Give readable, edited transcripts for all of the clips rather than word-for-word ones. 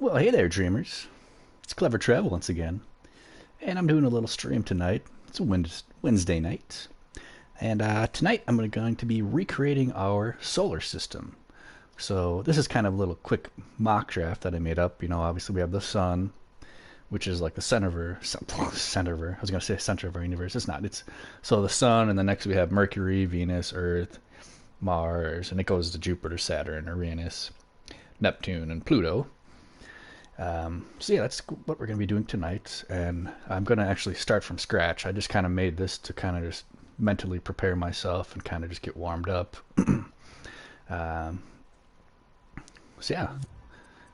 Well, hey there, dreamers. It's Clever Trev once again, and I'm doing a little stream tonight. It's a Wednesday night, and tonight I'm going to be recreating our solar system. So this is kind of a little quick mock draft that I made up. You know, obviously we have the sun, which is like the center of our, I was going to say center of our universe. It's not. It's so the sun, and then next we have Mercury, Venus, Earth, Mars, and it goes to Jupiter, Saturn, Uranus, Neptune, and Pluto. So yeah, that's what we're going to be doing tonight, and I'm going to actually start from scratch. I just kind of made this to kind of just mentally prepare myself and kind of just get warmed up. um, so yeah,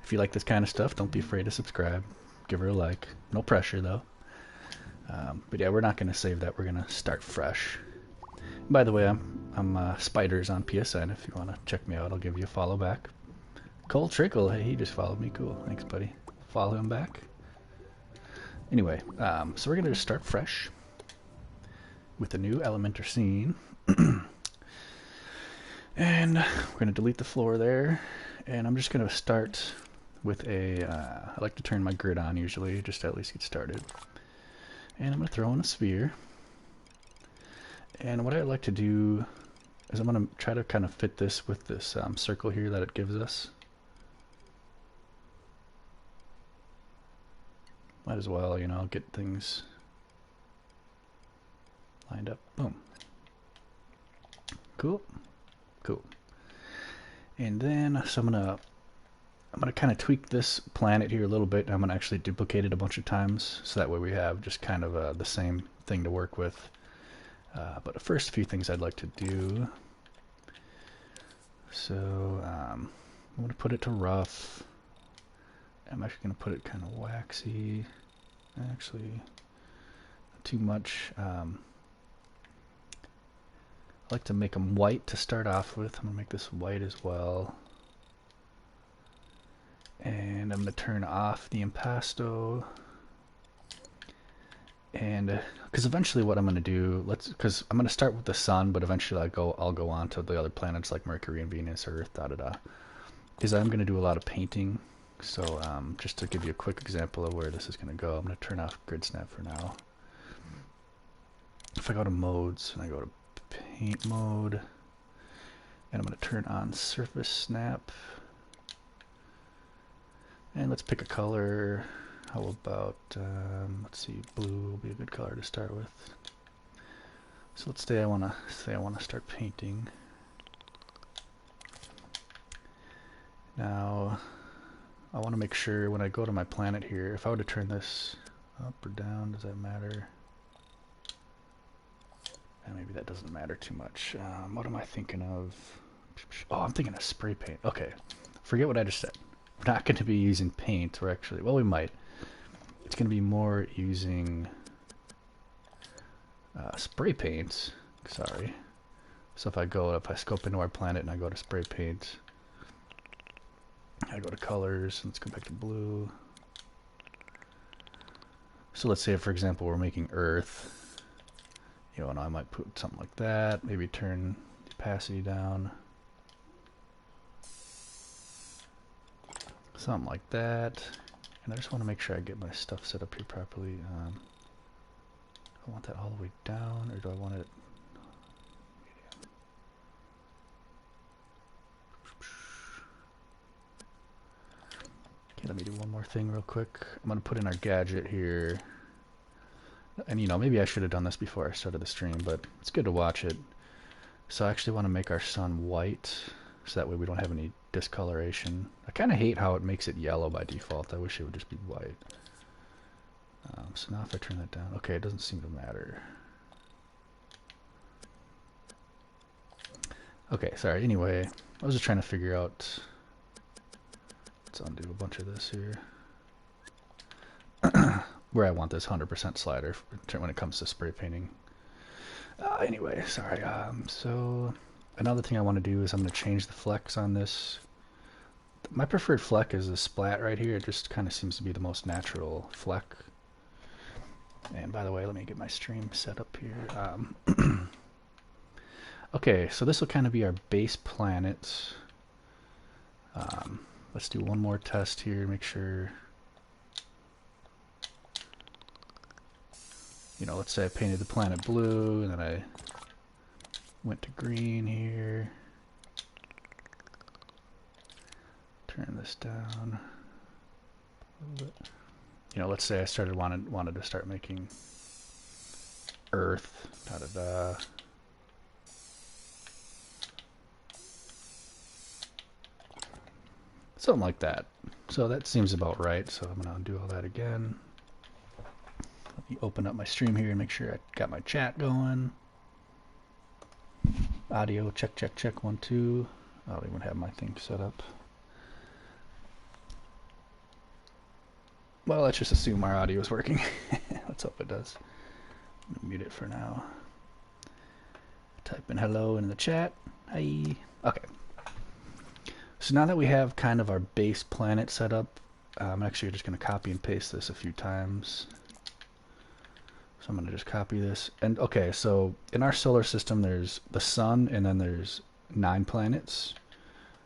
if you like this kind of stuff, don't be afraid to subscribe. Give her a like. No pressure though. But yeah, we're not going to save that. We're going to start fresh. By the way, I'm Spiders on PSN. If you want to check me out, I'll give you a follow back. Cole Trickle, hey, he just followed me. Cool, thanks, buddy. Follow him back. Anyway, so we're gonna just start fresh with a new Elementor scene, and we're gonna delete the floor there. And I'm just gonna start with a. I like to turn my grid on usually, just to at least get started. And I'm gonna throw in a sphere. And what I like to do is I'm gonna try to kind of fit this with this circle here that it gives us. Might as well, you know, get things lined up. Boom. Cool. Cool. And then, so I'm gonna kind of tweak this planet here a little bit. I'm gonna actually duplicate it a bunch of times, so that way we have just kind of the same thing to work with. But the first few things I'd like to do. So I'm gonna put it to rough. I'm actually going to put it kind of waxy. Actually, not too much. I like to make them white to start off with. I'm going to make this white as well. And I'm going to turn off the impasto. And because eventually what I'm going to do, because I'm going to start with the sun, but eventually I'll go on to the other planets like Mercury and Venus, Earth, is I'm going to do a lot of painting. So just to give you a quick example of where this is going to go, I'm going to turn off grid snap for now. If I go to modes and I go to paint mode, and I'm going to turn on surface snap, and let's pick a color. How about let's see, blue will be a good color to start with. So let's say I want to start painting. Now I want to make sure when I go to my planet here, if I were to turn this up or down, does that matter? And maybe that doesn't matter too much. What am I thinking of? Oh, I'm thinking of spray paint. Okay, forget what I just said. We're not going to be using paint. We're actually, well, we might. It's going to be more using spray paint. Sorry. So if I scope into our planet and I go to spray paint, I go to colors, let's go back to blue. So let's say, for example, we're making Earth. You know, and I might put something like that. Maybe turn opacity down. Something like that. And I just want to make sure I get my stuff set up here properly. I want that all the way down, or do I want it? Let me do one more thing real quick. I'm going to put in our gadget here. And you know, maybe I should have done this before I started the stream, but it's good to watch it. So I actually want to make our sun white, so that way we don't have any discoloration. I kind of hate how it makes it yellow by default. I wish it would just be white. So now if I turn that down, okay, it doesn't seem to matter. Okay, sorry. Anyway, I was just trying to figure out. Let's undo a bunch of this here. Where I want this 100% slider when it comes to spray painting. Anyway, sorry. So another thing I want to do is I'm going to change the flex on this. My preferred fleck is the splat right here. It just kind of seems to be the most natural fleck. And by the way, let me get my stream set up here. Okay, so this will kind of be our base planet. Let's do one more test here, make sure, you know, let's say I painted the planet blue and then I went to green here. Turn this down a little bit. You know, let's say I wanted to start making Earth, da-da-da. Something like that. So that seems about right. So I'm going to do all that again. Let me open up my stream here and make sure I got my chat going. Audio, check, check, check, 1, 2. I don't even have my thing set up. Well, let's just assume our audio is working. Let's hope it does. I'm gonna mute it for now. Type in hello in the chat. Hi. Okay. So now that we have kind of our base planet set up, I'm actually just going to copy and paste this a few times. So I'm going to just copy this. And okay, so in our solar system, there's the sun, and then there's 9 planets.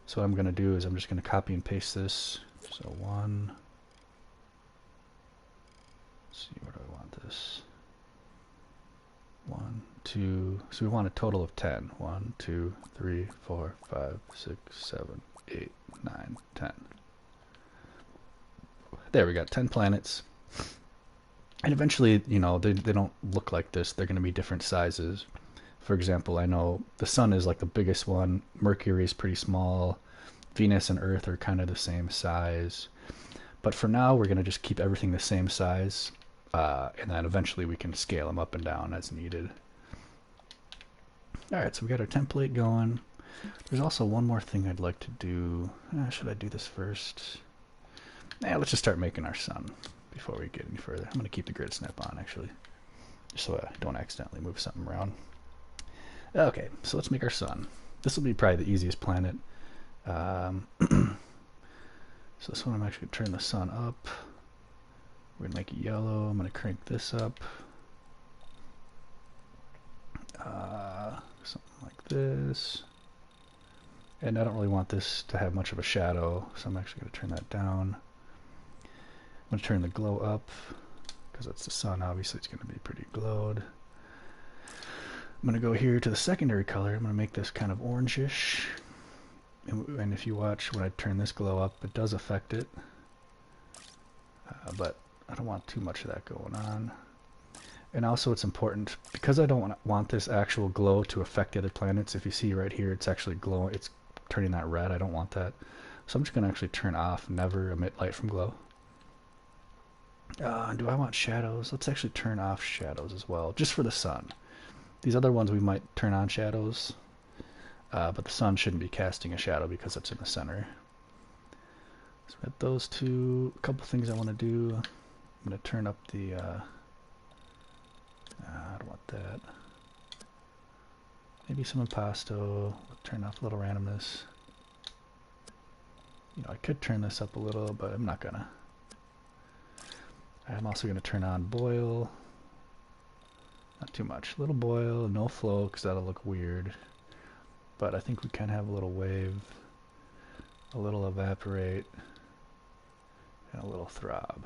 So what I'm going to do is I'm just going to copy and paste this. So 1. Let's see, where do I want this? 1, 2. So we want a total of 10. 1, 2, 3, 4, 5, 6, 7, 8, 9, 10. There, we got 10 planets. And eventually, you know, they don't look like this. They're going to be different sizes. For example, I know the sun is like the biggest one. Mercury is pretty small. Venus and Earth are kind of the same size. But for now, we're going to just keep everything the same size. And then eventually we can scale them up and down as needed. Alright, so we got our template going. There's also one more thing I'd like to do. Should I do this first? Let's just start making our sun before we get any further. I'm going to keep the grid snap on, actually, just so I don't accidentally move something around. Okay, so let's make our sun. This will be probably the easiest planet. So this one I'm actually going to turn the sun up. We're going to make it yellow. I'm going to crank this up. Something like this. And I don't really want this to have much of a shadow, so I'm actually going to turn that down. I'm going to turn the glow up, because that's the sun. Obviously it's going to be pretty glowed. I'm going to go here to the secondary color. I'm going to make this kind of orangish. And if you watch when I turn this glow up, it does affect it. But I don't want too much of that going on. And also it's important, because I don't want this actual glow to affect the other planets. If you see right here, it's actually glowing. It's turning that red. I don't want that. So I'm just going to actually turn off never emit light from glow. Do I want shadows? Let's actually turn off shadows as well, just for the sun. These other ones we might turn on shadows, but the sun shouldn't be casting a shadow because it's in the center. So we got those two. A couple things I want to do. I'm going to turn up the... I don't want that. Maybe some impasto. We'll turn off a little randomness. You know, I could turn this up a little, but I'm not gonna. I'm also gonna turn on boil. Not too much. A little boil, no flow, because that'll look weird. But I think we can have a little wave, a little evaporate, and a little throb.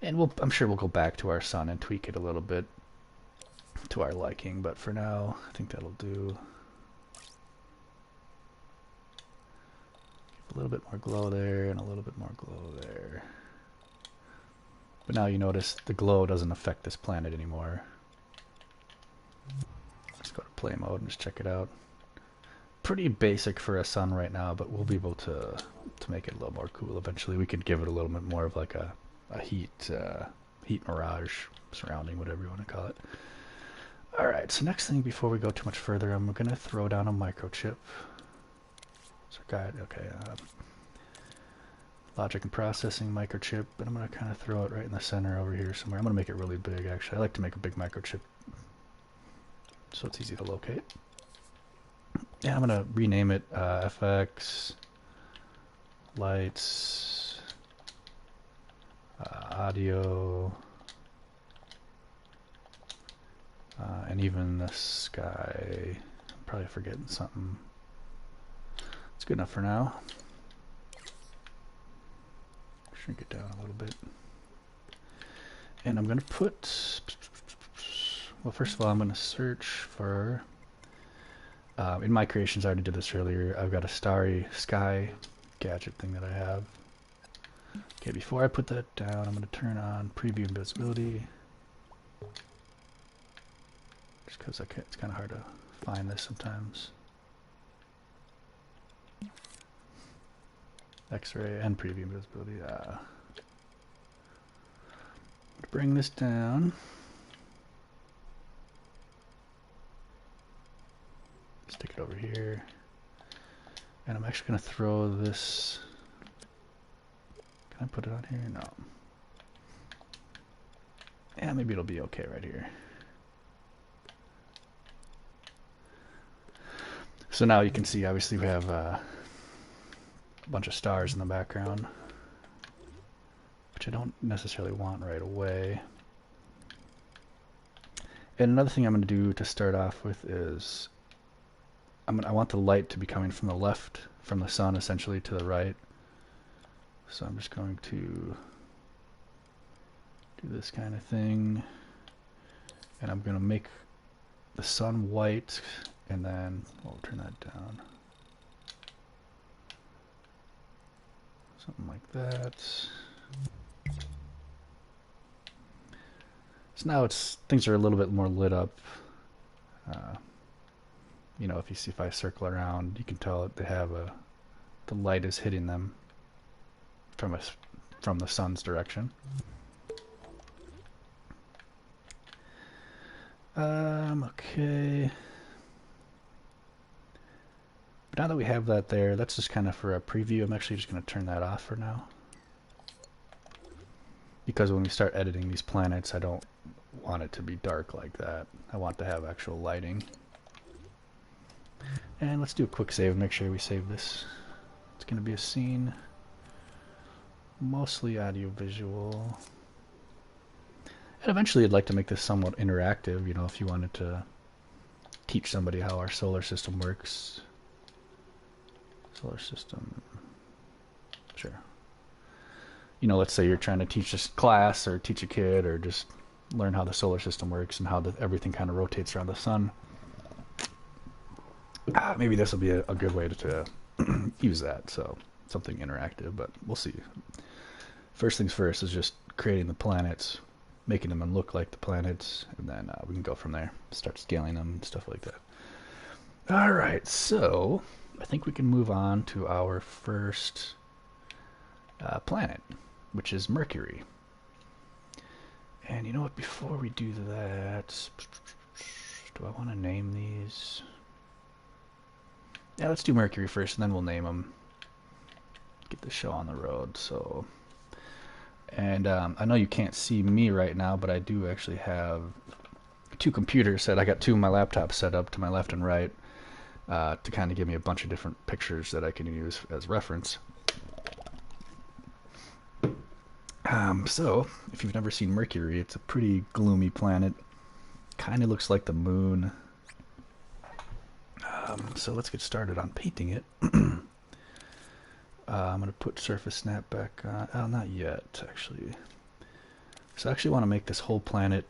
And I'm sure we'll go back to our sun and tweak it a little bit to our liking, but for now, I think that'll do. Give a little bit more glow there and a little bit more glow there. But now you notice the glow doesn't affect this planet anymore. Let's go to play mode and just check it out. Pretty basic for a sun right now, but we'll be able to make it a little more cool eventually. We could give it a little bit more of like a heat mirage surrounding, whatever you want to call it. Alright, so next thing before we go too much further, I'm going to throw down a microchip. So guide, okay, logic and processing microchip, but I'm going to kind of throw it right in the center over here somewhere. I'm going to make it really big, actually. I like to make a big microchip so it's easy to locate. Yeah, I'm going to rename it FX, lights, audio, And even the sky. I'm probably forgetting something. It's good enough for now. Shrink it down a little bit. And I'm going to put, well, first of all, I'm going to search for, in my creations, I already did this earlier, I've got a starry sky gadget thing that I have. Okay, before I put that down, I'm going to turn on preview and visibility. Just because it's kind of hard to find this sometimes. X-ray and preview and visibility. Bring this down. Stick it over here. And I'm actually going to throw this. Can I put it on here? No. Yeah, maybe it'll be okay right here. So now you can see, obviously, we have a bunch of stars in the background, which I don't necessarily want right away. And another thing I'm going to do to start off with is I want the light to be coming from the left, from the sun essentially, to the right. So I'm just going to do this kind of thing, and I'm going to make the sun white, and then we'll turn that down. Something like that. So now things are a little bit more lit up. You know, if I circle around, you can tell that they have the light is hitting them from the sun's direction. Okay. But now that we have that there, that's just kind of for a preview. I'm actually just going to turn that off for now. Because when we start editing these planets, I don't want it to be dark like that. I want to have actual lighting. And let's do a quick save and make sure we save this. It's going to be a scene. Mostly audio-visual. And eventually I'd like to make this somewhat interactive, you know, if you wanted to teach somebody how our solar system works. Solar system. Sure. You know, let's say you're trying to teach a class or teach a kid or just learn how the solar system works and how everything kind of rotates around the sun. Maybe this will be a good way to use that, so something interactive, but we'll see. First things first is just creating the planets, making them look like the planets, and then we can go from there, start scaling them and stuff like that. Alright, so I think we can move on to our first planet, which is Mercury. And you know what, before we do that, do I want to name these? Yeah, let's do Mercury first, and then we'll name them. Get the show on the road. So, and I know you can't see me right now, but I do actually have two computers set. I got two of my laptops set up to my left and right to kind of give me a bunch of different pictures that I can use as reference. So, if you've never seen Mercury, it's a pretty gloomy planet. Kind of looks like the moon. So let's get started on painting it. I'm going to put surface snap back on. Oh, not yet, actually. So I actually want to make this whole planet.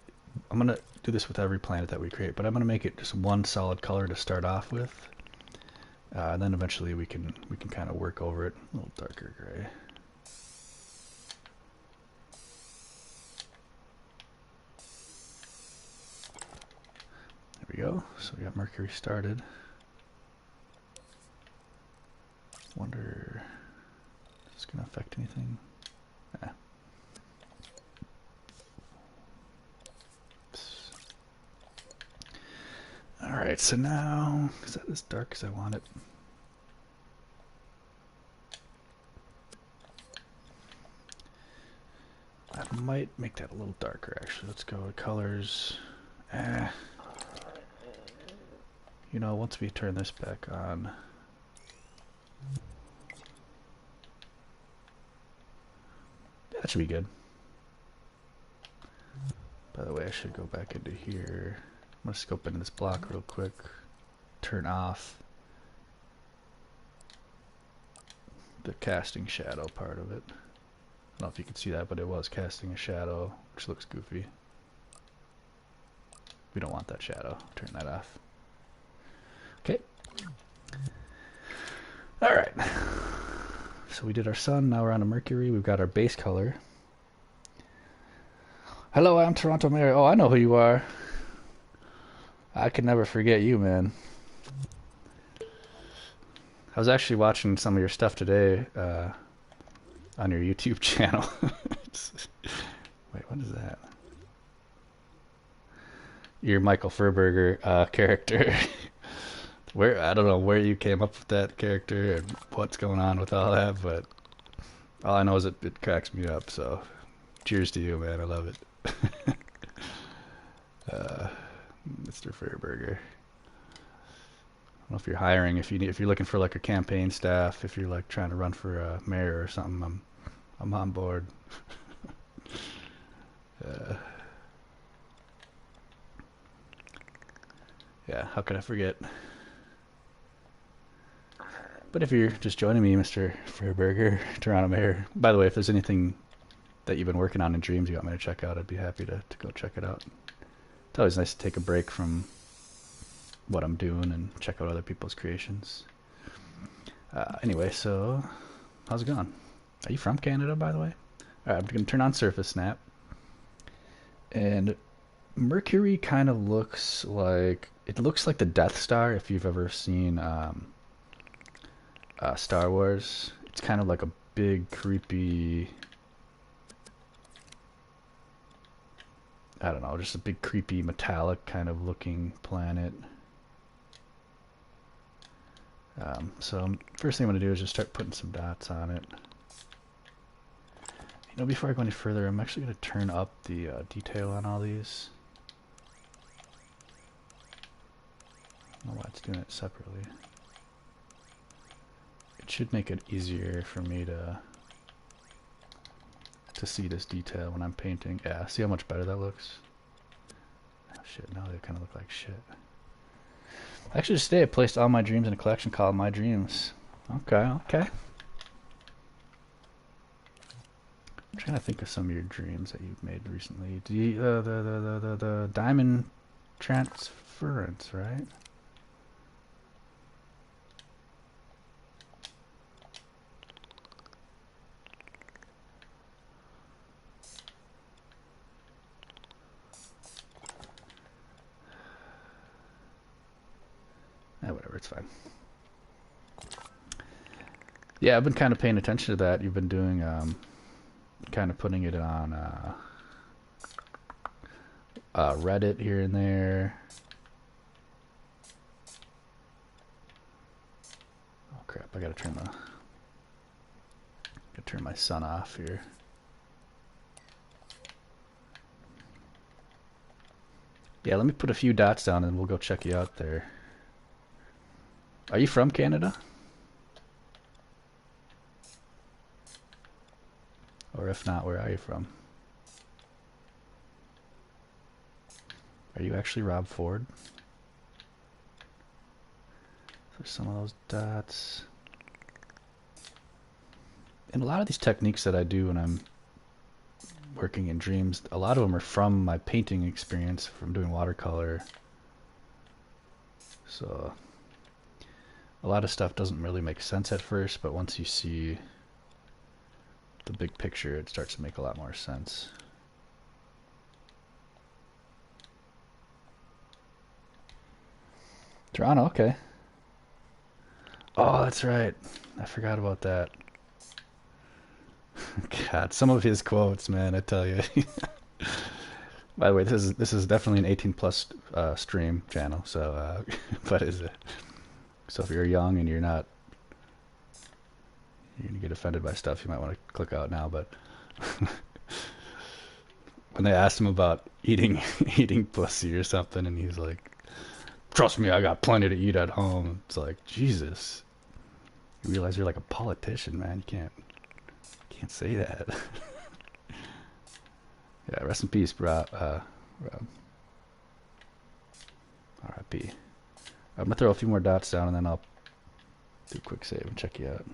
I'm going to do this with every planet that we create, but I'm going to make it just one solid color to start off with. And then eventually we can kind of work over it. A little darker gray. There we go. So we got Mercury started. Wonder if it's going to affect anything. Nah. Alright, so now, is that as dark as I want it? I might make that a little darker, actually. Let's go with colors. You know, once we turn this back on, that should be good. By the way, I should go back into here. gonna scope into this block real quick. Turn off the casting shadow part of it. I don't know if you can see that, but it was casting a shadow, which looks goofy. We don't want that shadow. Turn that off. Okay. Alright. So we did our sun, now we're on to Mercury. We've got our base color. Hello, I'm Toronto Mary. Oh, I know who you are. I can never forget you, man. I was actually watching some of your stuff today on your YouTube channel. Wait, what is that? Your Michael Furberger character. I don't know where you came up with that character and what's going on with all that, but all I know is it cracks me up. So, cheers to you, man. I love it. Mr. Furberger. I don't know if you're hiring, if you're looking for like a campaign staff, if you're like trying to run for mayor or something, I'm on board. Yeah, how could I forget? But if you're just joining me, Mr. Furberger, Toronto Mayor, by the way, if there's anything that you've been working on in Dreams you want me to check out, I'd be happy to go check it out. It's always nice to take a break from what I'm doing and check out other people's creations. Anyway, so how's it going? Are you from Canada, by the way? Alright, I'm going to turn on Surface Snap. And Mercury kind of looks like the Death Star if you've ever seen Star Wars. It's kind of like a big, creepy, I don't know, just a big, creepy, metallic kind of looking planet. So first thing I'm going to do is just start putting some dots on it. You know, before I go any further, I'm actually going to turn up the detail on all these. I don't know why it's doing it separately. It should make it easier for me to see this detail when I'm painting. Yeah, see how much better that looks? Oh shit, now they kind of look like shit. Actually, today I placed all my dreams in a collection called My Dreams. Okay. I'm trying to think of some of your dreams that you've made recently. The diamond transference, right? Whatever, it's fine. Yeah, I've been kind of paying attention to that. You've been doing, kind of putting it on Reddit here and there. Oh crap! I gotta turn my sun off here. Yeah, let me put a few dots down and we'll go check you out there. Are you from Canada? Or if not, where are you from? Are you actually Rob Ford? There's some of those dots. And a lot of these techniques that I do when I'm working in Dreams, a lot of them are from my painting experience, from doing watercolor. So a lot of stuff doesn't really make sense at first, but once you see the big picture, it starts to make a lot more sense. Toronto, okay. Oh, that's right. I forgot about that. God, some of his quotes, man, I tell you. By the way, this is definitely an 18 plus stream channel, so but is it? So if you're young and you're gonna get offended by stuff, you might want to click out now. But when they asked him about eating pussy or something, and he's like, "Trust me, I got plenty to eat at home." It's like, Jesus, you realize you're like a politician, man. You can't say that. Yeah, rest in peace, Rob. R.I.P. I'm gonna throw a few more dots down and then I'll do a quick save and check you out.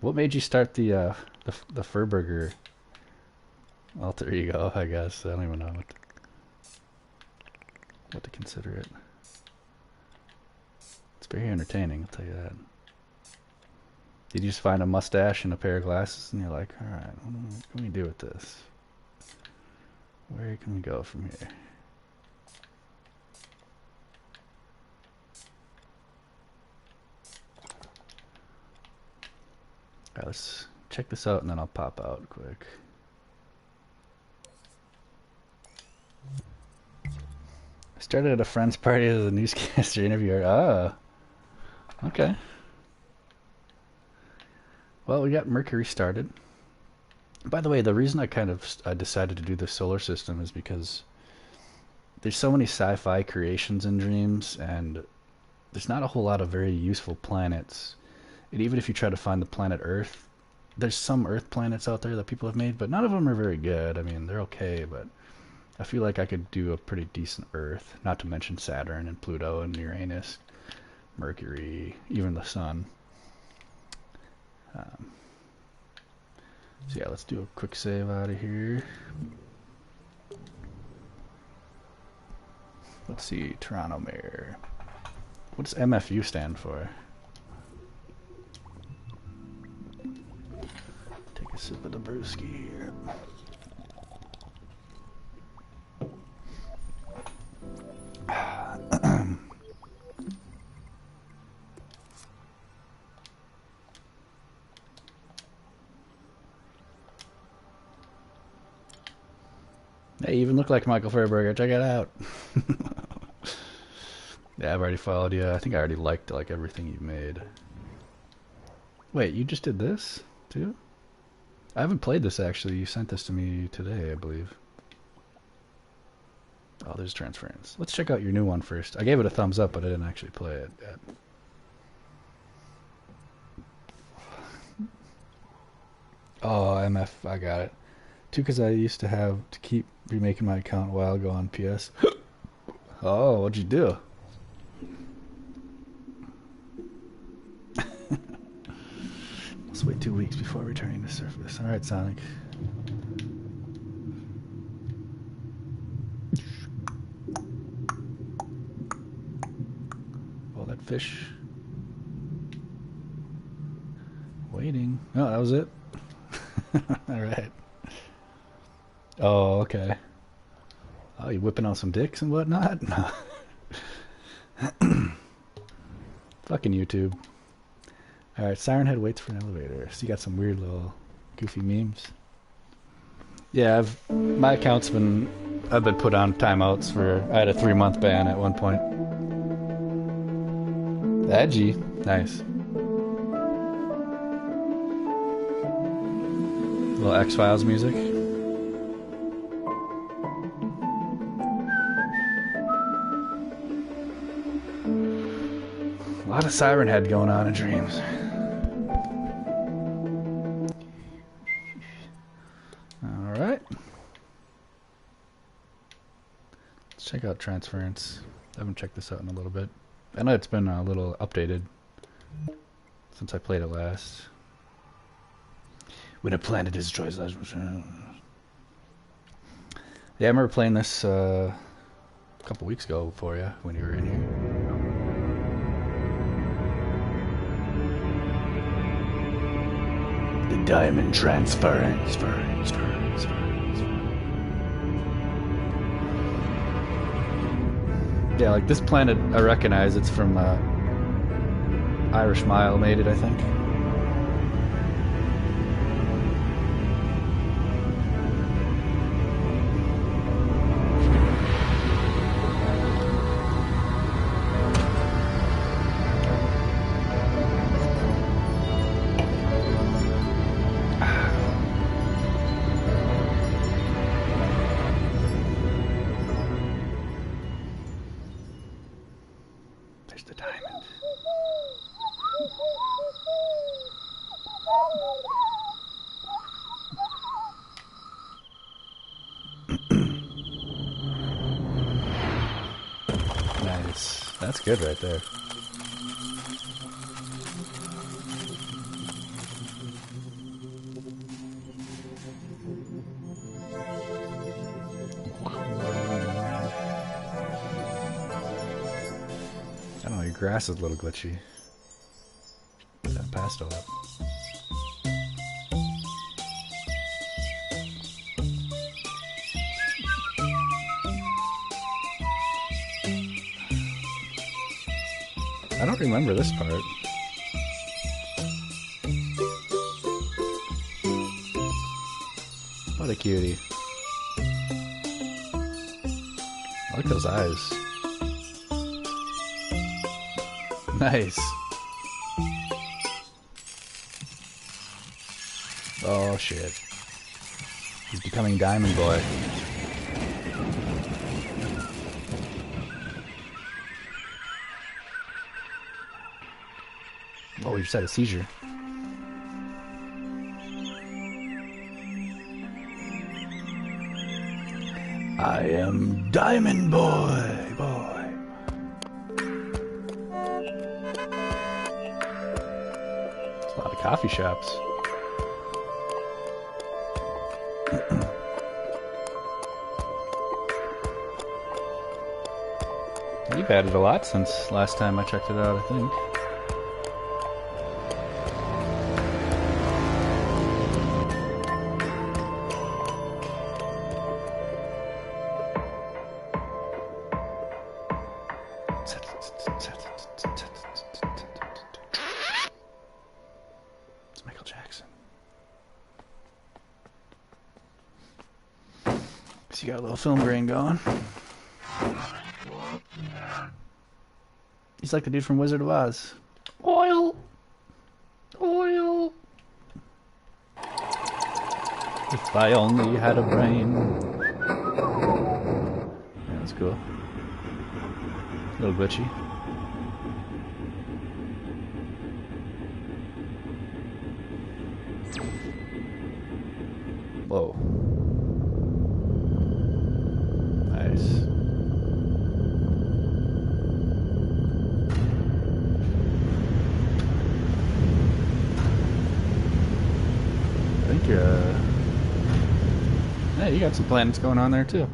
What made you start the Furburger? Alter ego, I guess. I don't even know what to consider it. It's very entertaining, I'll tell you that. Did you just find a mustache and a pair of glasses and you're like, alright, what can we do with this? Where can we go from here? Alright, let's check this out and then I'll pop out quick. I started at a friend's party as a newscaster interviewer. Ah, okay. Well, we got Mercury started. By the way, the reason I decided to do the solar system is because there's so many sci-fi creations in Dreams, and there's not a whole lot of very useful planets. And even if you try to find the planet Earth, there's some Earth planets out there that people have made, but none of them are very good. I mean, they're okay, but I feel like I could do a pretty decent Earth, not to mention Saturn and Pluto and Uranus, Mercury, even the Sun. So yeah, let's do a quick save out of here. Let's see, Toronto Mayor. What does MFU stand for? Take a sip of the brewski here. Hey, you even look like Michael Fairburger. Check it out. Yeah, I've already followed you. I think I already liked like everything you made. Wait, you just did this too? I haven't played this actually. You sent this to me today, I believe. Oh, there's transference. Let's check out your new one first. I gave it a thumbs up, but I didn't actually play it yet. Oh, MF, I got it. Too, because I used to have to keep remaking my account a while ago on PS. Oh, what'd you do? Let's wait 2 weeks before returning to surface. Alright, Sonic. Oh, that fish. Waiting. Oh, that was it? Alright. Oh, okay. Oh, you whipping out some dicks and whatnot? No. Fucking YouTube. Alright, Siren Head waits for an elevator. So you got some weird little goofy memes. Yeah, my account's I've been put on timeouts I had a 3-month ban at one point. Edgy. Nice. Little X-Files music. A lot of Siren Head going on in Dreams. Alright. Let's check out Transference. I haven't checked this out in a little bit. I know it's been a little updated since I played it last. When a planet destroys us. Yeah, I remember playing this a couple weeks ago for you when you were in here. The diamond transference. Yeah, like this planet, I recognize it's from Irish Mile made it, I think. Nice. That's good right there. I don't know, your grass is a little glitchy. Put that pasto up. I don't remember this part. What a cutie. I like those eyes. Nice. Oh shit. He's becoming Diamond Boy. Oh, we just had a seizure. I am Diamond Boy, boy. There's a lot of coffee shops. You've added a lot since last time I checked it out, I think. It's Michael Jackson. So you got a little film grain going. He's like the dude from Wizard of Oz. Oil! Oil! If I only had a brain. Yeah, that's cool. A little glitchy. Whoa. Nice. I think hey, you got some planets going on there too.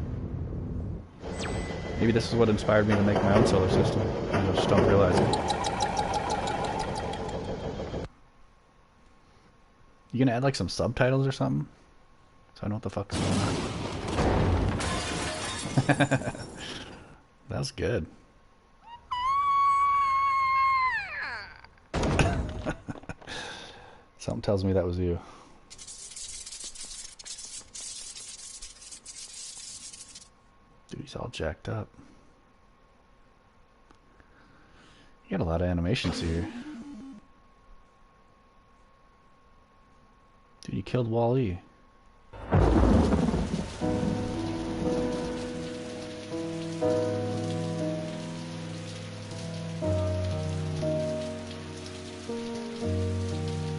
Maybe this is what inspired me to make my own solar system. I just don't realize it. You gonna add like some subtitles or something? So I know what the fuck's going on. That was good. Something tells me that was you. Dude, he's all jacked up. You got a lot of animations here. Dude, you killed Wall-E.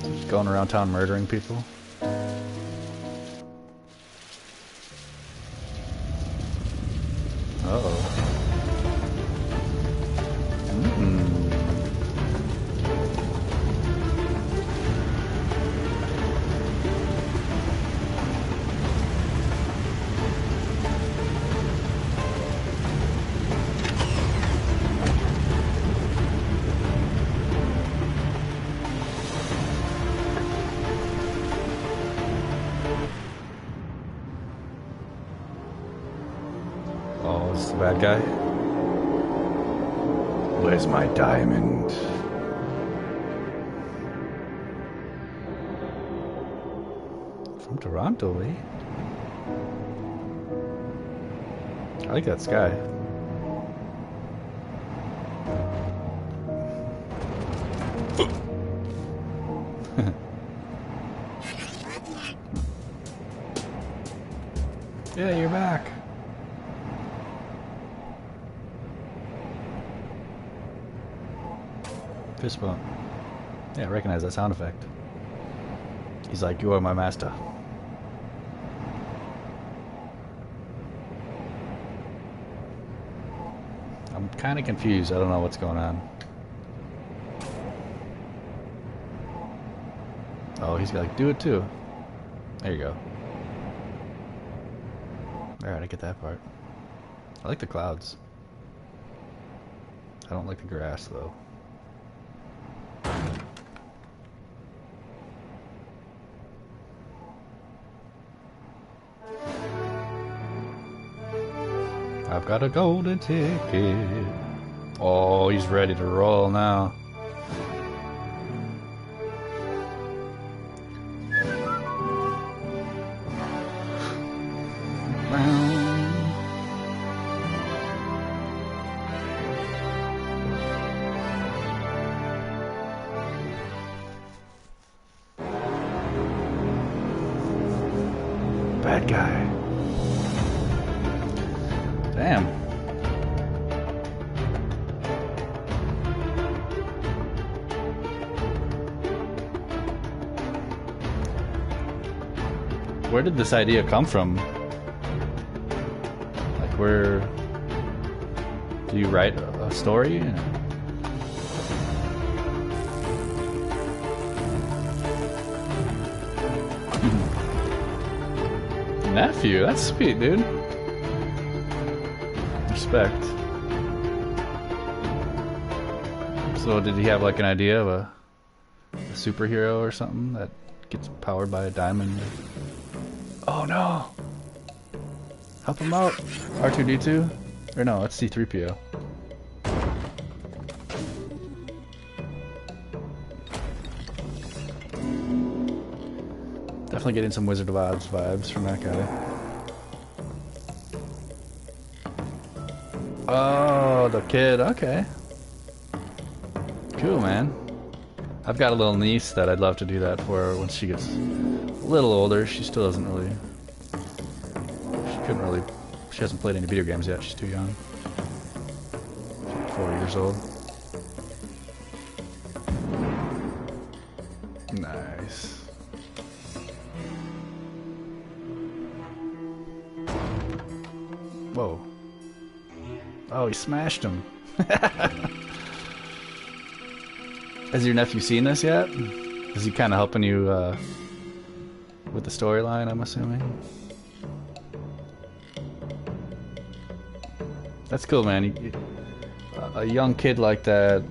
Just going around town murdering people. Uh-oh. Oh, this is the bad guy. Where's my diamond? From Toronto, eh? I like that sky. Yeah, you're back. Fist bump. Yeah, I recognize that sound effect. He's like, you are my master. I'm kind of confused. I don't know what's going on. Oh, he's got like do it too. There you go. Alright, I get that part. I like the clouds. I don't like the grass though. I've got a golden ticket. Oh, he's ready to roll now. Bad guy. Damn. Where did this idea come from? Like, where do you write a story? Nephew, that's sweet, dude. Respect. So did he have like an idea of a superhero or something that gets powered by a diamond? Oh no! Help him out! R2-D2? Or no, it's C-3PO. Definitely getting some Wizard of Oz vibes from that guy. Oh, the kid, okay. Cool, man. I've got a little niece that I'd love to do that for her once she gets a little older. She still doesn't really... She hasn't played any video games yet, she's too young. She's like 4 years old. Nice. Whoa. Oh, he smashed him. Has your nephew seen this yet? Is he kind of helping you with the storyline, I'm assuming? That's cool, man. A young kid like that,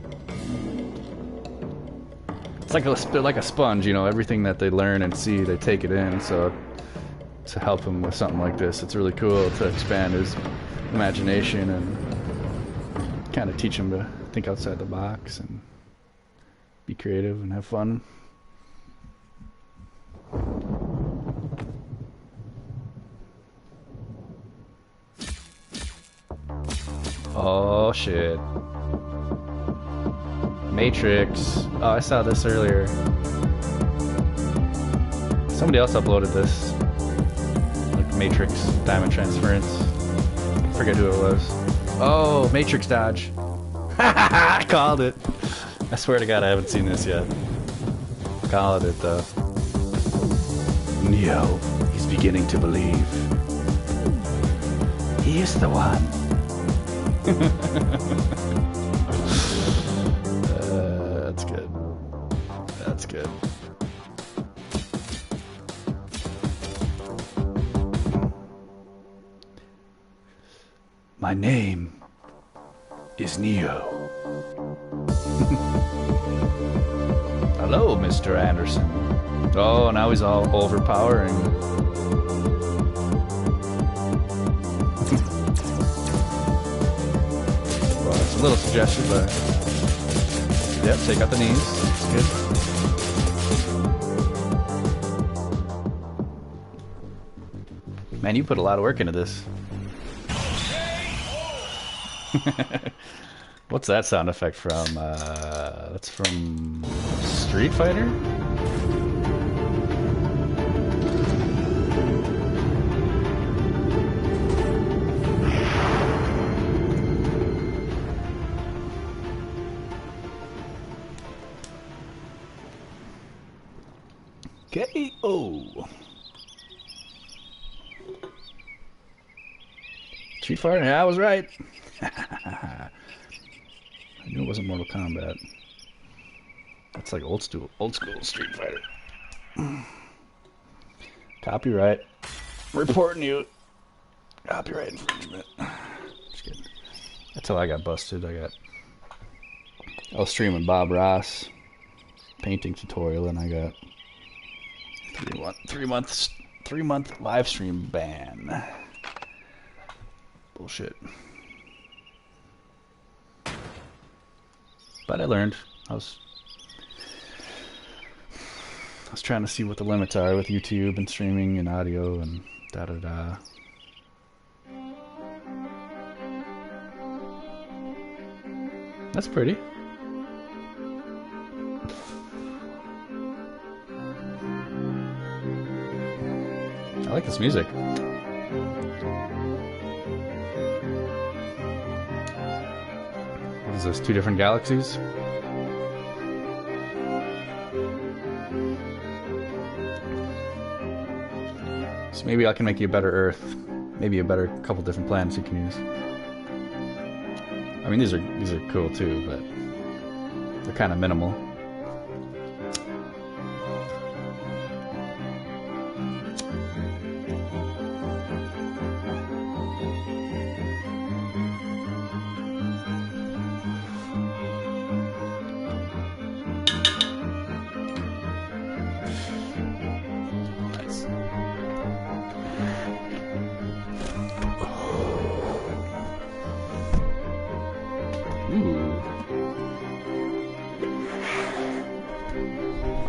it's like a sponge, you know, everything that they learn and see, they take it in, so to help him with something like this, it's really cool to expand his imagination and kind of teach him to think outside the box and be creative and have fun. Oh shit. Matrix. Oh, I saw this earlier. Somebody else uploaded this. Like Matrix Diamond Transference. I forget who it was. Oh, Matrix Dodge. I called it. I swear to God I haven't seen this yet. Called it though. Neo, he's beginning to believe. He is the one. That's good. That's good. My name is Neo. Hello, Mr. Anderson. Oh, now he's all overpowering. Well, it's a little suggested, but yep, take out the knees. It's good. Man, you put a lot of work into this. What's that sound effect from? That's from Street Fighter? KO. Street Fighter? Yeah, I was right. I knew it wasn't Mortal Kombat. That's like old school Street Fighter. Copyright. Reporting you. Copyright infringement. Just kidding. That's how I got busted. I was streaming Bob Ross painting tutorial, and I got 3-month live stream ban. Bullshit. But I learned. I was trying to see what the limits are with YouTube and streaming and audio and da da da. That's pretty. I like this music. What is this? 2 different galaxies? So maybe I can make you a better Earth. Maybe a better couple different planets you can use. I mean, these are cool too, but they're kind of minimal.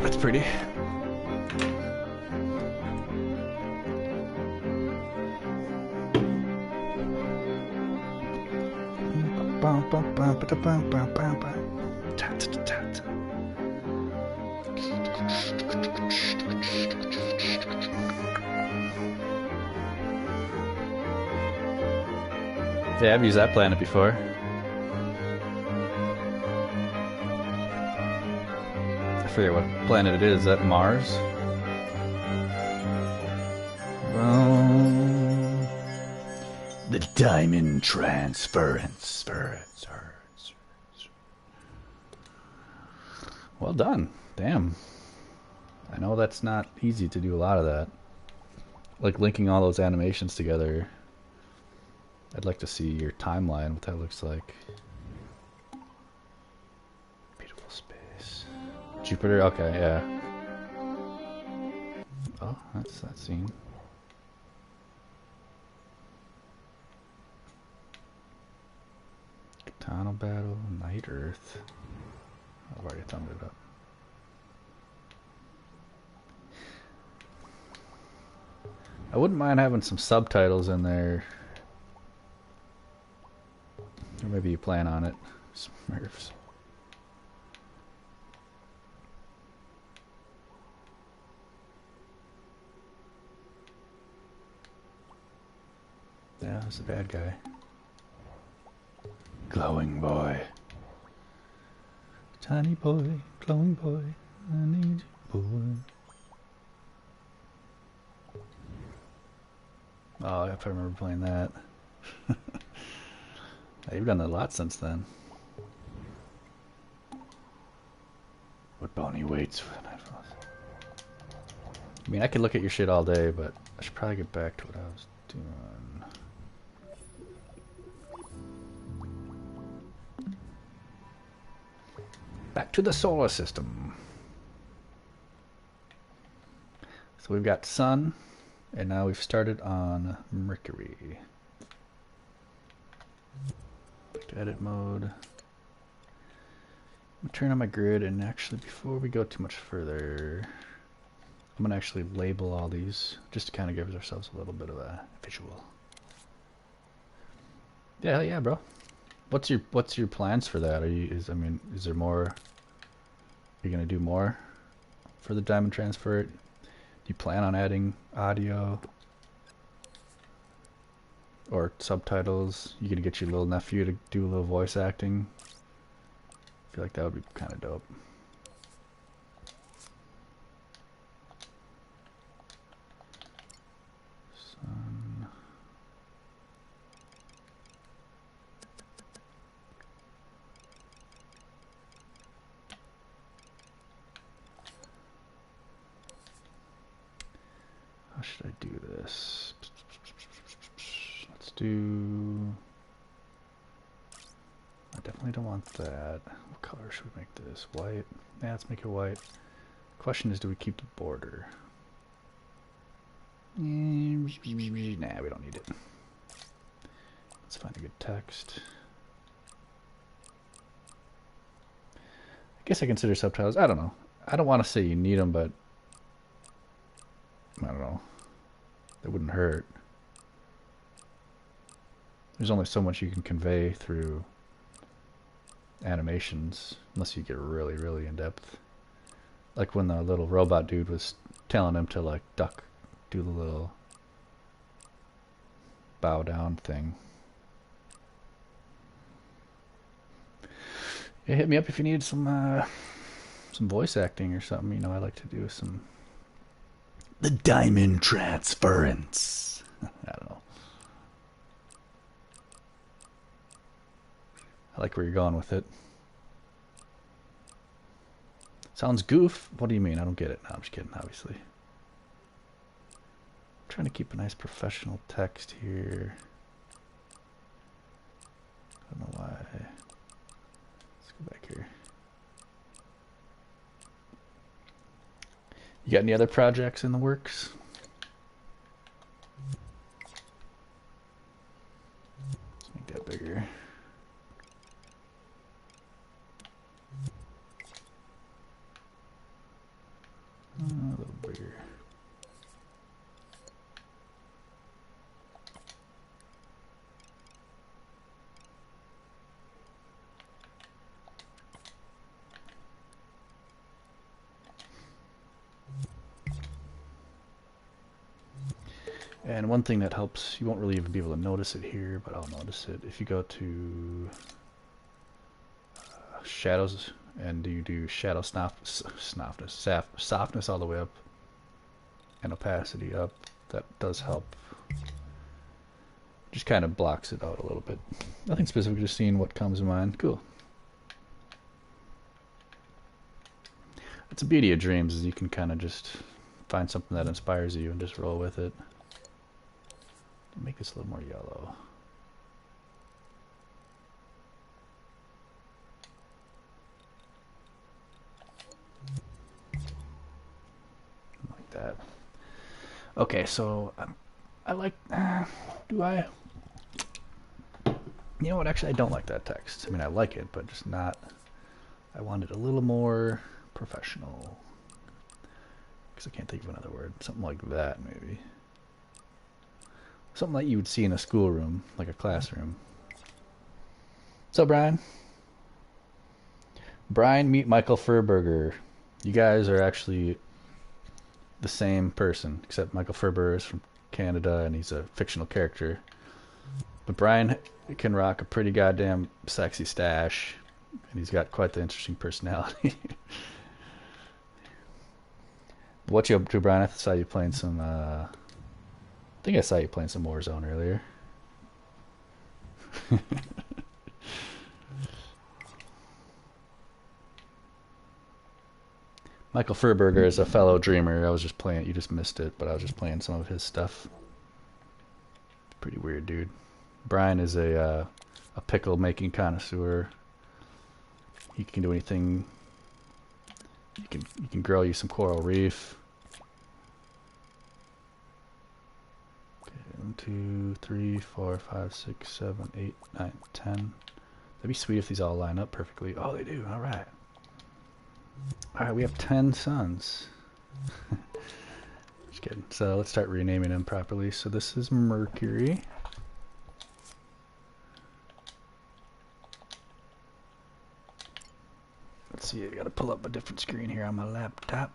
That's pretty. Yeah, I've used that planet before. I forget what planet it is. Is that Mars? The diamond transference. Well done. Damn. I know that's not easy to do a lot of that. Like linking all those animations together. I'd like to see your timeline, what that looks like. Beautiful space. Jupiter? Okay, yeah. Oh, that's that scene. Katana battle, Night Earth. I've already thumbed it up. I wouldn't mind having some subtitles in there. Or maybe you plan on it. Smurfs. Yeah, that's a bad guy. Glowing boy. Tiny boy, glowing boy, I need you, boy. Oh, if I remember playing that. You've done that a lot since then. What Bonnie waits for the night falls. I mean, I could look at your shit all day, but I should probably get back to what I was doing. Back to the solar system. So we've got Sun, and now we've started on Mercury. Back to edit mode. I'm gonna turn on my grid, and actually before we go too much further, I'm gonna actually label all these just to kind of give ourselves a little bit of a visual. Yeah, yeah, bro. What's your plans for that? Is there more? Are you gonna do more for the diamond transfer? Do you plan on adding audio or subtitles? You gonna get your little nephew to do a little voice acting? I feel like that would be kind of dope. Sun. should I do this? Let's do... I definitely don't want that. What color should we make this? White? Yeah, let's make it white. Question is, do we keep the border? Nah, we don't need it. Let's find a good text. I guess I consider subtitles. I don't know. I don't want to say you need them, but I don't know. They wouldn't hurt. There's only so much you can convey through animations, unless you get really, really in depth. Like when the little robot dude was telling him to like duck, do the little bow down thing. Yeah, hit me up if you need some voice acting or something. You know, I like to do some the diamond transference. I don't know. I like where you're going with it. Sounds goof. What do you mean? I don't get it. No, I'm just kidding, obviously. I'm trying to keep a nice professional text here. I don't know why. Let's go back here. You got any other projects in the works? Let's make that bigger. A little bigger. And one thing that helps, you won't really even be able to notice it here, but I'll notice it. If you go to shadows and you do shadow softness all the way up and opacity up, that does help. Just kind of blocks it out a little bit. Nothing specific, just seeing what comes to mind. Cool. It's the beauty of dreams, is you can kind of just find something that inspires you and just roll with it. Make this a little more yellow. Like that. Okay, so I like. Do I? You know what? Actually, I don't like that text. I mean, I like it, but just not. I want it a little more professional. Because I can't think of another word. Something like that, maybe. Something like you would see in a schoolroom, like a classroom. What's up, Brian? Brian, meet Michael Furberger. You guys are actually the same person, except Michael Furberger is from Canada and he's a fictional character. But Brian can rock a pretty goddamn sexy stash, and he's got quite the interesting personality. What you up to, Brian? I saw you playing some. I think I saw you playing some Warzone earlier. Michael Furberger is a fellow dreamer. I was just playing. You just missed it, but I was just playing some of his stuff. Pretty weird, dude. Brian is a pickle making connoisseur. He can do anything. He can grill you some coral reef. 1, 2, 3, 4, 5, 6, 7, 8, 9, 10. That'd be sweet if these all line up perfectly. Oh, they do. All right. All right, we have 10 suns. Just kidding. So let's start renaming them properly. So this is Mercury. Let's see. I gotta pull up a different screen here on my laptop.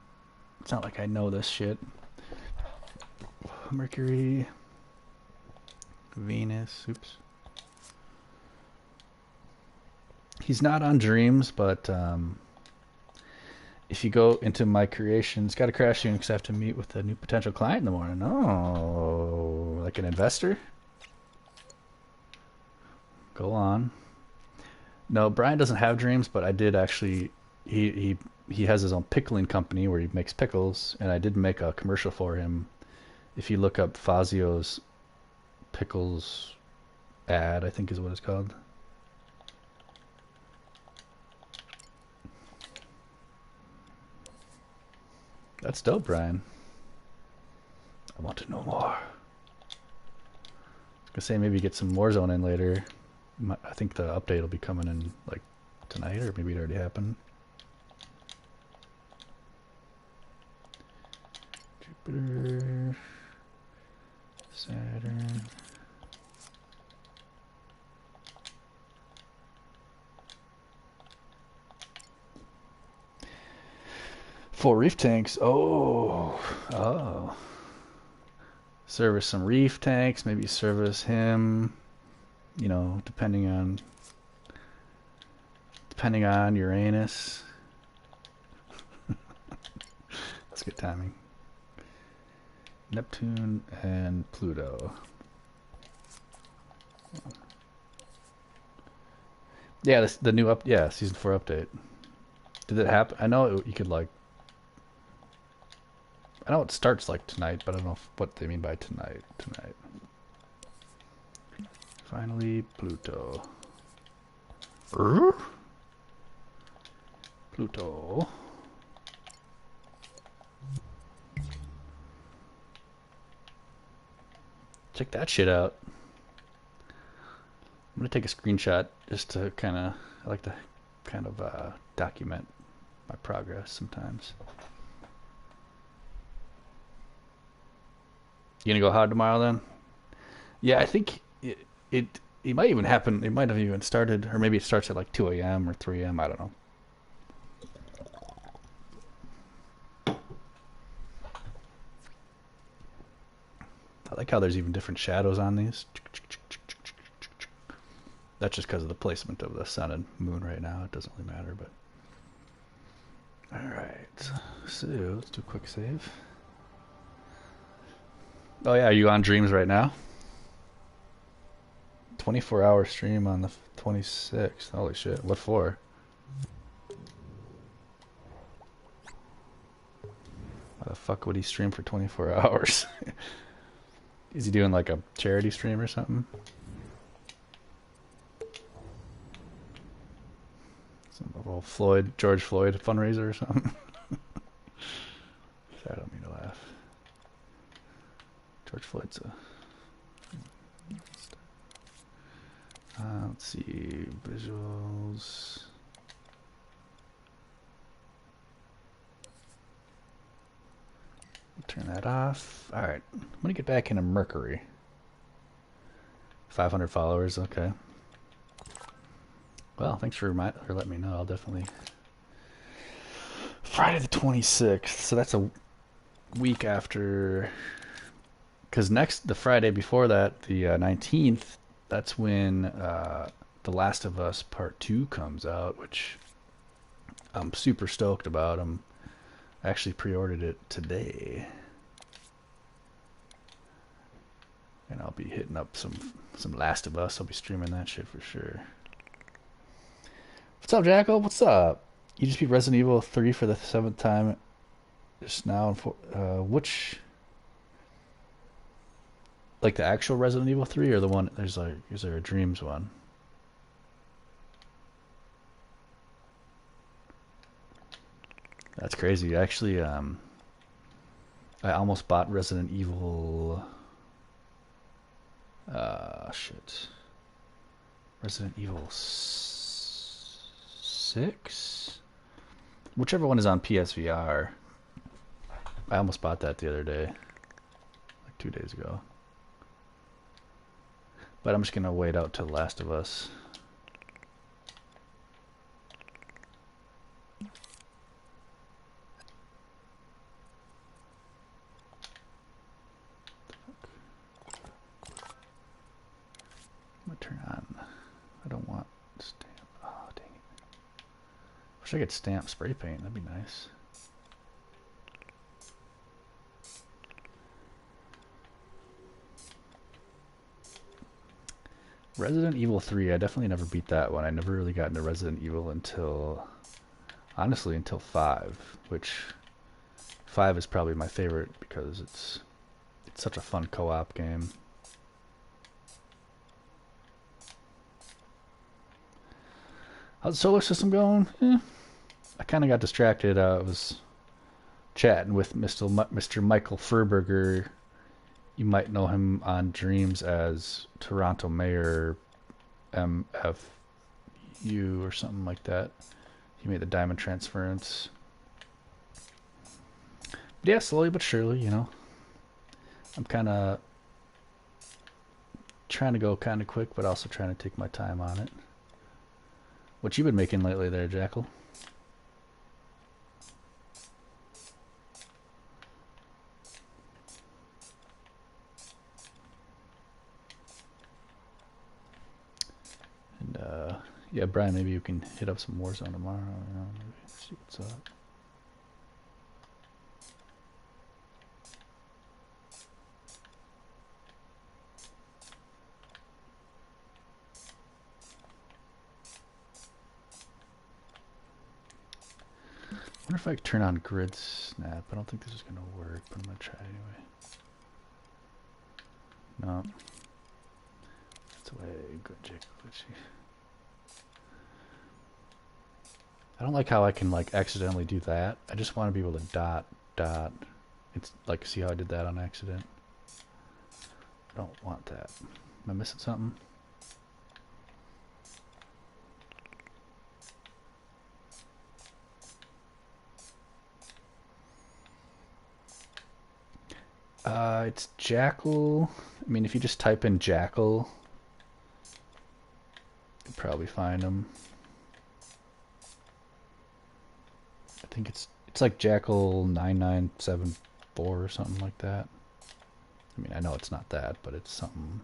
It's not like I know this shit. Mercury. Venus. Oops. He's not on Dreams, but if you go into my creation, it's got to crash soon because I have to meet with a new potential client in the morning. Oh, like an investor? Go on. No, Brian doesn't have Dreams, but I did actually. He has his own pickling company where he makes pickles, and I did make a commercial for him if you look up Fazio's Pickles ad, I think is what it's called. That's dope, Brian. I want to know more. I was gonna say maybe get some Warzone in later. I think the update will be coming in like tonight, or maybe it already happened. Jupiter, Saturn. Full reef tanks. Oh. Service some reef tanks. Maybe service him. You know, depending on Uranus. That's good timing. Neptune and Pluto. Yeah, the new season 4 update. Did it happen? I know you could like. I know it starts like tonight, but I don't know what they mean by tonight. Finally, Pluto. Pluto. Check that shit out. I'm gonna take a screenshot just to I like to kind of document my progress sometimes. You gonna go hard tomorrow then? Yeah, I think it might even happen. It might have even started, or maybe it starts at like 2 a.m. or 3 a.m. I don't know. I like how there's even different shadows on these. That's just because of the placement of the sun and moon right now. It doesn't really matter, but... Alright, so let's do a quick save. Oh yeah, are you on Dreams right now? 24-hour stream on the 26th. Holy shit, what for? Why the fuck would he stream for 24 hours? Is he doing like a charity stream or something? Some old George Floyd fundraiser or something? Sorry, I don't mean to laugh. George Floyd's a... let's see, visuals. Turn that off. Alright, I'm gonna get back into Mercury. 500 followers, okay. Well, thanks for letting me know. I'll definitely... Friday the 26th, so that's a week after... Because the Friday before that, the 19th, that's when The Last of Us Part 2 comes out, which I'm super stoked about. I actually pre-ordered it today. And I'll be hitting up some Last of Us. I'll be streaming that shit for sure. What's up, Jackal? What's up? You just beat Resident Evil 3 for the 7th time just now. Which... Like the actual Resident Evil 3 or the one... is there a Dreams one? That's crazy. Actually, I almost bought Resident Evil... shit. Resident Evil 6? Whichever one is on PSVR. I almost bought that the other day. Like 2 days ago. But I'm just going to wait out till Last of Us. I'm going to turn on... I don't want stamp. Oh, dang it. Wish I could stamp spray paint. That'd be nice. Resident Evil 3, I definitely never beat that one. I never really got into Resident Evil until, honestly, until 5, which 5 is probably my favorite because It's such a fun co-op game. How's the solar system going? I kind of got distracted. I was chatting with Mr. Michael Furberger. You might know him on Dreams as Toronto Mayor MFU or something like that. He made the diamond transference. But yeah, slowly but surely, you know. I'm kind of trying to go kind of quick, but also trying to take my time on it. What you been making lately there, Jackal? And yeah, Brian, maybe you can hit up some Warzone tomorrow. You know, maybe see what's up. I wonder if I could turn on grid snap. I don't think this is going to work, but I'm going to try anyway. No. That's way good, Jake. I don't like how I can like accidentally do that. I just want to be able to dot. It's like, see how I did that on accident? I don't want that. Am I missing something? It's Jackal. I mean, if you just type in Jackal, you'll probably find him. I think it's like Jackal 9974 or something like that. I mean, I know it's not that, but it's something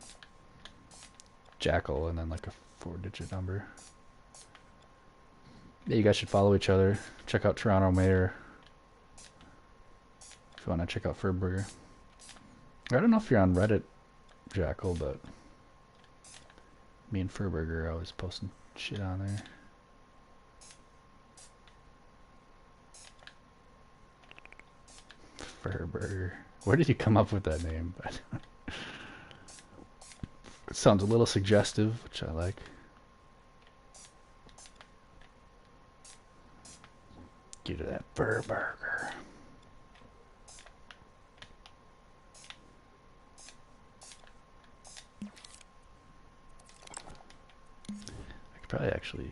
Jackal and then like a 4-digit number. Yeah, you guys should follow each other. Check out Toronto Mayor if you want to check out Furburger. I don't know if you're on Reddit, Jackal, but me and Furburger are always posting shit on there. Furburger. Where did you come up with that name? It sounds a little suggestive, which I like. Get to that Furburger. I could probably actually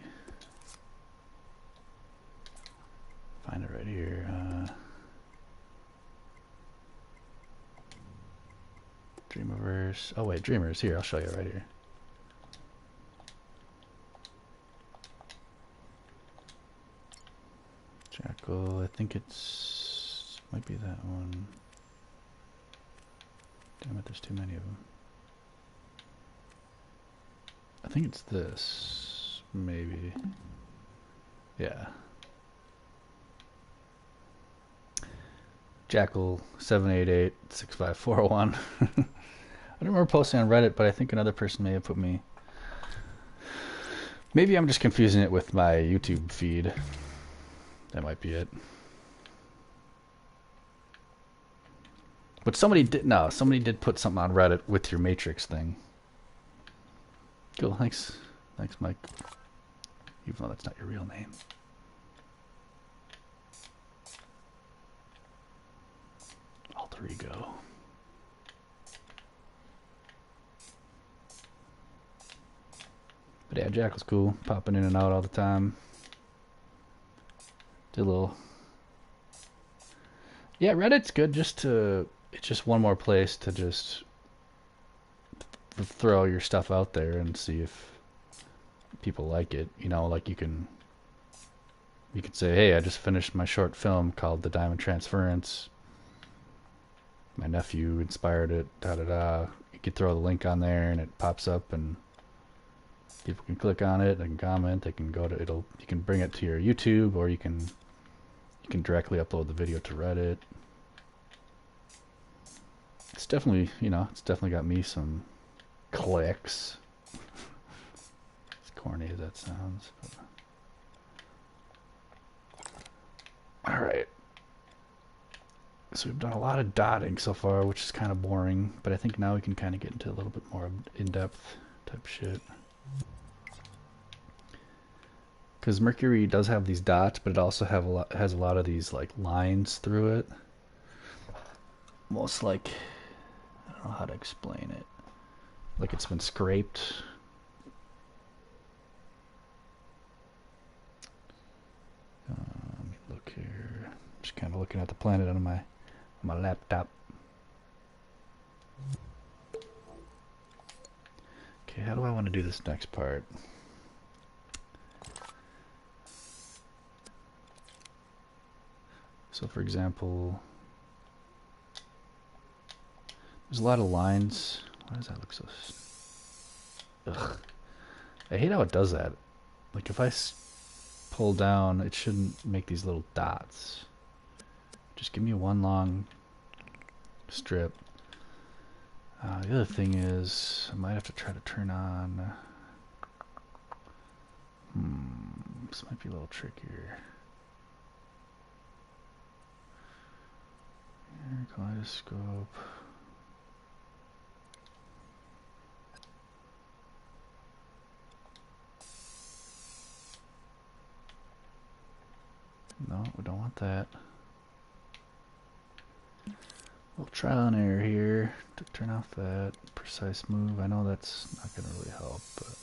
find it right here. Dreamiverse. Oh wait, Dreamers. Here, I'll show you right here. Jackal. I think it's might be that one. Damn it, there's too many of them. I think it's this. Maybe. Yeah. Jackal 788-65401. I don't remember posting on Reddit, but I think another person may have put me. Maybe I'm just confusing it with my YouTube feed. That might be it. But somebody did put something on Reddit with your Matrix thing. Cool, thanks. Thanks, Mike. Even though that's not your real name. Alter ego. But yeah, Jack was cool, popping in and out all the time. Did a little. Yeah, Reddit's good just to. It's just one more place to just throw your stuff out there and see if people like it. You know, like you could say, hey, I just finished my short film called The Diamond Transference. My nephew inspired it, da da da. You could throw the link on there and it pops up and people can click on it, they can comment, they can go to you can bring it to your YouTube, or you can directly upload the video to Reddit. It's definitely, it's definitely got me some clicks. As corny as that sounds. Alright. So we've done a lot of dotting so far, which is kind of boring, but I think now we can kind of get into a little bit more in-depth type shit. Because Mercury does have these dots, but it also has a lot of these like lines through it. Almost like, I don't know how to explain it. Like it's been scraped. Let me look here. Just kind of looking at the planet on my laptop. Okay, how do I want to do this next part? So for example, there's a lot of lines. Why does that look so... Ugh. I hate how it does that. Like if I pull down, it shouldn't make these little dots. Just give me one long strip. The other thing is, I might have to try to turn on... This might be a little trickier. Here, kaleidoscope. No, we don't want that. We'll trial and error here to turn off that precise move. I know that's not going to really help, but...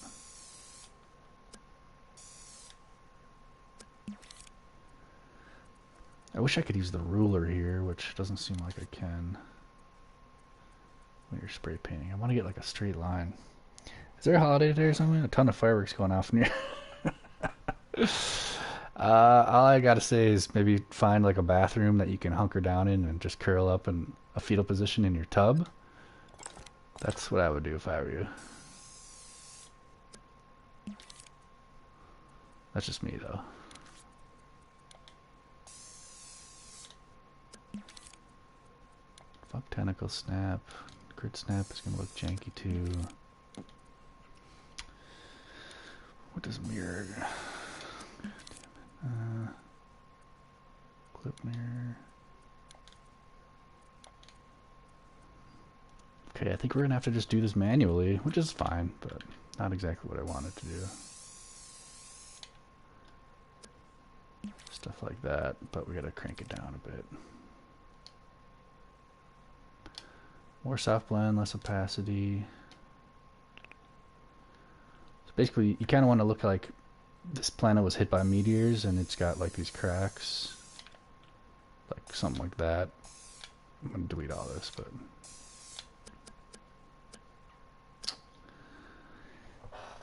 I wish I could use the ruler here, which doesn't seem like I can when you're spray painting. I want to get like a straight line. Is there a holiday today or something? A ton of fireworks going off near. All I gotta say is maybe find like a bathroom that you can hunker down in and just curl up in a fetal position in your tub. That's what I would do if I were you. That's just me though. Fuck tentacle snap. Grid snap is gonna look janky too. What does mirror? Clip mirror. Okay, I think we're gonna have to just do this manually, which is fine, but not exactly what I wanted to do. Stuff like that, but we gotta crank it down a bit. More soft blend, less opacity. So basically, you kind of want to look like this planet was hit by meteors and it's got like these cracks. Like something like that. I'm going to delete all this, but...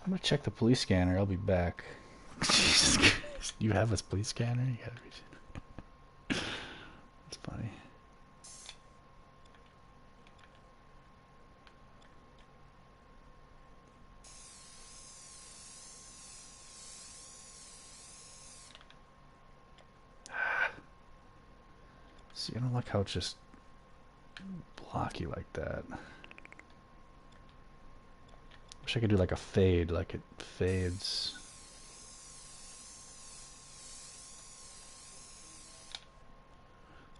I'm going to check the police scanner. I'll be back. Jesus Christ. You have a police scanner? You gotta be... That's funny. See, I don't like how it's just blocky like that. Wish I could do like a fade, like it fades.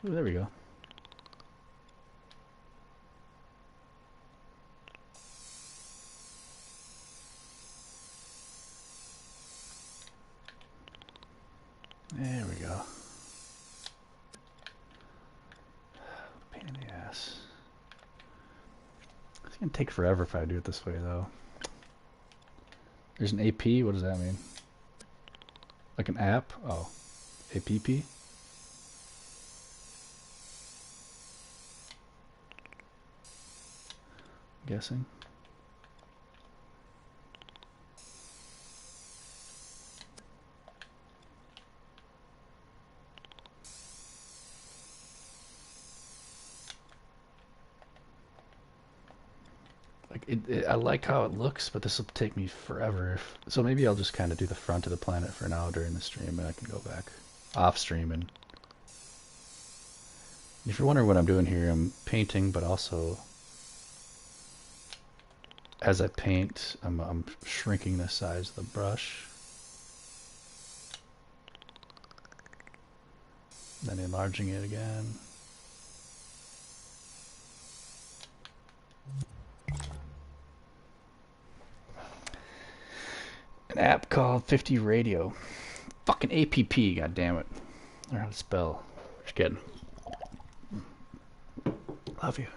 Ooh, there we go. There we go. Pain in the ass. It's gonna take forever if I do it this way, though. There's an AP. What does that mean? Like an app? Oh, APP. I'm guessing. I like how it looks, but this will take me forever. So maybe I'll just kind of do the front of the planet for now during the stream, and I can go back off stream. And if you're wondering what I'm doing here, I'm painting, but also as I paint, I'm shrinking the size of the brush, then enlarging it again. app called 50 Radio. Fucking APP, god damn it. I don't know how to spell. Just kidding. Love you.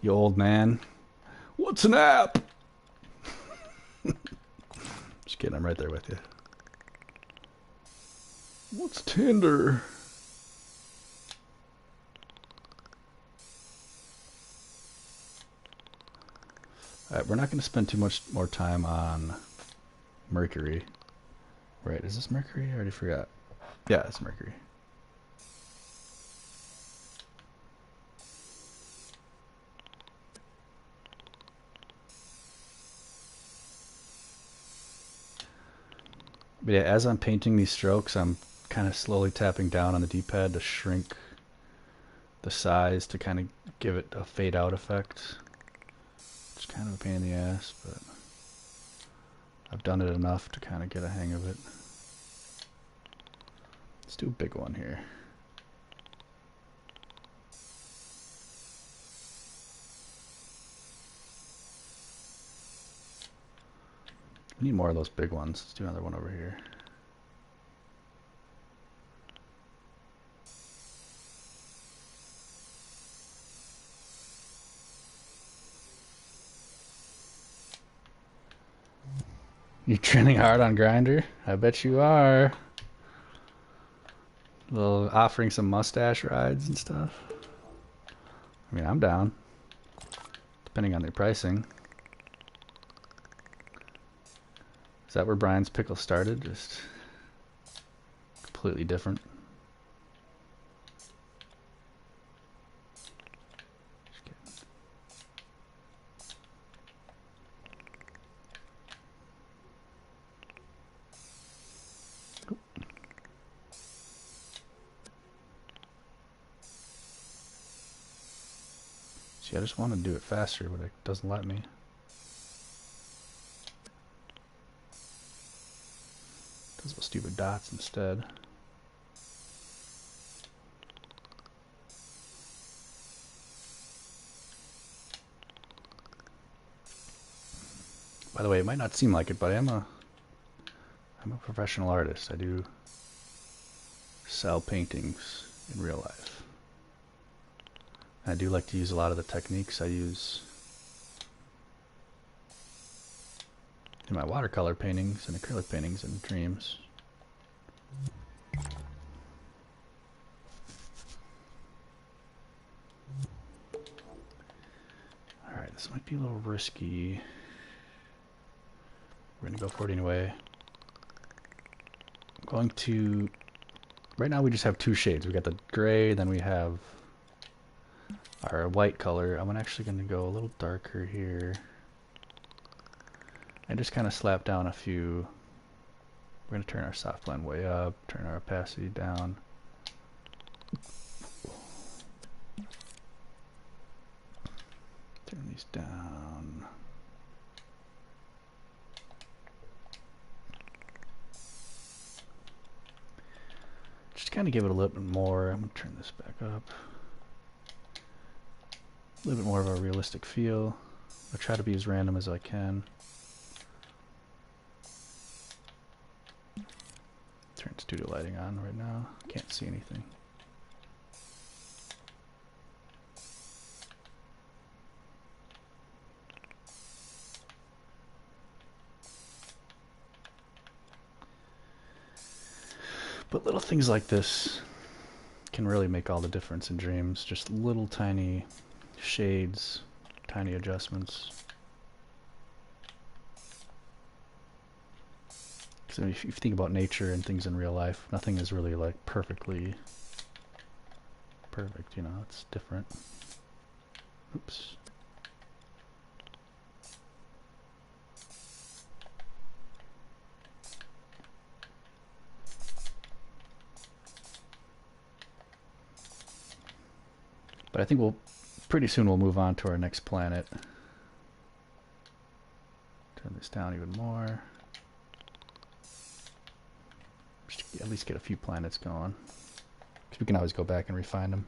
You old man. What's an app? Just kidding, I'm right there with you. What's Tinder? Alright, we're not going to spend too much more time on Mercury. Right, is this Mercury? I already forgot. Yeah, it's Mercury. But yeah, as I'm painting these strokes, I'm kind of slowly tapping down on the D-pad to shrink the size to kind of give it a fade out effect. It's kind of a pain in the ass, but I've done it enough to kind of get a hang of it. Let's do a big one here. We need more of those big ones. Let's do another one over here. You trending hard on Grindr? I bet you are. Little offering some mustache rides and stuff. I mean, I'm down. Depending on their pricing. Is that where Brian's Pickle started? Just completely different. Just kidding. See, I just want to do it faster, but it doesn't let me. Does those stupid dots instead. By the way, it might not seem like it, but I'm a professional artist. I do sell paintings in real life. I do like to use a lot of the techniques I use in my watercolor paintings and acrylic paintings and dreams. Alright, this might be a little risky. We're going to go for it anyway. I'm going to... Right now we just have two shades. We got the gray, then we have our white color. I'm actually going to go a little darker here. And just kind of slap down a few. We're going to turn our soft blend way up, turn our opacity down. Turn these down. Just kind of give it a little bit more. I'm going to turn this back up. A little bit more of a realistic feel. I'll try to be as random as I can. Turn studio lighting on right now. Can't see anything. But little things like this can really make all the difference in dreams. Just little tiny shades, tiny adjustments. So if you think about nature and things in real life, nothing is really like perfectly perfect, you know, it's different. Oops. But I think pretty soon we'll move on to our next planet. Turn this down even more. Just at least get a few planets going. Because we can always go back and refine them.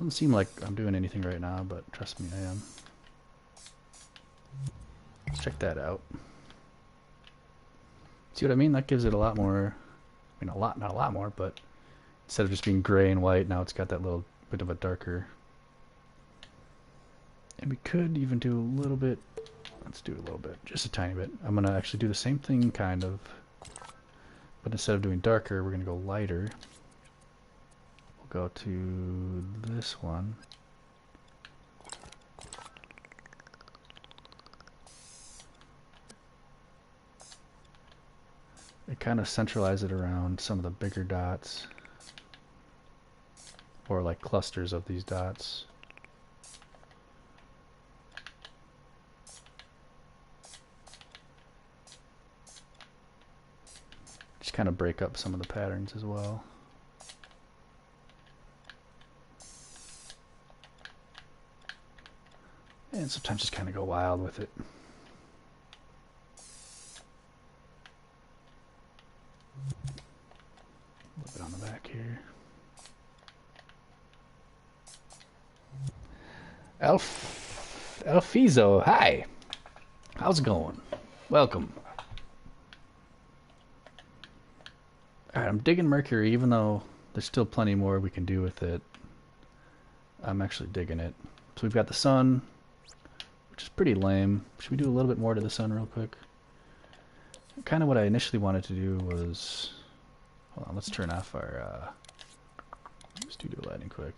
Doesn't seem like I'm doing anything right now, but trust me, I am. Let's check that out. See what I mean? That gives it a lot more, I mean, not a lot more, but instead of just being gray and white, now it's got that little bit of a darker. And we could even do a little bit, let's do a little bit, just a tiny bit. I'm going to actually do the same thing, kind of, but instead of doing darker, we're going to go lighter. We'll go to this one. And kind of centralize it around some of the bigger dots, or like clusters of these dots. Just kind of break up some of the patterns as well. And sometimes just kind of go wild with it. A little bit on the back here. Alfizo, hi. How's it going? Welcome. Alright, I'm digging Mercury, even though there's still plenty more we can do with it. I'm actually digging it. So we've got the sun, which is pretty lame. Should we do a little bit more to the sun real quick? Kind of what I initially wanted to do was... Hold on, let's turn off our studio lighting quick.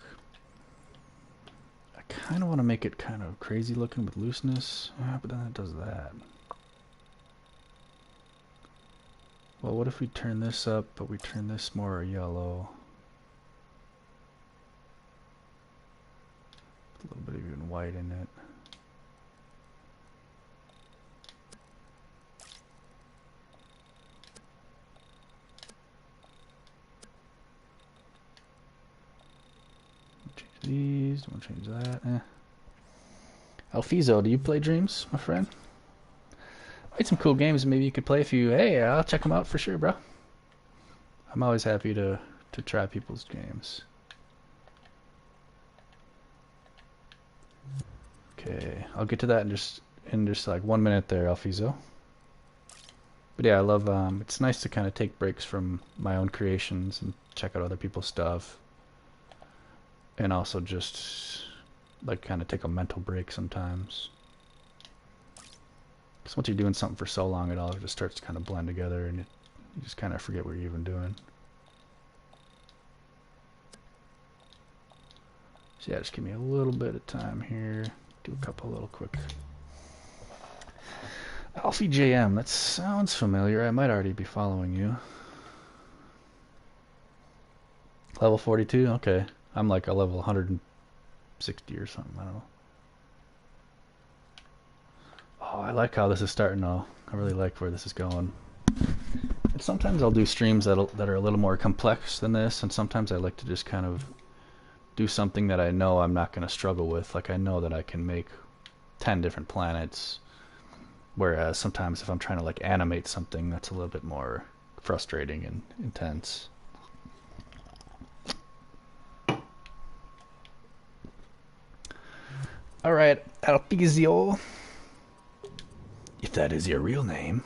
I kind of want to make it kind of crazy looking with looseness, but then it does that. Well, what if we turn this up, but we turn this more yellow? A little bit of even white in it. Change these, don't change that. Alfizo, do you play Dreams, my friend? Made some cool games. Maybe you could play a few. Hey, I'll check them out for sure, bro. I'm always happy to try people's games. Okay, I'll get to that in just like 1 minute there, Alfizo. But yeah, I love. It's nice to kind of take breaks from my own creations and check out other people's stuff, and also just like kind of take a mental break sometimes. Because once you're doing something for so long, it all just starts to kind of blend together, and you just kind of forget what you're even doing. So yeah, just give me a little bit of time here. Do a couple little quick. Alfie JM, that sounds familiar. I might already be following you. Level 42? Okay. I'm like a level 160 or something. I don't know. Oh, I like how this is starting though. I really like where this is going. And sometimes I'll do streams that are a little more complex than this, and sometimes I like to just kind of do something that I know I'm not going to struggle with. Like I know that I can make 10 different planets, whereas sometimes if I'm trying to like animate something, that's a little bit more frustrating and intense. Alright, Alpizio, if that is your real name.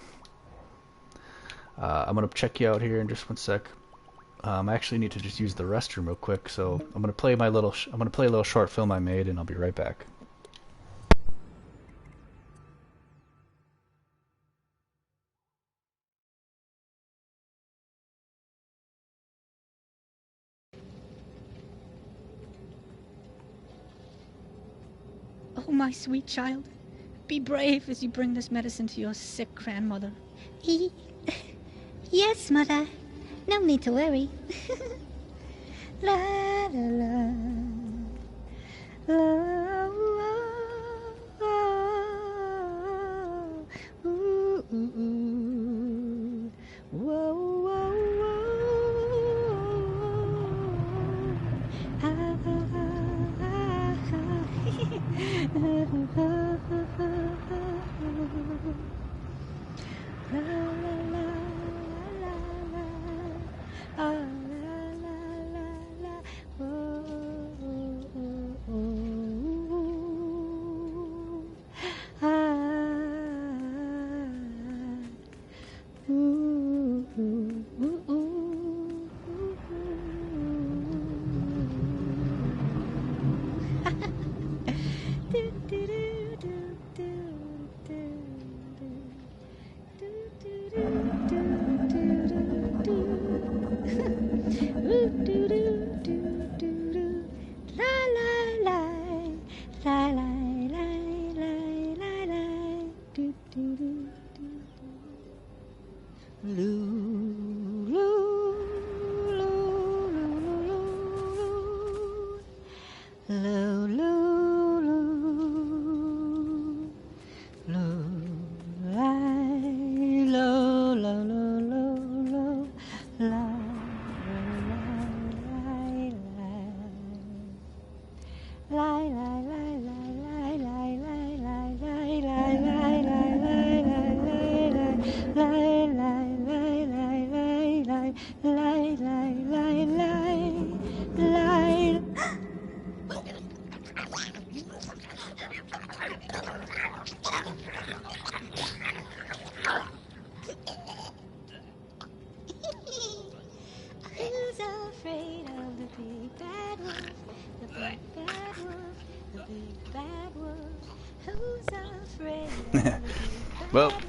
I'm gonna check you out here in just 1 sec. I actually need to just use the restroom real quick, so I'm gonna play a little short film I made, and I'll be right back. Oh, my sweet child, be brave as you bring this medicine to your sick grandmother. Yes, Mother. No need to worry. La la la. La, la, la. Ooh, ooh, ooh. Whoa, whoa, whoa. Ah, la, la, la, la, la. Ah, la, la, la, la. Whoa, Loo, loo, loo, loo, loo, loo, loo, loo, lie, lo, lo, lo, lo, lo, lie. Who's afraid of the big bad wolf? The big bad wolf, the big bad wolf. Who's afraid of the big bad Well, wolf?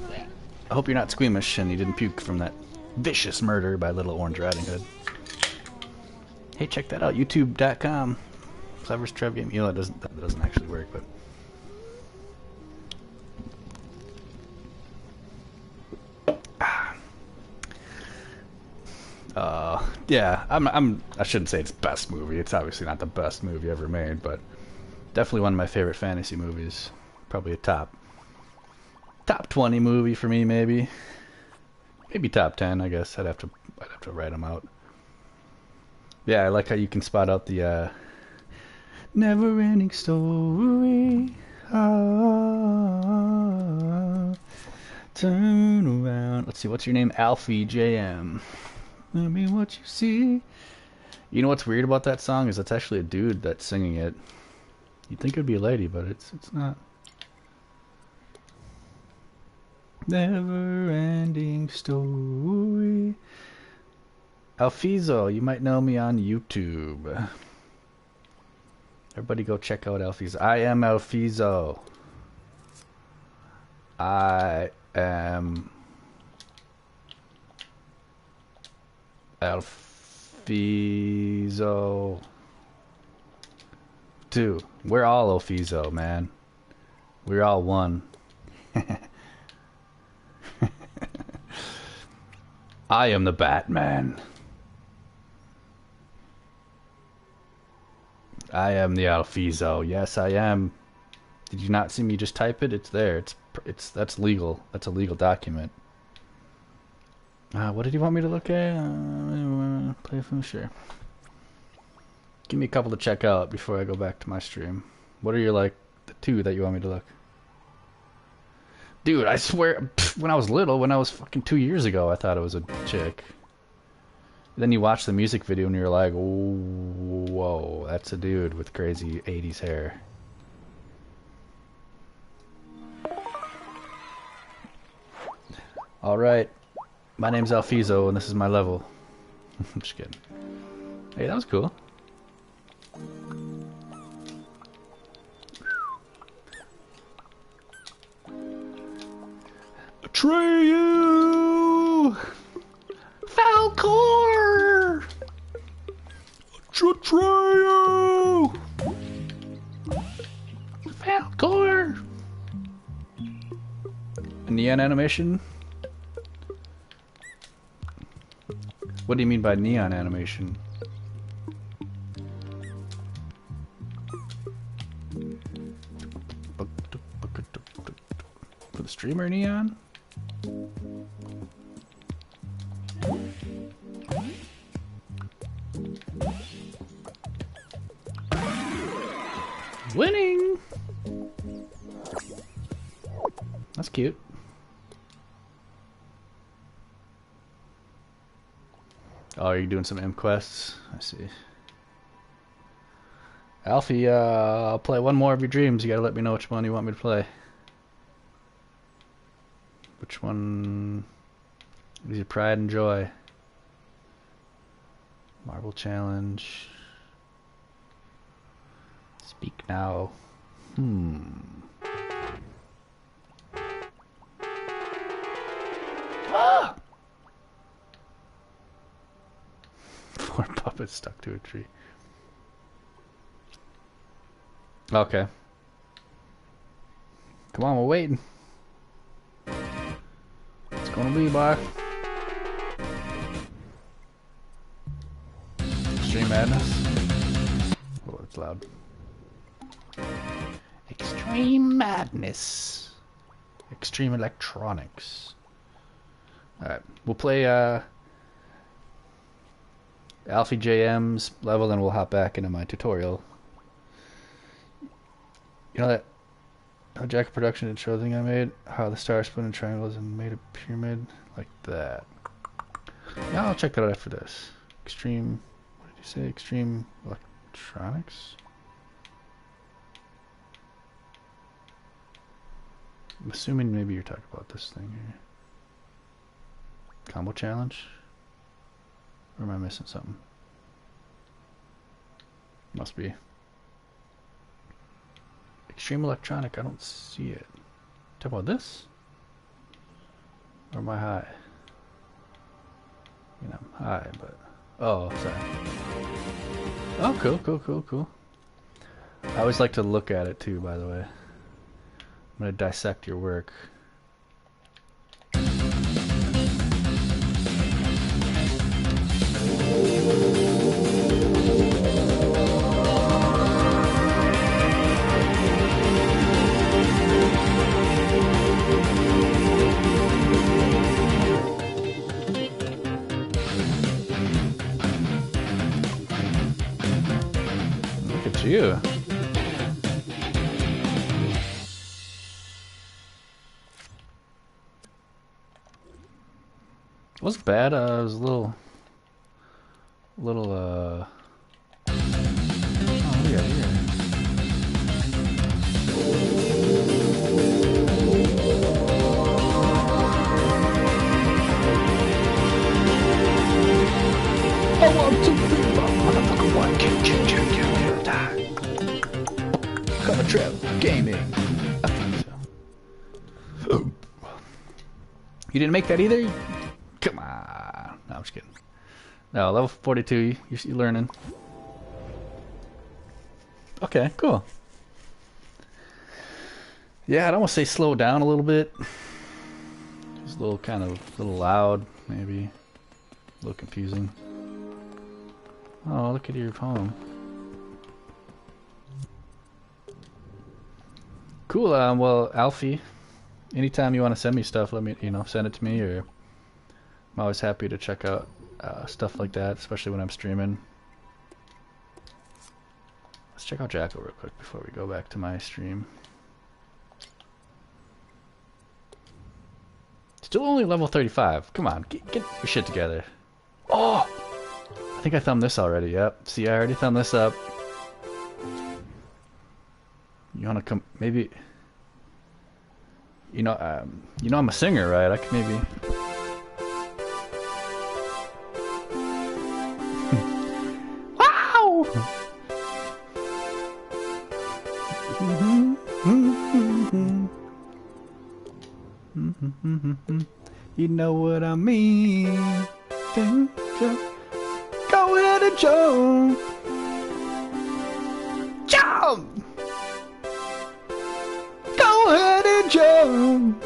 I hope you're not squeamish and you didn't puke from that vicious murder by Little Orange Riding Hood. Hey, check that out, youtube.com. Cleverest Trev game. You know, that doesn't actually work, but... yeah, I shouldn't say it's best movie. It's obviously not the best movie ever made, but definitely one of my favorite fantasy movies. Probably a top 20 movie for me, maybe top 10. I guess I'd have to write them out. Yeah, I like how you can spot out the never-ending story. Turn around. Let's see, what's your name? Alfie JM. Tell me what you see. You know what's weird about that song is it's actually a dude that's singing it. You'd think it'd be a lady, but it's not. Never-ending story. Alfizo, you might know me on YouTube. Everybody go check out Alfizo. I am Alfizo. I am Alfizo 2. We're all Alfizo, man. We're all one. I am the Batman. I am the Alfizo. Yes, I am. Did you not see me just type it? It's there. That's legal. That's a legal document. What did you want me to look at? Play from sure. Give me a couple to check out before I go back to my stream. What are your the 2 that you want me to look? Dude, I swear, when I was little, when I was fucking 2 years ago, I thought it was a chick. Then you watch the music video and you're like, oh, whoa, that's a dude with crazy 80s hair. Alright, my name's Alfizo and this is my level. I'm just kidding. Hey, that was cool. Atreyu! Falcor! Atreyu! Falcor! A neon animation? What do you mean by neon animation? For the streamer neon? Winning! That's cute. Oh, you're doing some M quests? I see. Alfie, I'll play one more of your dreams. You gotta let me know which one you want me to play. Which one is your pride and joy? Marble challenge. Speak now. Ah! 4 puppets stuck to a tree. Okay. Come on, we're waiting. It's gonna be, boy. Madness. Oh, it's loud. Extreme Madness. Extreme Electronics. Alright, we'll play Alfie JM's level, then we'll hop back into my tutorial. You know that how Jack Production did show thing I made? How the star split in triangles and made a pyramid? Like that. Yeah, I'll check that out after this. Extreme, what did you say? Extreme Electronics? I'm assuming maybe you're talking about this thing here. Combo challenge? Or am I missing something? Must be. Extreme Electronic, I don't see it. Talk about this? Or am I high? You know, I'm high, but... Oh, sorry. Oh, cool. I always like to look at it too, by the way. I'm gonna dissect your work. Look at you. It wasn't bad. It was a little, oh yeah. I want to be motherfucker one kill die. Cover trip gaming. I think so. You didn't make that either? Come on. No, I'm just kidding. No, level 42, you're learning. Okay, cool. Yeah, I'd almost say slow down a little bit. Just a little loud, maybe. A little confusing. Oh, look at your poem. Cool, well, Alfie, anytime you want to send me stuff, let me, send it to me, or I'm always happy to check out stuff like that, especially when I'm streaming. Let's check out Jacko real quick before we go back to my stream. Still only level 35. Come on, get your shit together. Oh! I think I thumbed this already, yep. See, I already thumbed this up. You wanna come, maybe... I'm a singer, right? I could maybe... Wow! You know what I mean. Go ahead and jump. Jump! Go ahead and jump.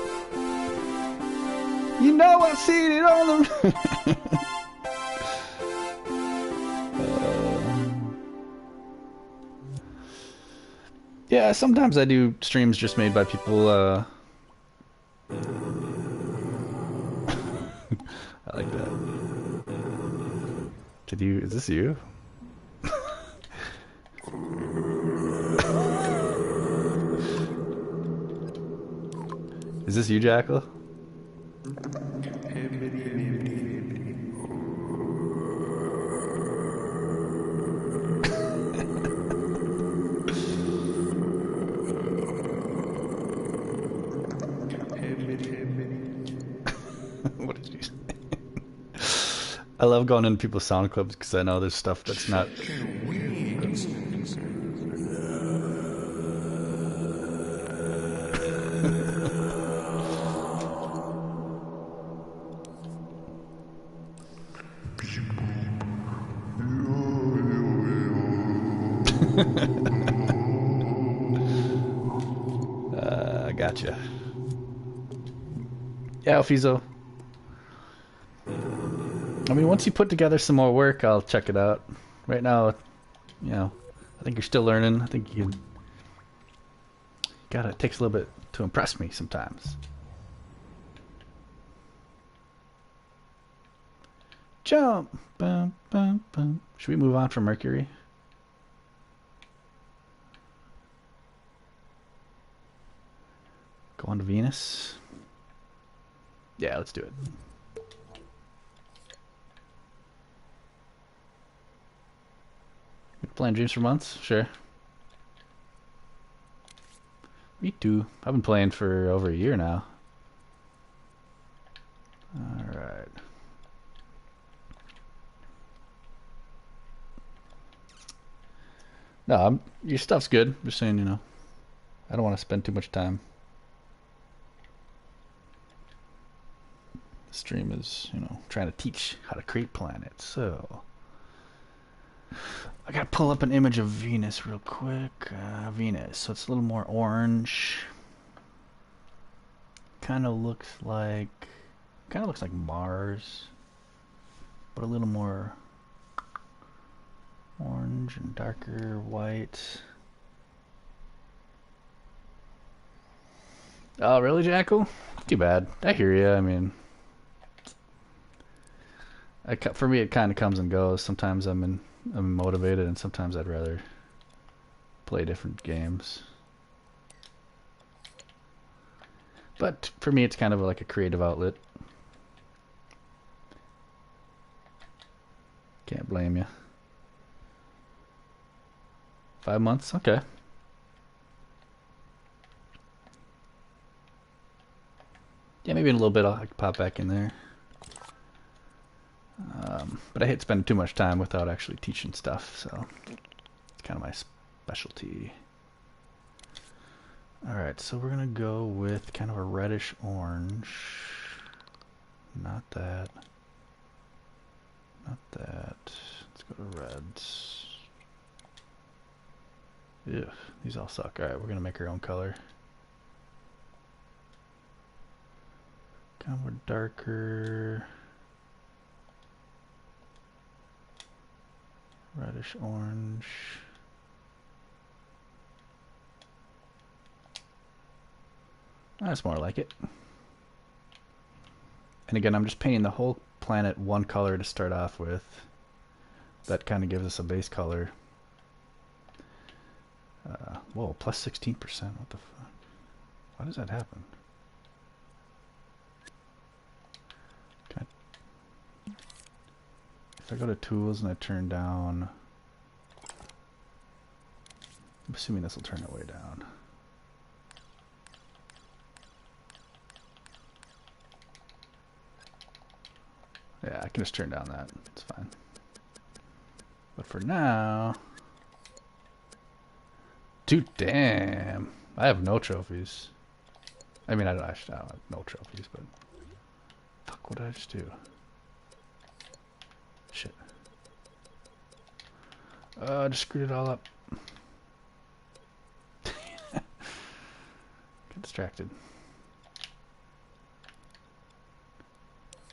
You know I see it on the... Yeah, sometimes I do streams just made by people, I like that. Is this you? Is this you, Jackal? What did you say? I love going into people's sound clips because I know there's stuff that's not. Gotcha. Yeah, Alfizo. I mean, once you put together some more work, I'll check it out. Right now, you know, I think you're still learning. I think you gotta, it takes a little bit to impress me sometimes. Jump! Bum, bum, bum. Should we move on from Mercury? Go on to Venus? Yeah, let's do it. Been playing Dreams for months? Sure. Me too. I've been playing for over a year now. Alright. No, your stuff's good. Just saying, you know, I don't want to spend too much time. The stream is, you know, trying to teach how to create planets. So, I gotta pull up an image of Venus real quick. Venus, so it's a little more orange. Kind of looks like Mars, but a little more orange and darker white. Oh, really, Jackal? Too bad. I hear you. I mean, for me, it kind of comes and goes. Sometimes I'm motivated, and sometimes I'd rather play different games. But for me, it's kind of like a creative outlet. Can't blame you. 5 months? Okay. Yeah, maybe in a little bit I could pop back in there. But I hate spending too much time without actually teaching stuff, so it's kind of my specialty. Alright, so we're going to go with kind of a reddish orange. Not that. Not that. Let's go to reds. Ew, these all suck. Alright, we're going to make our own color. Kind of more darker. Reddish orange. That's more like it. And again, I'm just painting the whole planet one color to start off with. That kind of gives us a base color. Whoa, plus 16%. What the fuck? Why does that happen? Okay. If I go to tools and I turn down... I'm assuming this will turn it way down. Yeah, I can just turn down that. It's fine. But for now... Dude, damn. I have no trophies. I mean, I don't have no trophies, but... Fuck, what did I just do? Shit. I just screwed it all up. Get distracted.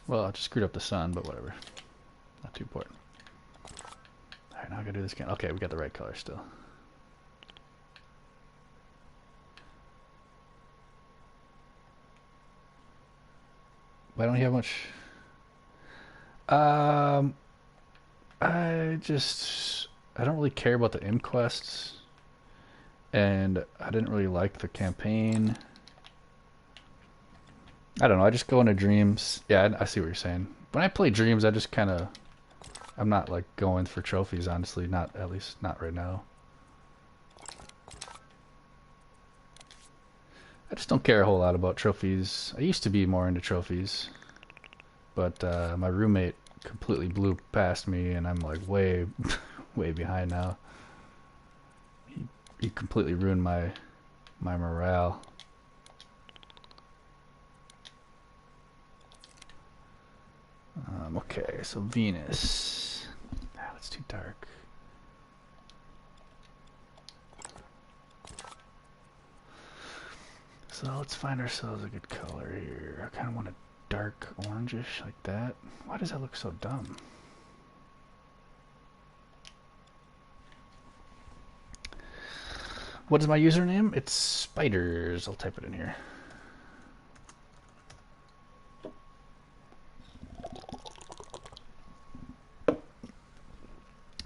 Well, I just screwed up the sun, but whatever. Not too important. Alright, now I gotta do this again. Okay, we got the right color still. Why don't you have much? I don't really care about the inquests, and I didn't really like the campaign. I don't know, I just go into Dreams. Yeah, I see what you're saying. When I play Dreams, I just kind of... I'm not, like, going for trophies, honestly. At least not right now. I just don't care a whole lot about trophies. I used to be more into trophies. But my roommate completely blew past me, and I'm, like, way, way behind now. He completely ruined my morale. Okay, so Venus. Ah, that's too dark. So let's find ourselves a good color here. I kind of want a dark orangish like that. Why does that look so dumb? What is my username? It's spiders. I'll type it in here.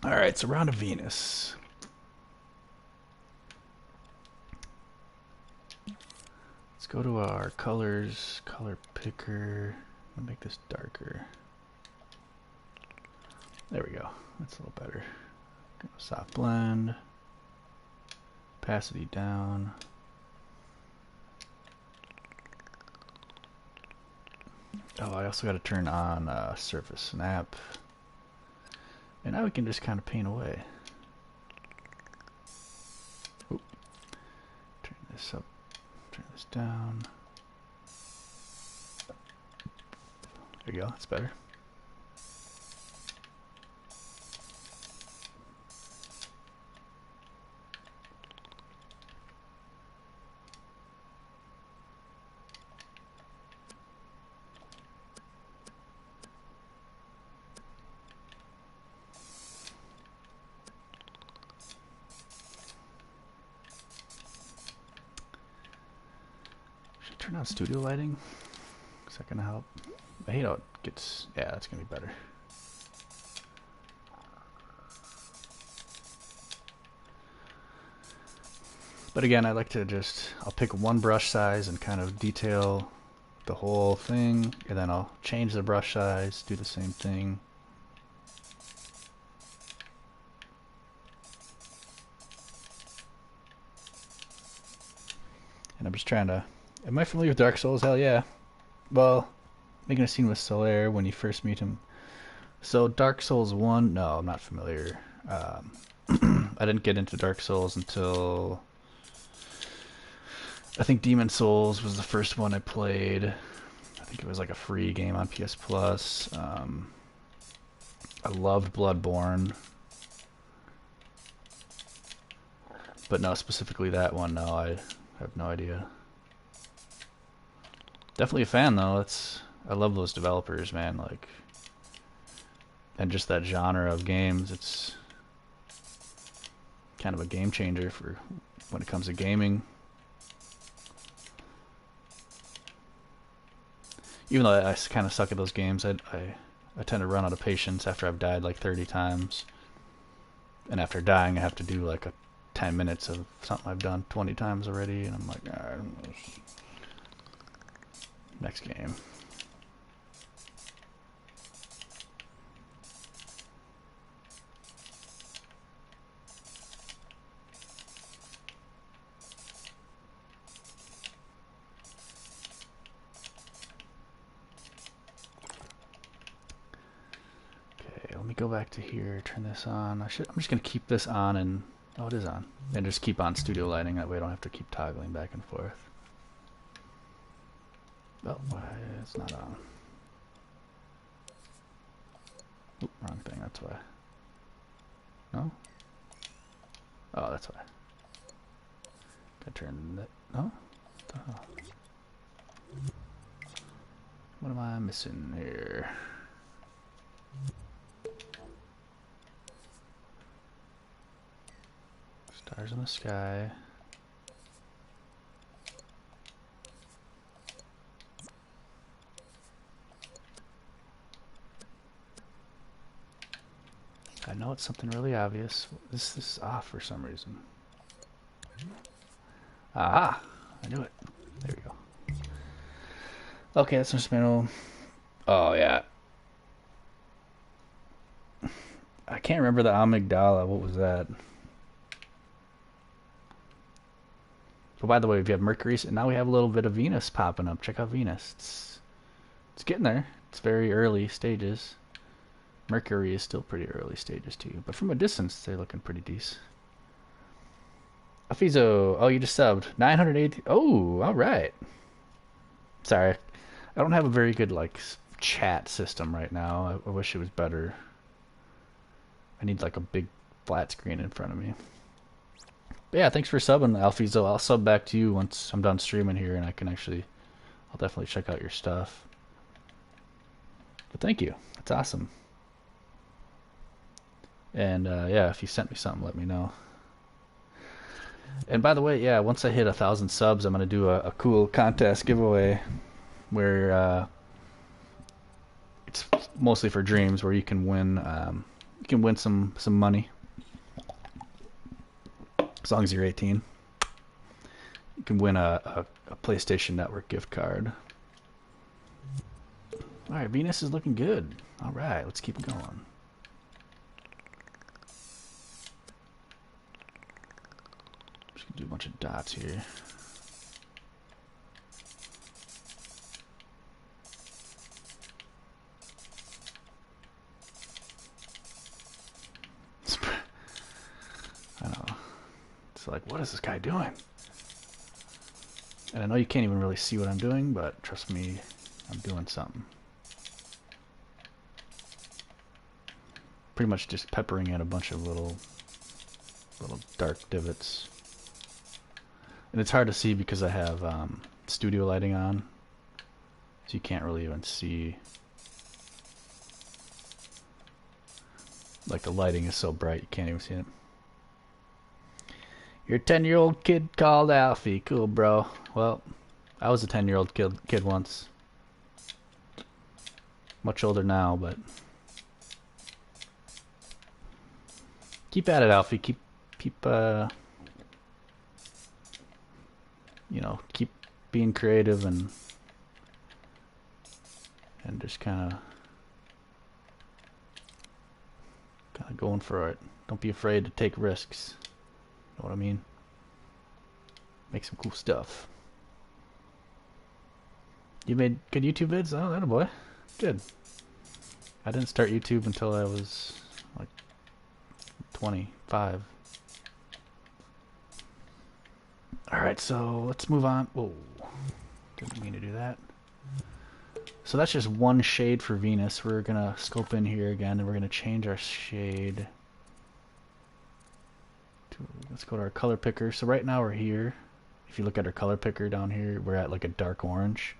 Alright, so round of Venus. Let's go to our colors, color picker. I'll make this darker. There we go. That's a little better. Soft blend. Opacity down. Oh, I also got to turn on surface snap. And now we can just kind of paint away. Oop. Turn this up, turn this down. There you go, that's better. Turn on studio lighting. Is that gonna help? I hate how it gets. Yeah, that's gonna be better. But again, I like to just, I'll pick one brush size and kind of detail the whole thing, and then I'll change the brush size, do the same thing. And I'm just trying to. Am I familiar with Dark Souls? Hell yeah. Well, making a scene with Solaire when you first meet him. So Dark Souls 1, no, I'm not familiar. I didn't get into Dark Souls until I think Demon Souls was the first one I played. I think it was like a free game on PS Plus. I loved Bloodborne. But no, specifically that one, no, I have no idea. Definitely a fan though. I love those developers, man. Like, and just that genre of games. It's kind of a game changer for when it comes to gaming. Even though I kind of suck at those games, I tend to run out of patience after I've died like 30 times. And after dying, I have to do like 10 minutes of something I've done 20 times already, and I'm like, alright. Next game. Okay, let me go back to here, turn this on. I'm just gonna keep this on and oh, it is on. And just keep on studio lighting, that way I don't have to keep toggling back and forth. Oh, it's not on. Oop, wrong thing, that's why. No? Oh, that's why. Gotta turn that. No? Oh. What am I missing here? Stars in the sky. I know it's something really obvious. This is off for some reason. Aha! I knew it. There we go. Okay, that's instrumental. Oh, yeah. I can't remember the amygdala. What was that? Oh, by the way, if you have Mercury, and now we have a little bit of Venus popping up. Check out Venus. It's getting there. It's very early stages. Mercury is still pretty early stages too, but from a distance they're looking pretty decent. Afizo, oh, you just subbed 980. Oh, all right. Sorry, I don't have a very good like chat system right now. I wish it was better. I need like a big flat screen in front of me. But yeah, thanks for subbing, Alfizo. I'll sub back to you once I'm done streaming here, and I'll definitely check out your stuff. But thank you. That's awesome. And yeah, if you sent me something, let me know. And by the way, yeah, once I hit 1,000 subs, I'm gonna do a cool contest giveaway where it's mostly for dreams, where you can win some money as long as you're 18. You can win a PlayStation Network gift card. All right, Venus is looking good. All right, let's keep going. Just gonna do a bunch of dots here. I know. It's like, what is this guy doing? And I know you can't even really see what I'm doing, but trust me, I'm doing something. Pretty much just peppering in a bunch of little dark divots. And it's hard to see because I have studio lighting on, so you can't really even see. Like, the lighting is so bright you can't even see it. You're a 10-year-old kid called Alfie. Cool, bro. Well, I was a 10-year-old kid once. Much older now, but keep at it, Alfie. Keep you know, keep being creative and just kind of going for it. Don't be afraid to take risks. Know what I mean? Make some cool stuff. You made good YouTube vids? Oh, that a boy. Good. I didn't start YouTube until I was like 25. Alright, so let's move on. Whoa. Didn't mean to do that. So that's just one shade for Venus. We're gonna scope in here again, and we're gonna change our shade. Let's go to our color picker. So right now we're here. If you look at our color picker down here, we're at like a dark orange.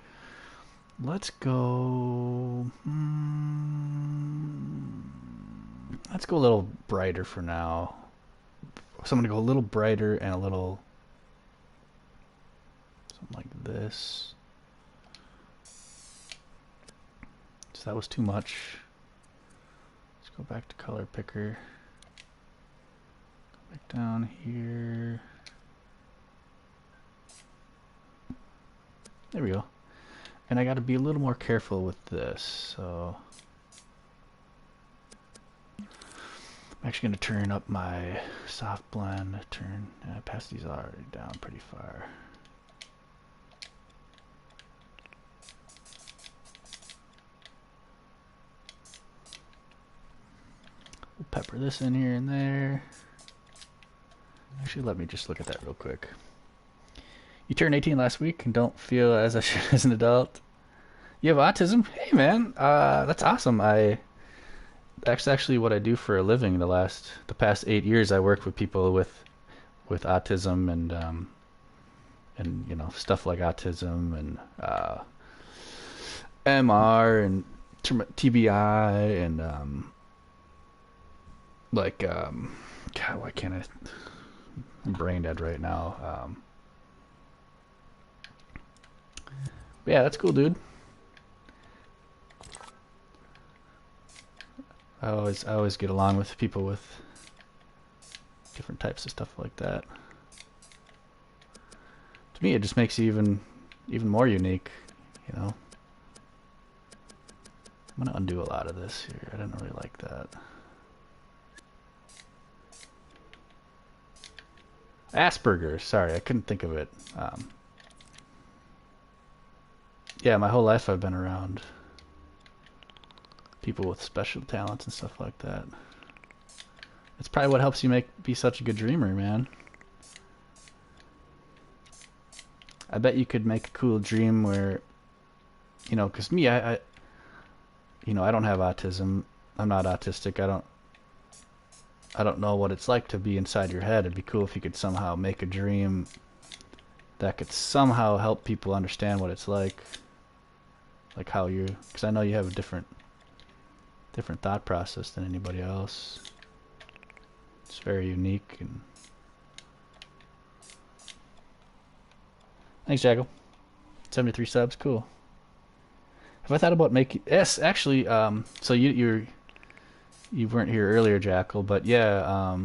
Let's go. Let's go a little brighter for now. So I'm gonna go a little brighter and a little something like this. So that was too much. Let's go back to color picker. Back down here. There we go. And I got to be a little more careful with this. So I'm actually going to turn up my soft blend. Opacity's already down pretty far. We'll pepper this in here and there. Actually, let me just look at that real quick. You turned 18 last week and don't feel as I should as an adult. You have autism? Hey, man, that's awesome. That's actually what I do for a living. The past 8 years, I work with people with autism and you know, stuff like autism and MR and TBI and God, why can't I? I'm brain dead right now. But yeah, that's cool, dude. I always get along with people with different types of stuff like that. To me, it just makes you even more unique, you know. I'm gonna undo a lot of this here. I didn't really like that. Asperger's, sorry, I couldn't think of it. Yeah, my whole life I've been around people with special talents and stuff like that. That's probably what helps you be such a good dreamer, man. I bet you could make a cool dream where, you know, because me, I don't have autism. I'm not autistic. I don't know what it's like to be inside your head. It'd be cool if you could somehow make a dream that could somehow help people understand what it's like how you, because I know you have a different thought process than anybody else. It's very unique, and Thanks, Jackal. 73 subs, cool. Have I thought about making? Yes, actually. So you weren't here earlier, Jackal, but yeah.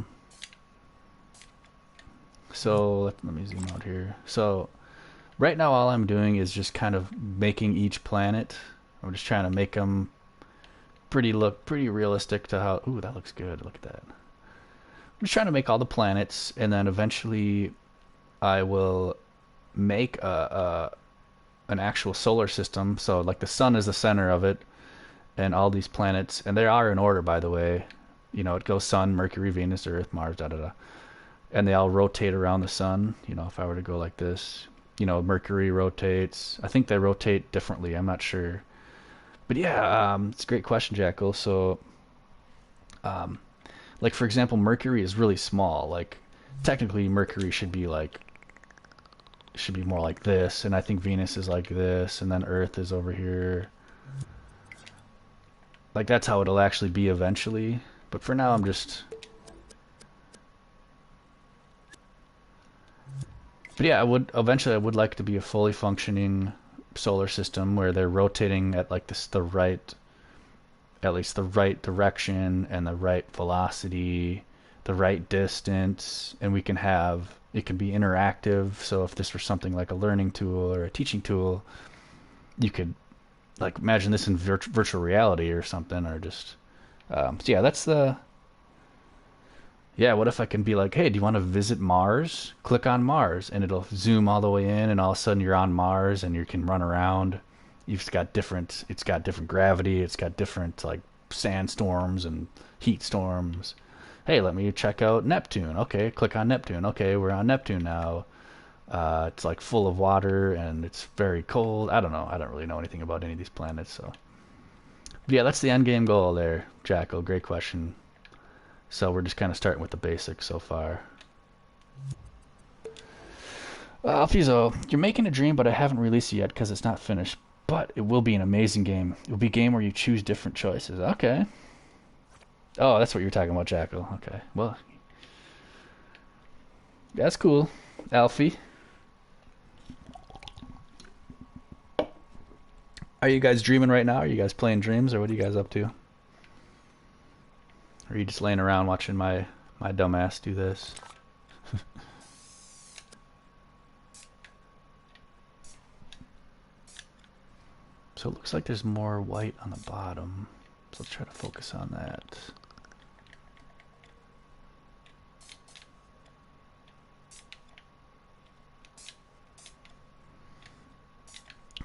So let me zoom out here. So right now, all I'm doing is just kind of making each planet. I'm just trying to make them pretty realistic to how. Ooh, that looks good. Look at that. I'm just trying to make all the planets, and then eventually, I will make an actual solar system. So like the sun is the center of it, and all these planets, and they are in order, by the way. You know, it goes Sun, Mercury, Venus, Earth, Mars, da da da, and they all rotate around the sun. You know, if I were to go like this, you know, Mercury rotates. I think they rotate differently. I'm not sure, but yeah, it's a great question, Jackal. So, like for example, Mercury is really small. Like technically, Mercury should be more like this, and I think Venus is like this, and then Earth is over here. Like that's how it'll actually be eventually. But for now, I'm just. But yeah, I would like to be a fully functioning solar system where they're rotating at like this at least the right direction and the right velocity, the right distance, and we can have it can be interactive. So if this were something like a learning tool or a teaching tool, you could like imagine this in virtual reality or something, or just so yeah, that's the yeah. What if I can be like, hey, do you want to visit Mars? Click on Mars, and it'll zoom all the way in, and all of a sudden you're on Mars, and you can run around. It's got different gravity. It's got different like sandstorms and heat storms. Hey, let me check out Neptune. Okay, click on Neptune. Okay, we're on Neptune now. It's like full of water and it's very cold. I don't know. I don't really know anything about any of these planets. So, but yeah, that's the end game goal there, Jackal. Great question. So we're just kind of starting with the basics so far. Alfizo, you're making a dream, but I haven't released it yet because it's not finished. But it will be an amazing game. It will be a game where you choose different choices. Okay. Oh, that's what you're talking about, Jackal. Okay. Well, that's cool, Alfie. Are you guys dreaming right now? Are you guys playing dreams, or what are you guys up to? Or are you just laying around watching my dumbass do this? So it looks like there's more white on the bottom. So let's try to focus on that.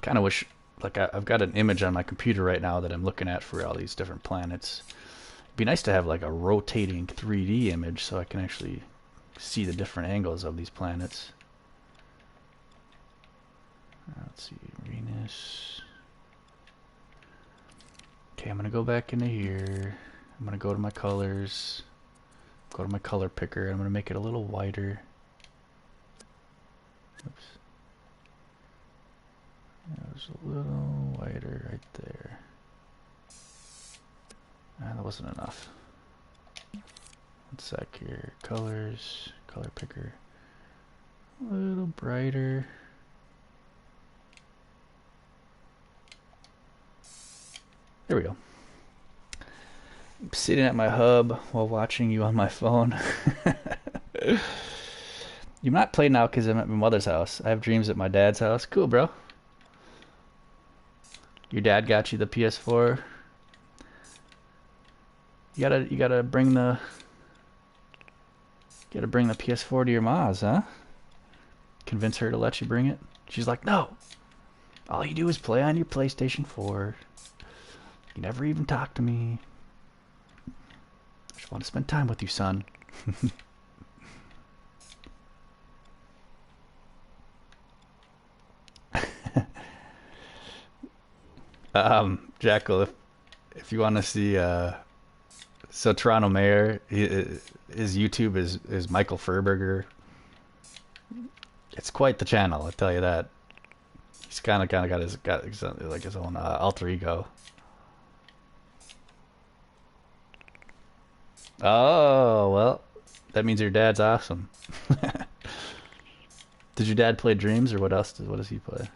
Kind of wish, like I've got an image on my computer right now that I'm looking at for all these different planets. It'd be nice to have like a rotating 3D image so I can actually see the different angles of these planets. Let's see, Uranus. Okay, I'm gonna go back into here. I'm gonna go to my colors, go to my color picker. I'm gonna make it a little whiter. Oops. That was a little whiter right there. That wasn't enough. One sec here. Colors, color picker. A little brighter. There we go. I'm sitting at my hub while watching you on my phone. You're not playing now because I'm at my mother's house. I have dreams at my dad's house. Cool, bro. Your dad got you the PS4. You gotta bring the PS4 to your ma's, huh? Convince her to let you bring it. She's like, no. All you do is play on your PlayStation 4. You never even talk to me. I just want to spend time with you, son. Jackal, if you want to see, so Toronto Mayor, his YouTube is Michael Furberger. It's quite the channel, I'll tell you that. He's kind of got his own alter ego. Oh well, that means your dad's awesome. Did your dad play Dreams, or what else? What does he play?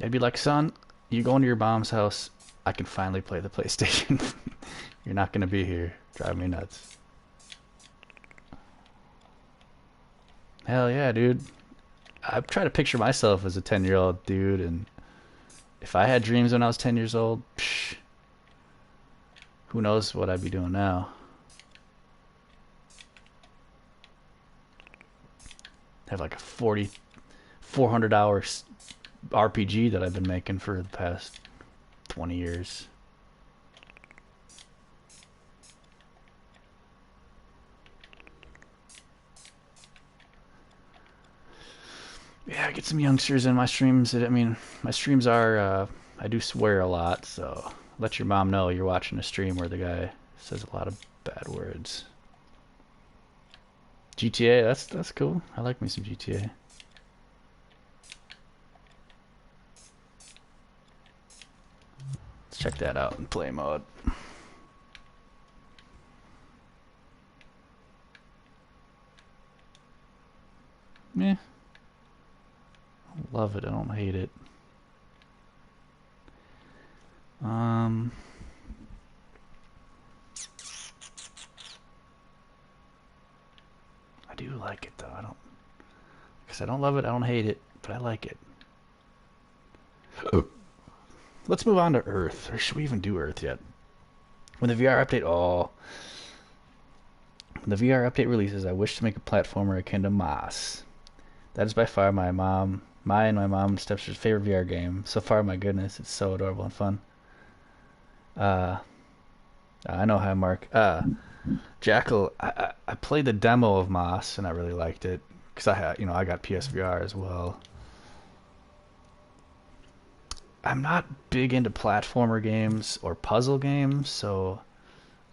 I'd be like, son, you go into your mom's house. I can finally play the PlayStation. You're not gonna be here. Drive me nuts. Hell yeah, dude. I try to picture myself as a 10-year-old dude, and if I had dreams when I was 10 years old, psh, who knows what I'd be doing now. I have like a 400 hours RPG that I've been making for the past 20 years. Yeah, I get some youngsters in my streams. I mean, my streams are, I do swear a lot, so let your mom know you're watching a stream where the guy says a lot of bad words. GTA, that's cool. I like me some GTA. Let's check that out in play mode. Yeah. I love it. I don't hate it. I do like it though. Because I don't love it, I don't hate it, but I like it. Let's move on to Earth. Or should we even do Earth yet? When the VR update, when the VR update releases, I wish to make a platformer akin to Moss. That is by far my and my mom and stepsister's favorite VR game. So far, my goodness, it's so adorable and fun. I know how Mark. Jackal, I played the demo of Moss and I really liked it because I got PSVR as well. I'm not big into platformer games or puzzle games, so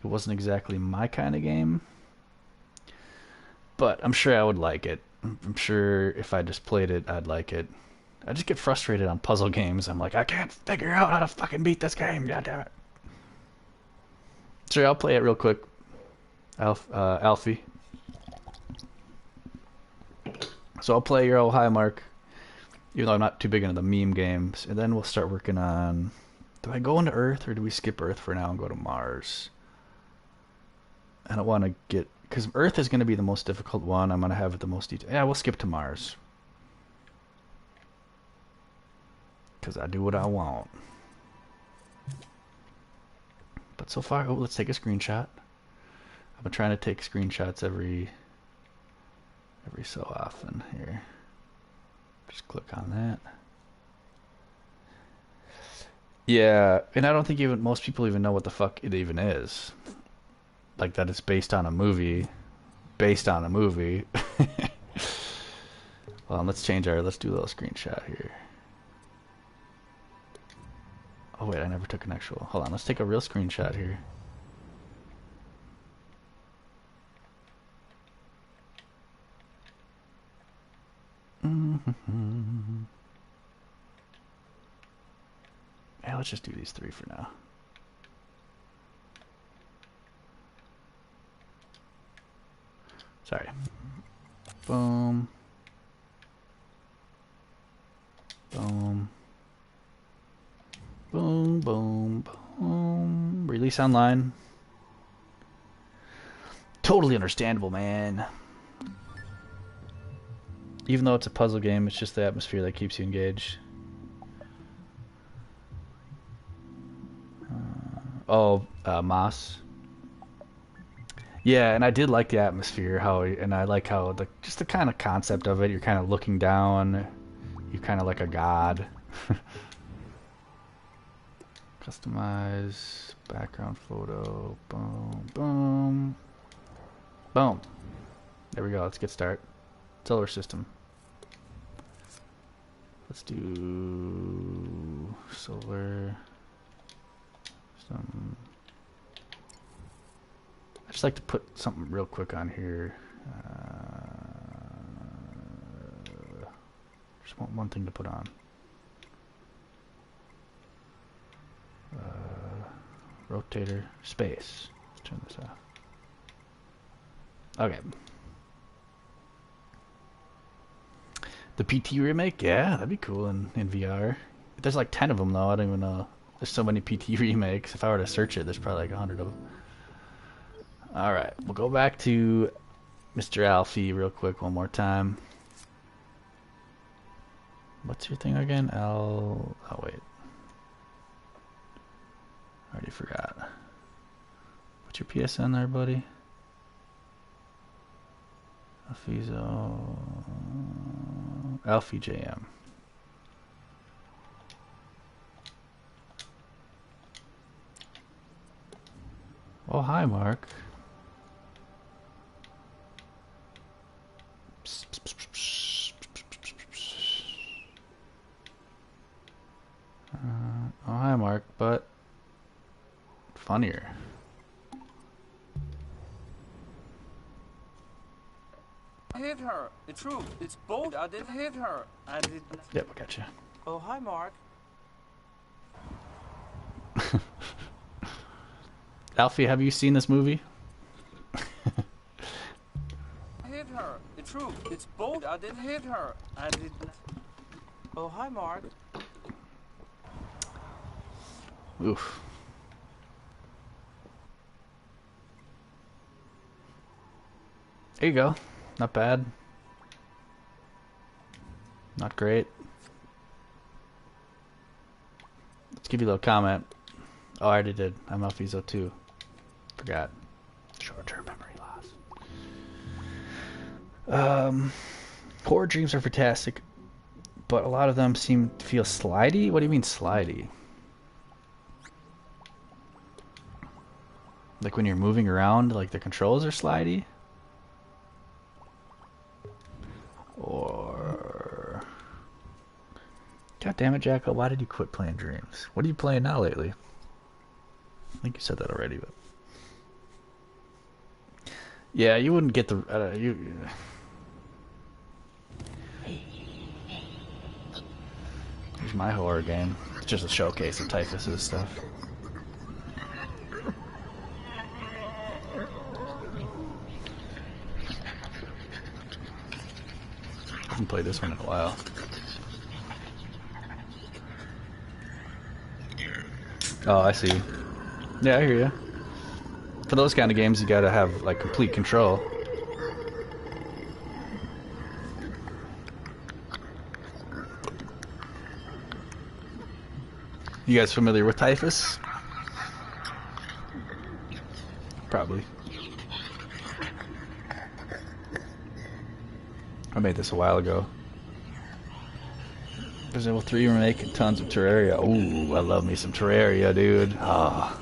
it wasn't exactly my kind of game. But I'm sure I would like it. I'm sure if I just played it, I'd like it. I just get frustrated on puzzle games. I'm like, I can't figure out how to fucking beat this game. God damn it. Sure, I'll play it real quick. Alfie. So I'll play your old high mark, even though I'm not too big into the meme games. And then we'll start working on... Do I go into Earth, or do we skip Earth for now and go to Mars? I don't want to get... Because Earth is going to be the most difficult one. I'm going to have it the most detail. Yeah, we'll skip to Mars. Because I do what I want. But so far... Oh, let's take a screenshot. I've been trying to take screenshots every so often here. Just click on that. Yeah, and I don't think even most people even know what the fuck it even is. Like that it's based on a movie. Based on a movie. Well, let's do a little screenshot here. Oh wait, I never took an actual. Hold on, let's take a real screenshot here. Yeah, let's just do these three for now. Sorry. Boom. Boom. Boom, boom, boom. Release online. Totally understandable, man. Even though it's a puzzle game, it's just the atmosphere that keeps you engaged. Moss. Yeah, and I did like the atmosphere, and I like how just the kind of concept of it. You're kind of looking down. You're kind of like a god. Customize background photo. Boom, boom, boom. There we go. Let's get started. Solar system. Let's do solar system. I just like to put something real quick on here. Just want one thing to put on. Rotator space. Let's turn this off. Okay. The PT remake? Yeah, that'd be cool in VR. There's like 10 of them, though. I don't even know. There's so many PT remakes. If I were to search it, there's probably like 100 of them. Alright, we'll go back to Mr. Alfie real quick one more time. What's your thing again? Oh, wait. I already forgot. What's your PSN there, buddy? Alfie JM. Oh, hi, Mark. Oh, hi, Mark, but funnier. I hit her. It's true. It's both. I didn't hit her. I didn't. Yep, I got you. Oh, hi, Mark. Alfie, have you seen this movie? I hit her. It's true. It's both. I didn't hit her. I didn't. Oh, hi, Mark. Oof. There you go. Not bad. Not great. Let's give you a little comment. Oh, I already did. I'm Alfizo too. Forgot. Short-term memory loss. Horror dreams are fantastic, but a lot of them seem to feel slidey. What do you mean slidey? Like when you're moving around, like the controls are slidey? Or... God damn it, Jacko, why did you quit playing Dreams? What are you playing now lately? I think you said that already, but... Yeah, you wouldn't get the... Here's my horror game. It's just a showcase of Typhus's stuff. I haven't played this one in a while. Oh, I see. Yeah, I hear you. For those kind of games, you gotta have, like, complete control. You guys familiar with Typhus? Probably. I made this a while ago. Resident Evil 3 remake and tons of Terraria. Ooh, I love me some Terraria, dude. Ah,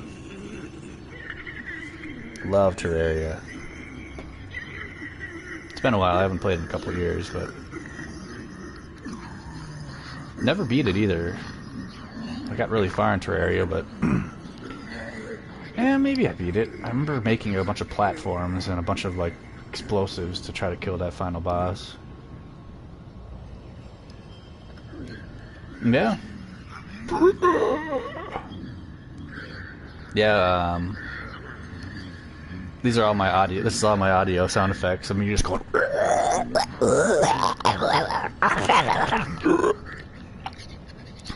love Terraria. It's been a while. I haven't played in a couple of years, but never beat it either. I got really far in Terraria, but yeah, maybe I beat it. I remember making a bunch of platforms and a bunch of like explosives to try to kill that final boss. Yeah. Yeah, these are all my audio. This is all my audio sound effects. I mean, you're just going.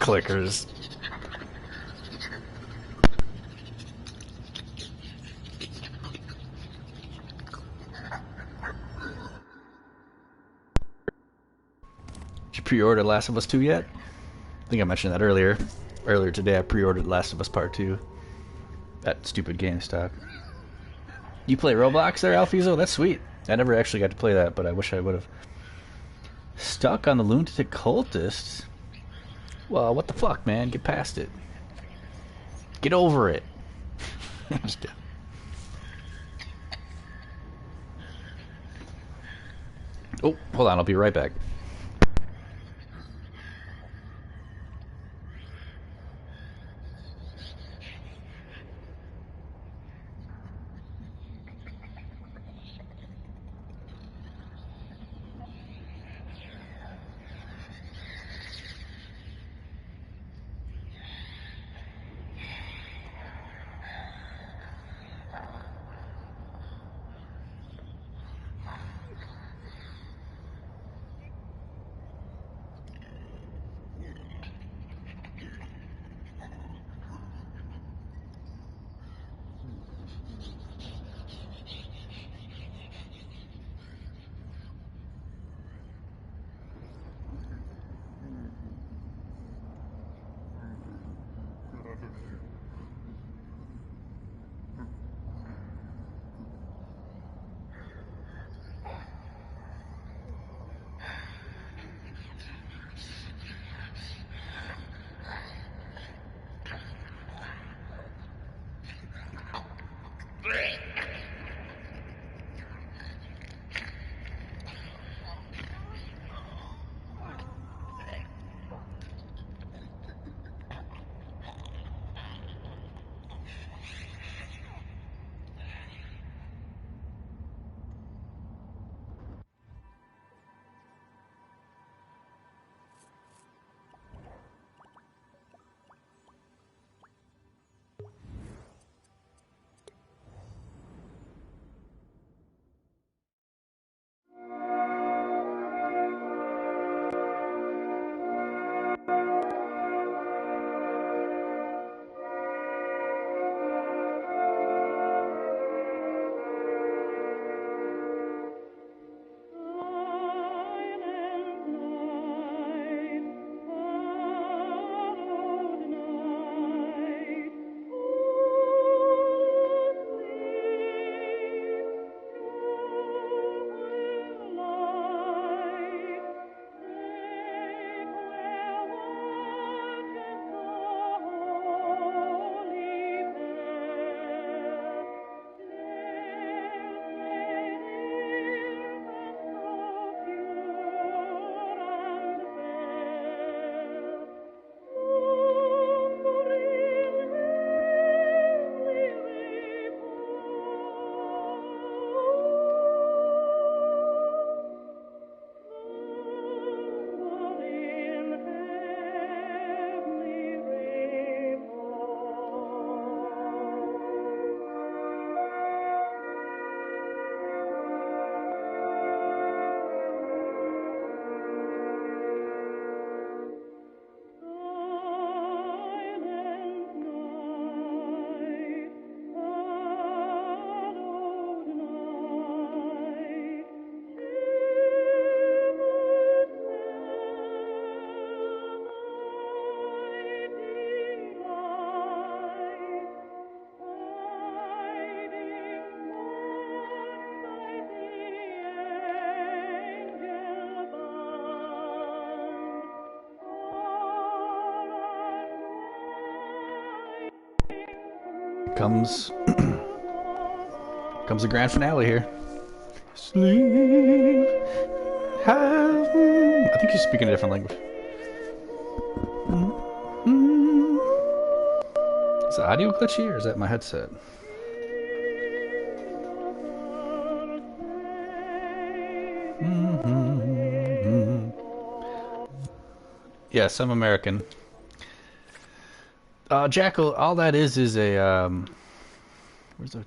Clickers. Did you pre-order Last of Us 2 yet? I think I mentioned that earlier. Earlier today, I pre-ordered Last of Us Part 2 at stupid GameStop. You play Roblox there, Alfizo? That's sweet. I never actually got to play that, but I wish I would have. Stuck on the lunatic cultists? Well, what the fuck, man? Get past it. Get over it. Just kidding. Oh, hold on. I'll be right back. comes comes the grand finale here. Sleep. I think she's speaking a different language. Is the audio glitchy or is that my headset? Yes, I'm American. Jackal, all that is a where's the?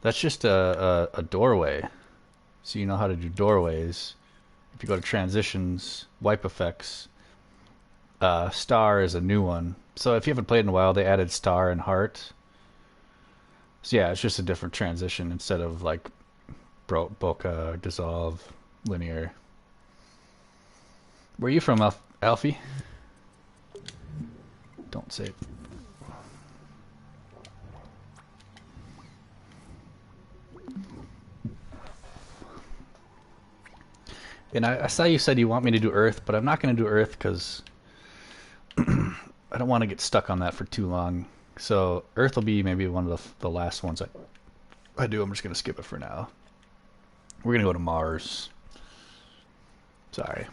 That's just a doorway. So you know how to do doorways. If you go to transitions, wipe effects, star is a new one. So if you haven't played in a while, they added star and heart. So yeah, it's just a different transition instead of like bokeh, dissolve, linear. Where are you from, Alfie? Don't say it. And I saw you said you want me to do Earth, but I'm not going to do Earth because I don't want to get stuck on that for too long. So Earth will be maybe one of the last ones I do. I'm just going to skip it for now. We're going to go to Mars. Sorry.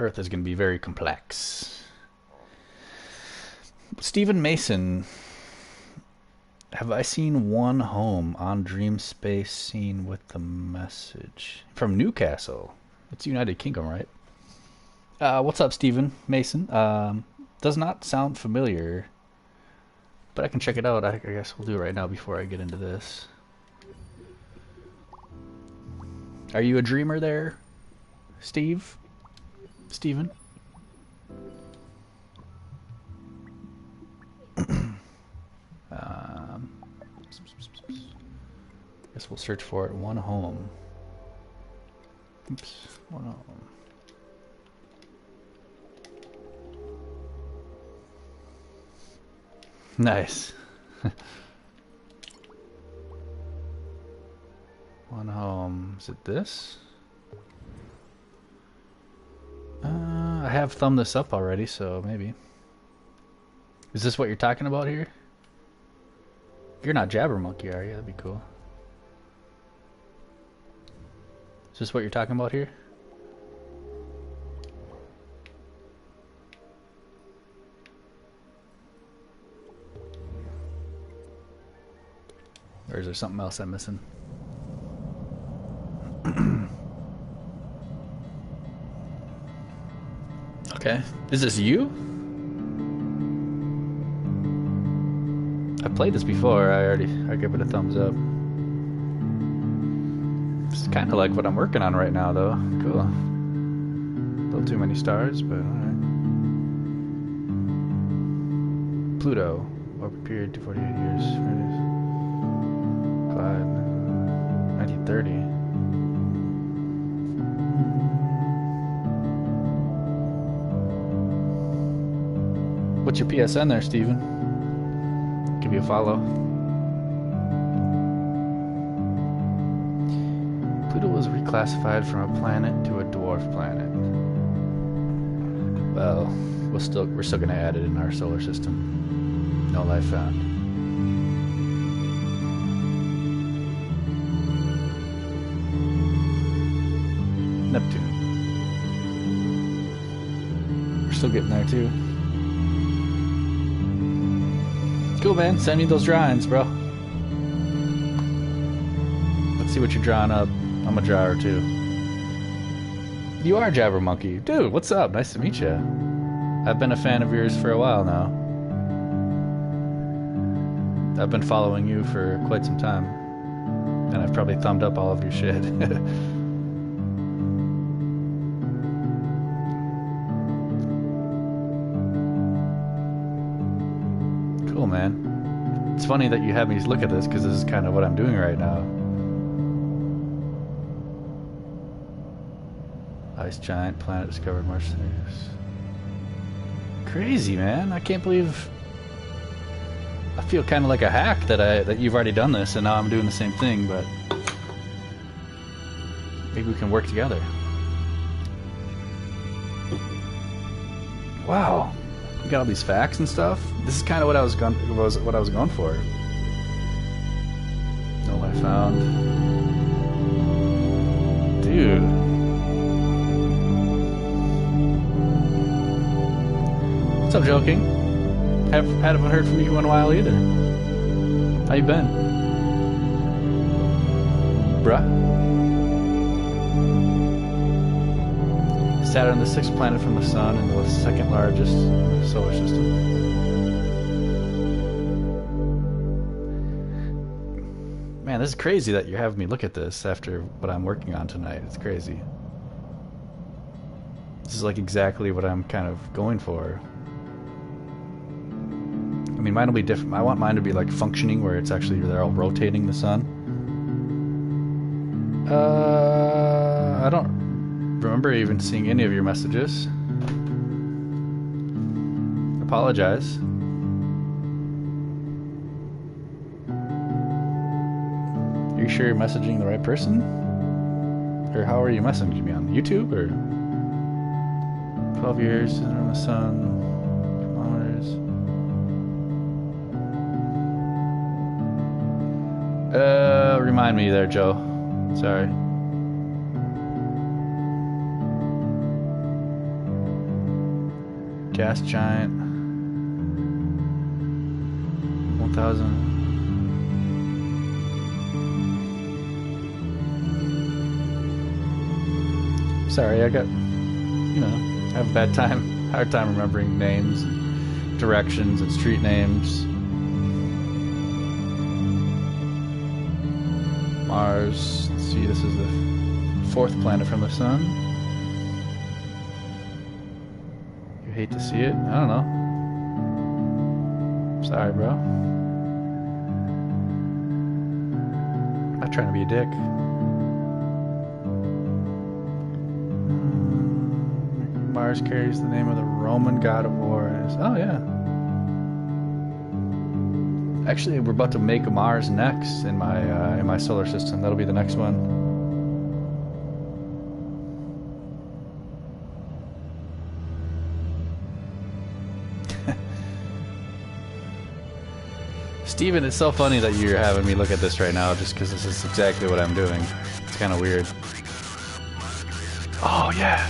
Earth is going to be very complex. Stephen Mason. Have I seen one home on Dream Space scene with the message? From Newcastle. It's United Kingdom, right? What's up, Stephen Mason? Does not sound familiar, but I can check it out. I guess we'll do it right now before I get into this. Are you a dreamer there, Steve? Steven? Guess we'll search for it. One home. Oops. One home. Nice. One home. Is it this? I have thumbed this up already, so maybe. Is this what you're talking about here? You're not Jabbermonkey, are you? That'd be cool. Is this what you're talking about here? Or is there something else I'm missing? Okay. Is this you? I played this before. I gave it a thumbs up. It's kind of like what I'm working on right now, though. Cool. A little too many stars, but alright. Pluto. Orbit period 248 years. Clyde. 1930. What's your PSN there, Steven? Give you a follow. Pluto was reclassified from a planet to a dwarf planet. Well, we're still gonna add it in our solar system. No life found. Neptune. We're still getting there too. Cool, man. Send me those drawings, bro. Let's see what you're drawing up. I'm a drawer too. You are Jabbermonkey. Dude, what's up? Nice to meet you. I've been a fan of yours for a while now. I've been following you for quite some time. And I've probably thumbed up all of your shit. Cool, man. It's funny that you have me look at this because this is kind of what I'm doing right now. Ice giant, planet discovered, Mars. Crazy, man. I can't believe. I feel kind of like a hack that you've already done this and now I'm doing the same thing, but maybe we can work together. Wow. You got all these facts and stuff. This is kind of what I was going for. Know what I found, dude. What's up, joking? Haven't heard from you in a while either. How you been, bruh? Saturn, the 6th planet from the Sun and the 2nd largest in the solar system. Man, this is crazy that you're having me look at this after what I'm working on tonight. It's crazy. This is like exactly what I'm kind of going for. I mean, mine will be different. I want mine to be like functioning where it's actually, they're all rotating the sun. I don't remember even seeing any of your messages. Apologize. Are you sure you're messaging the right person? Or how are you messaging me on YouTube? Or 12 years in the sun, kilometers. Remind me there, Joe. Sorry. Gas giant. 1,000. Sorry, I got, I have a hard time remembering names, directions, and street names. Mars. Let's see, this is the 4th planet from the Sun. You hate to see it? I don't know. Sorry, bro. I'm not trying to be a dick. Mars carries the name of the Roman god of war. Oh, yeah. Actually, we're about to make a Mars next in my solar system. That'll be the next one. Steven, it's so funny that you're having me look at this right now just because this is exactly what I'm doing. It's kind of weird. Oh, yeah.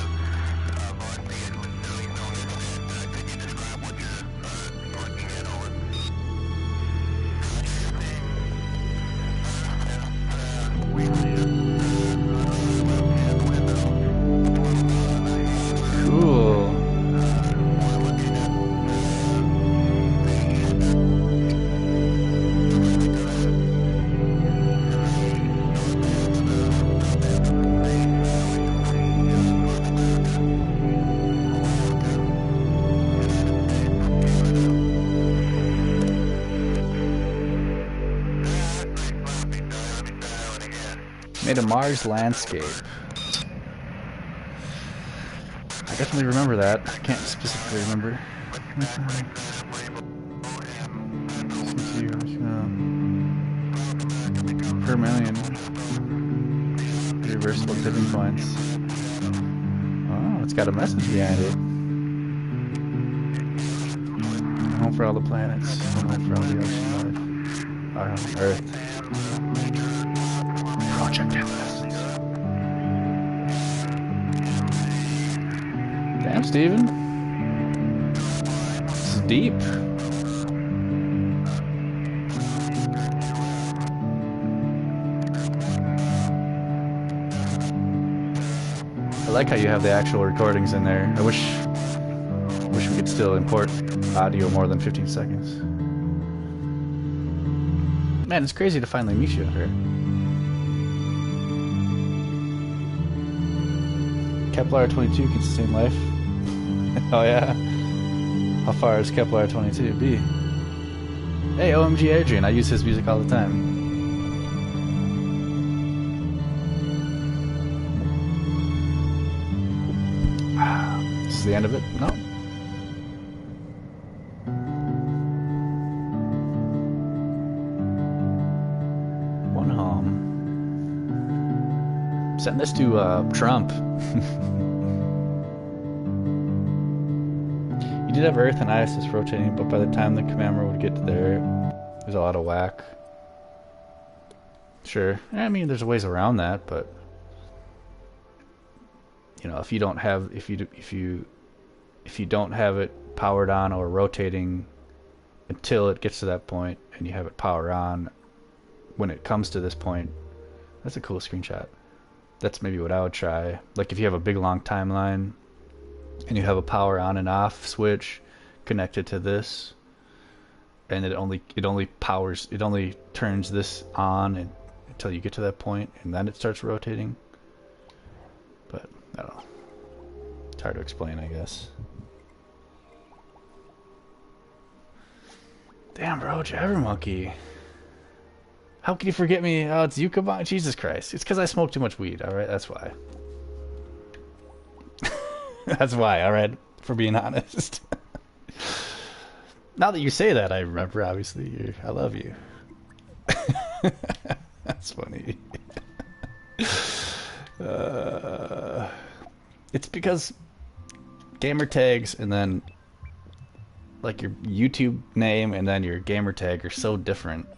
Made a Mars landscape. I definitely remember that. I can't specifically remember. Per million. Reversible tipping points. Oh, it's got a message behind it. Home for all the planets. Home for all the ocean life. Our Earth. Project Atlas. Damn, Steven. This is deep. I like how you have the actual recordings in there. I wish we could still import audio more than 15 seconds. Man, it's crazy to finally meet you here. Kepler 22 can sustain life. Oh yeah. How far is Kepler 22 be? Hey, OMG Adrian, I use his music all the time. This is the end of it? No. One home. Send this to Trump. You You did have Earth and Isis rotating, but by the time the camera would get to there, there's a lot of whack. Sure. I mean, there's ways around that, but you know, if you don't have it powered on or rotating until it gets to that point, and you have it power on when it comes to this point, that's a cool screenshot. That's maybe what I would try. Like if you have a big long timeline and you have a power on and off switch connected to this, and it only turns this on until you get to that point, and then it starts rotating. But I don't know. It's hard to explain, I guess. Damn, bro, Jabbermonkey. How can you forget me? Oh, it's Yukaban. Jesus Christ. It's because I smoke too much weed, alright? That's why. That's why, alright? For being honest. Now that you say that, I remember, obviously. I love you. That's funny. It's because gamer tags and then like your YouTube name and then your gamer tag are so different.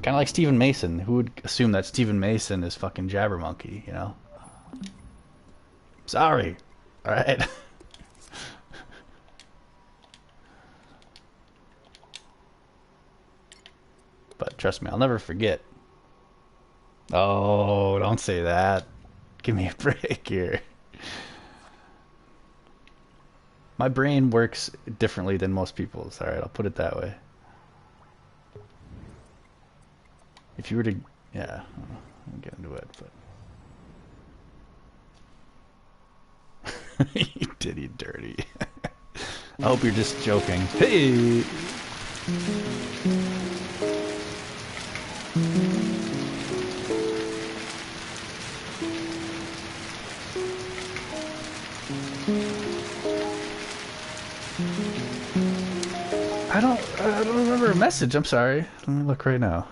Kind of like Stephen Mason. Who would assume that Stephen Mason is fucking Jabbermonkey, you know? Sorry. Alright. But trust me, I'll never forget. Oh, don't say that. Give me a break here. My brain works differently than most people's. Alright, I'll put it that way. If you were to... Yeah, I'll get into it, but... You did, you dirty. I hope you're just joking. Hey! I don't remember a message. I'm sorry. Let me look right now.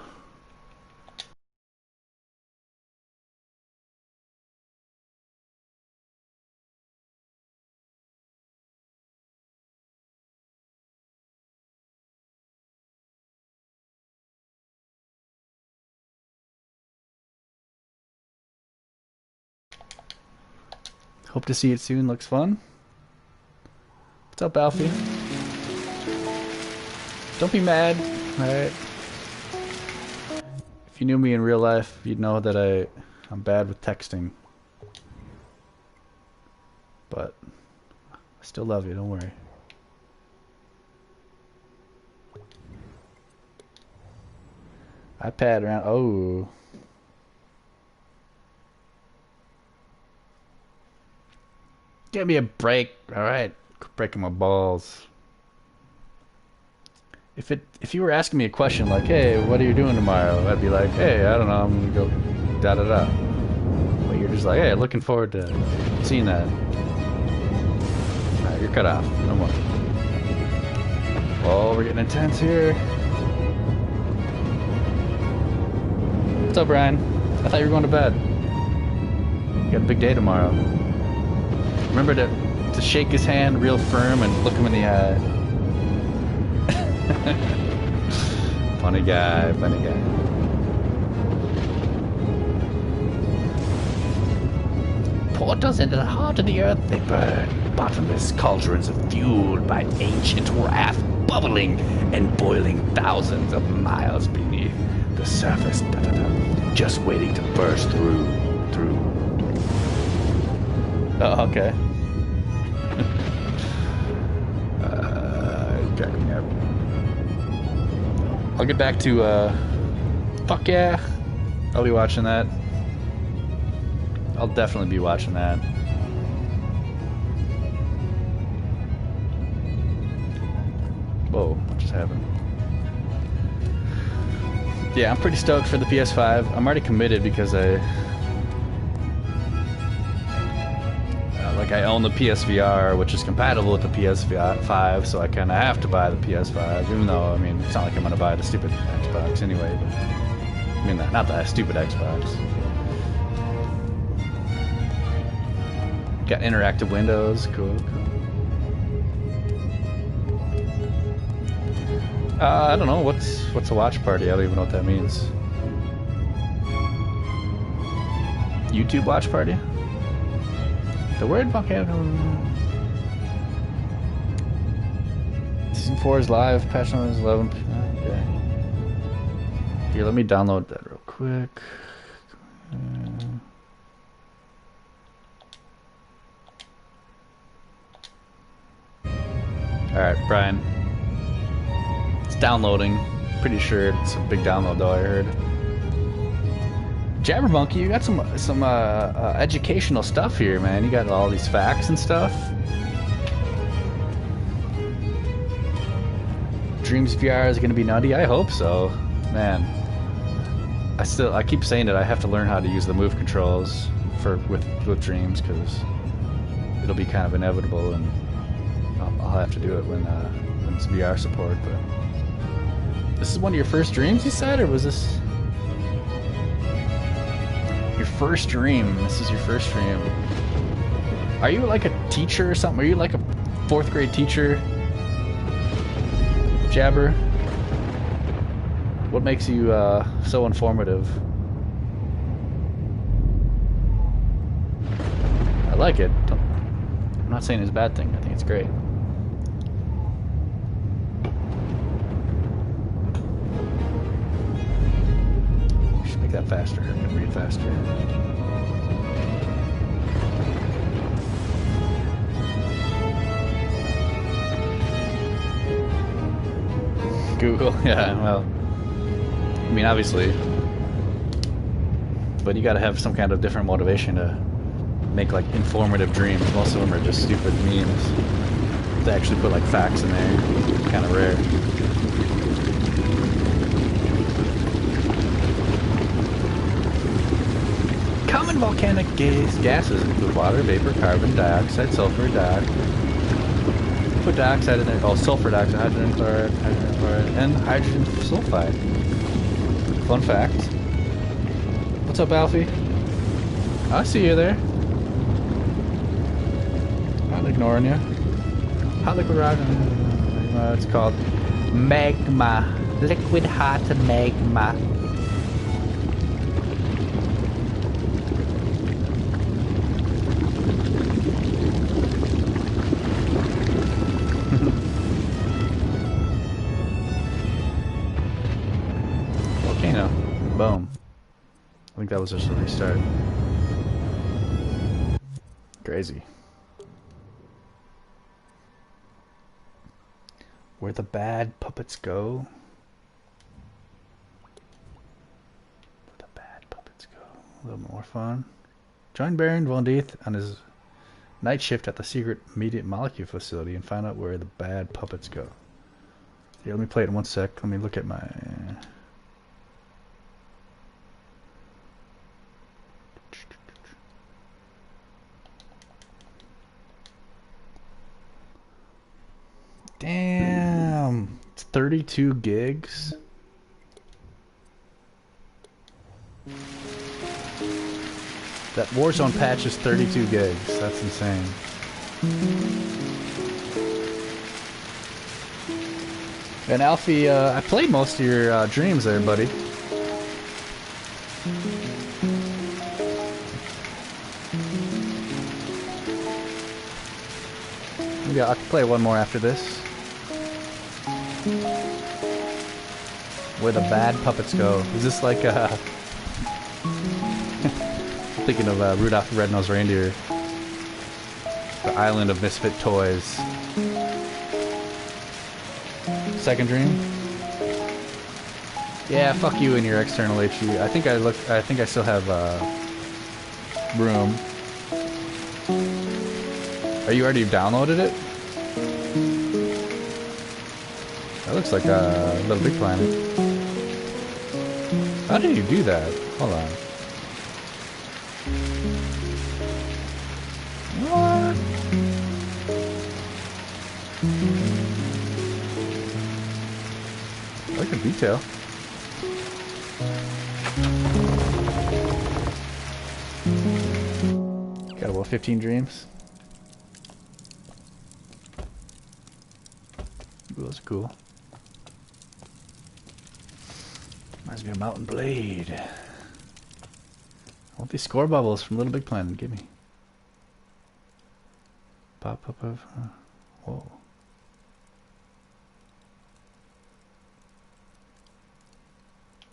Hope to see it soon. Looks fun. What's up, Alfie? Don't be mad, alright? If you knew me in real life, you'd know that I'm bad with texting. But I still love you, don't worry. iPad around. Oh. Give me a break, alright? Breaking my balls. If you were asking me a question like, hey, what are you doing tomorrow? I'd be like, hey, I don't know, I'm gonna go da da da. But you're just like, hey, looking forward to seeing that. Alright, you're cut off. No more. Oh, we're getting intense here. What's up, Brian? I thought you were going to bed. You got a big day tomorrow. Remember to shake his hand real firm and look him in the eye. Funny guy, funny guy. Portals into the heart of the earth they burn. Bottomless cauldrons are fueled by ancient wrath, bubbling and boiling thousands of miles beneath the surface. Da, da, da, just waiting to burst through. Oh, okay. Cracking me up. I'll get back to, fuck yeah. I'll be watching that. I'll definitely be watching that. Whoa, what just happened? Yeah, I'm pretty stoked for the PS5. I'm already committed because I own the PSVR, which is compatible with the PS5, so I kind of have to buy the PS5, even though, I mean, it's not like I'm going to buy the stupid Xbox anyway, but, I mean, not the stupid Xbox. Got interactive windows, cool. I don't know. What's a watch party? I don't even know what that means. YouTube watch party? The word volcano. Season 4 is live. Patch note is 11. Okay. Here, let me download that real quick. Alright, Brian. It's downloading. Pretty sure it's a big download though, I heard. Jabbermonkey, you got some educational stuff here, man. You got all these facts and stuff. Dreams VR is gonna be nutty. I hope so, man. I keep saying that I have to learn how to use the move controls with Dreams because it'll be kind of inevitable, and I'll have to do it when it's VR support. But this is one of your first dreams, you said, or was this your first dream? This is your first dream. Are you like a teacher or something? Are you like a 4th grade teacher? Jabber? What makes you so informative? I like it. I'm not saying it's a bad thing. I think it's great. Just make that faster. Read faster. Google, yeah, well, I mean, obviously, but you gotta have some kind of different motivation to make, like, informative dreams. Most of them are just stupid memes. They actually put, like, facts in there. It's kind of rare. Common volcanic gases include water, vapor, carbon dioxide, sulfur dioxide. Put dioxide in there. Oh, sulfur dioxide, hydrogen chloride, and hydrogen sulfide. Fun fact. What's up, Alfie? I see you there. Not ignoring you. Hot liquid rock. It's called magma. Liquid hot magma. Boom. I think that was just a restart. Crazy. Where the bad puppets go. Where the bad puppets go. A little more fun. Join Baron Von Deeth on his night shift at the secret immediate molecule facility and find out where the bad puppets go. Here, let me play it in 1 sec. Let me look at my... Damn, it's 32 gigs. That Warzone patch is 32 gigs. That's insane. And Alfie, I played most of your dreams there, buddy. Maybe I can play one more after this. Where the bad puppets go. Is this like thinking of Rudolph the Red-Nosed Reindeer. The Island of Misfit Toys. Second dream? Yeah, fuck you and your external HU. I think I still have room. Are you already downloaded it? That looks like a Little Big Planet. How did you do that? Hold on. What? I like the detail. Got about 15 dreams. Ooh, that's cool. Reminds me of Mountain Blade. I want these score bubbles from Little Big Planet. Give me. Pop, pop, pop. Whoa.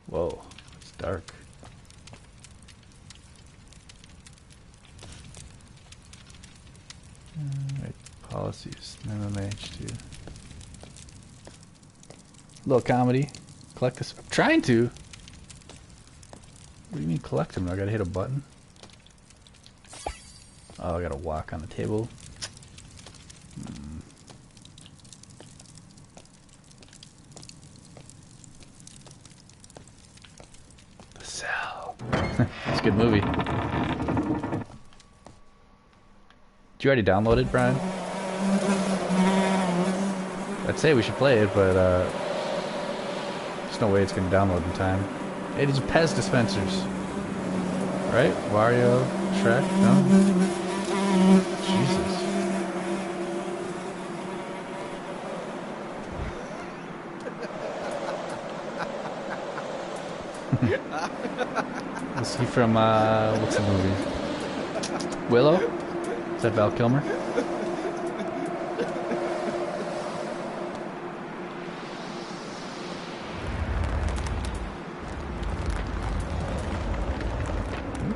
Whoa. It's dark. Alright. Policies. MMH2. Little comedy. Collect this. I'm trying to. What do you mean collect them? I gotta hit a button. Oh, I gotta walk on the table. The Cell. It's a good movie. Did you already download it, Brian? I'd say we should play it, but there's no way it's gonna download in time. It is Pez dispensers. Right? Wario, Shrek? No? Jesus. Is he from, what's the movie? Willow? Is that Val Kilmer?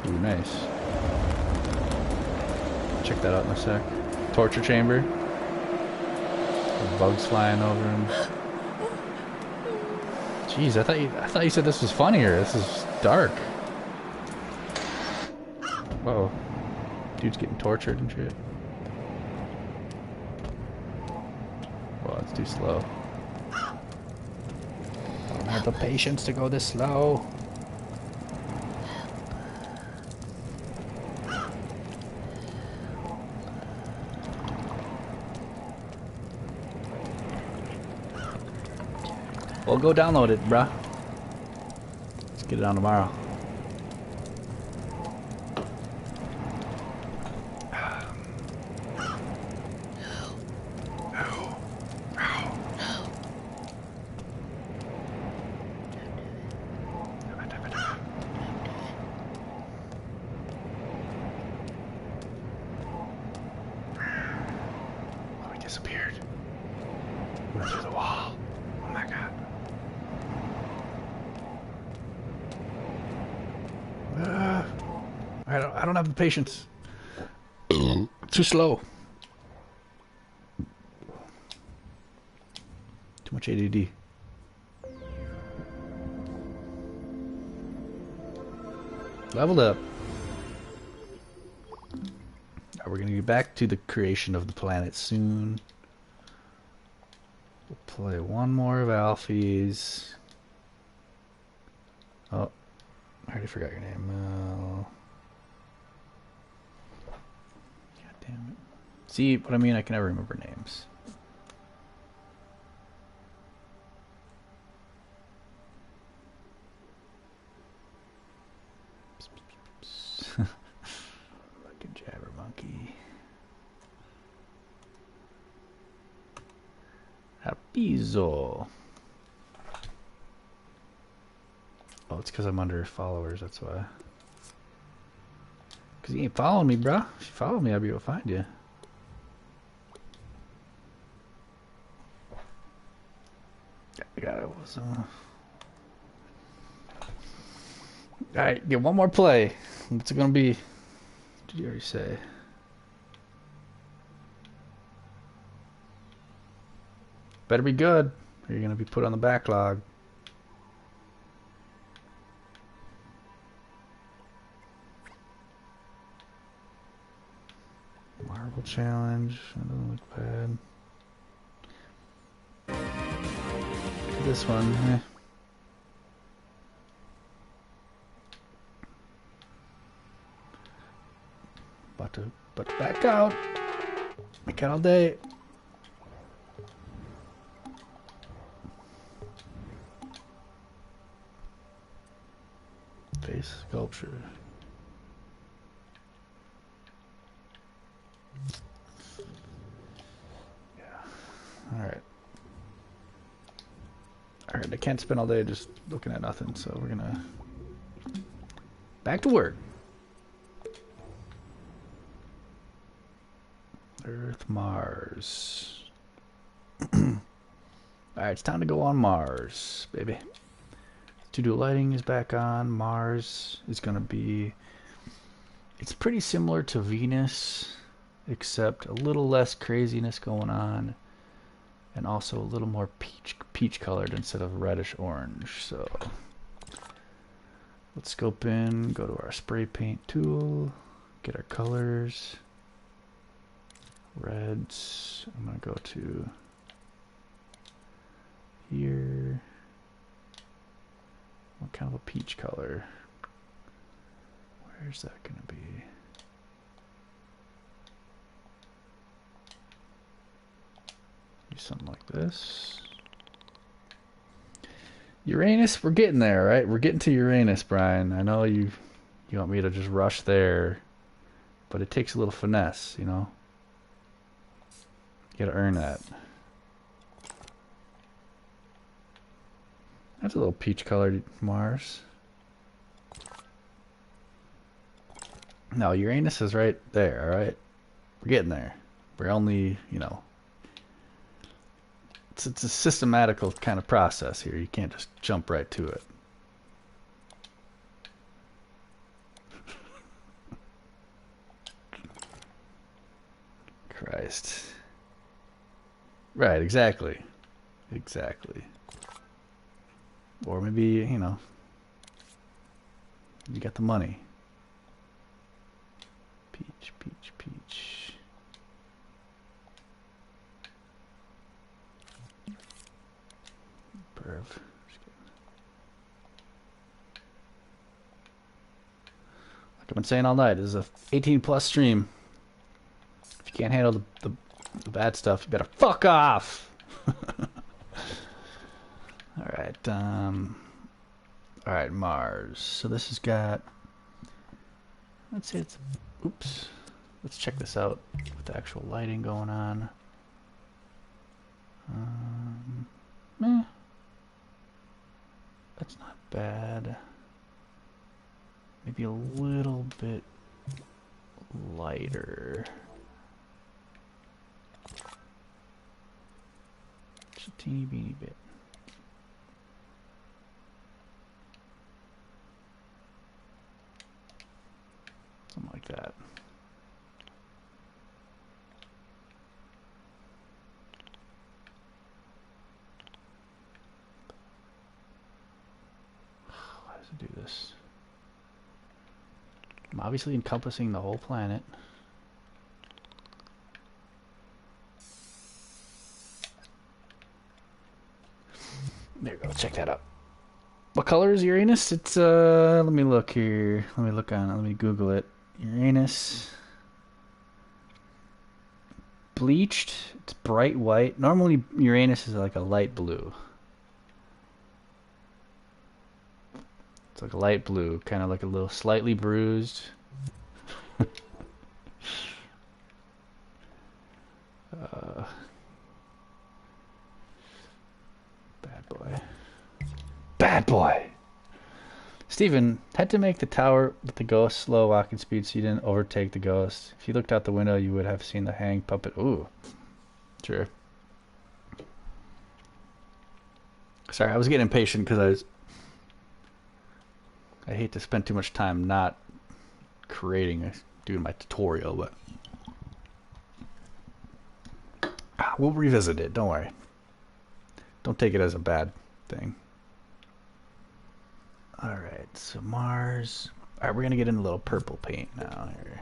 Ooh, nice. Check that out in a sec. Torture chamber. Bugs flying over him. Jeez, I thought you said this was funnier. This is dark. Whoa. Dude's getting tortured and shit. Whoa, it's too slow. I don't have the patience to go this slow. Well, go download it, bruh. Let's get it on tomorrow. Oh, he disappeared. Went through the wall. Oh my god. I don't have the patience. Too slow. Too much ADD. Leveled up. We're gonna get back to the creation of the planet soon. We'll play one more of Alfie's. Oh, I already forgot your name. God damn it. See what I mean? I can never remember names. Fucking jabber monkey. Harpizo. Oh, it's because I'm under followers, that's why. Because you ain't following me, bro. If you follow me, I'll be able to find you. I got it. Alright, get one more play. What's it gonna be? Did you already say? Better be good, or you're gonna be put on the backlog. Marble challenge. That doesn't look bad. Look at this one. But back out. Back out all day. Face sculpture. Yeah. Alright. Alright, can't spend all day just looking at nothing, so we're gonna back to work. Earth, Mars. Alright, it's time to go on Mars, baby. To-do lighting is back on. Mars is gonna be... It's pretty similar to Venus, except a little less craziness going on. And also a little more peach colored instead of reddish orange. So let's scope in, go to our spray paint tool, get our colors. Reds. I'm gonna go to here. What kind of a peach color? Where's that gonna be? Something like this. Uranus, we're getting there, right? We're getting to Uranus, Brian. I know you want me to just rush there, but it takes a little finesse, you know? You gotta earn that. That's a little peach colored Mars. No, Uranus is right there, alright? We're getting there. We're only, you know... It's a systematical kind of process here. You can't just jump right to it. Christ. Right, exactly. Exactly. Or maybe, you know, you got the money. Peach, peach, peach. Like I've been saying all night, this is a 18 plus stream. If you can't handle the bad stuff, you better fuck off. Alright, Mars. So this has got, let's say it's, oops. Let's check this out with the actual lighting going on. Meh. That's not bad. Maybe a little bit lighter. Just a teeny beeny bit. Something like that. Do this. I'm obviously encompassing the whole planet. There you go, check that out. What color is Uranus? It's let me look here. Let me Google it. Uranus. Bleached, it's bright white. Normally Uranus is like a light blue. It's like a light blue, kind of like a little slightly bruised. Bad boy. Bad boy! Steven, had to make the tower with the ghost slow walking speed so you didn't overtake the ghost. If you looked out the window, you would have seen the hang puppet. Ooh. Sure. Sorry, I was getting impatient because I hate to spend too much time not doing my tutorial, but we'll revisit it. Don't worry. Don't take it as a bad thing. Alright, so Mars. Alright, we're going to get into a little purple paint now here.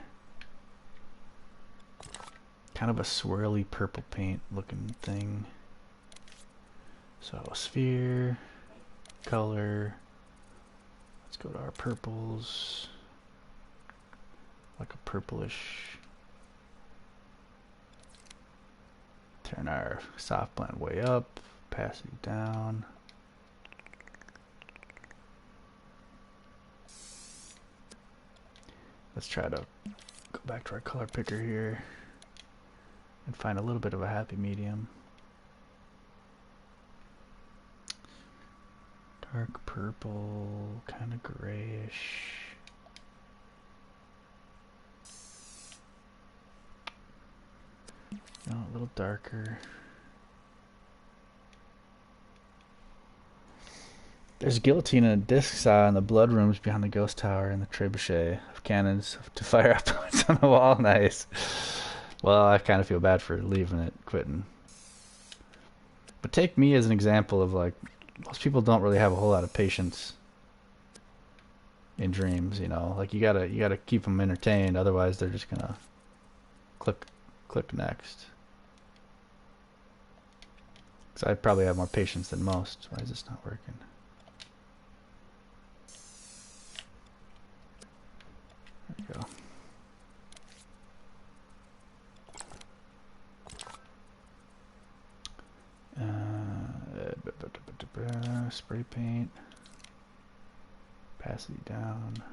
Kind of a swirly purple paint looking thing. So sphere, color. Let's go to our purples. Like a purplish. Turn our soft blend way up. Opacity down. Let's try to go back to our color picker here and find a little bit of a happy medium. dark purple, kind of grayish. No, a little darker. There's a guillotine and a disc saw in the blood rooms behind the ghost tower and the trebuchet of cannons to fire up points on the wall. Nice. Well, I kind of feel bad for leaving it, quitting. But take me as an example of, like, most people don't really have a whole lot of patience in dreams, you know. Like, you gotta keep them entertained, otherwise they're just gonna click next. Because I probably have more patience than most. Why is this not working? There we go. Spray paint. Opacity down.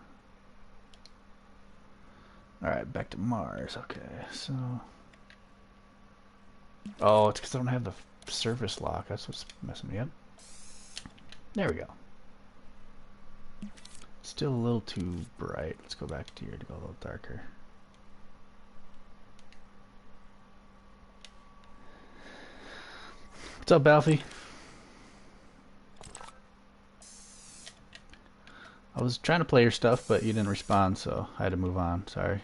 Alright, back to Mars. Okay, so... Oh, it's because I don't have the surface lock. That's what's messing me up. There we go. Still a little too bright. Let's go back to here to go a little darker. What's up, Alfie? I was trying to play your stuff, but you didn't respond, so I had to move on. Sorry.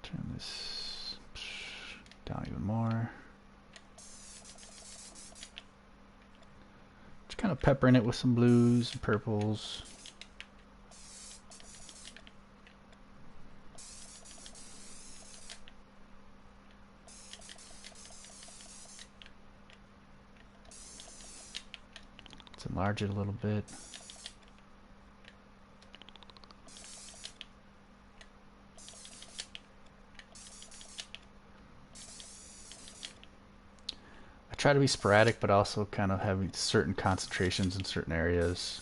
Turn this down even more. Just kind of peppering it with some blues and purples. Let's enlarge it a little bit. Try to be sporadic, but also kind of having certain concentrations in certain areas.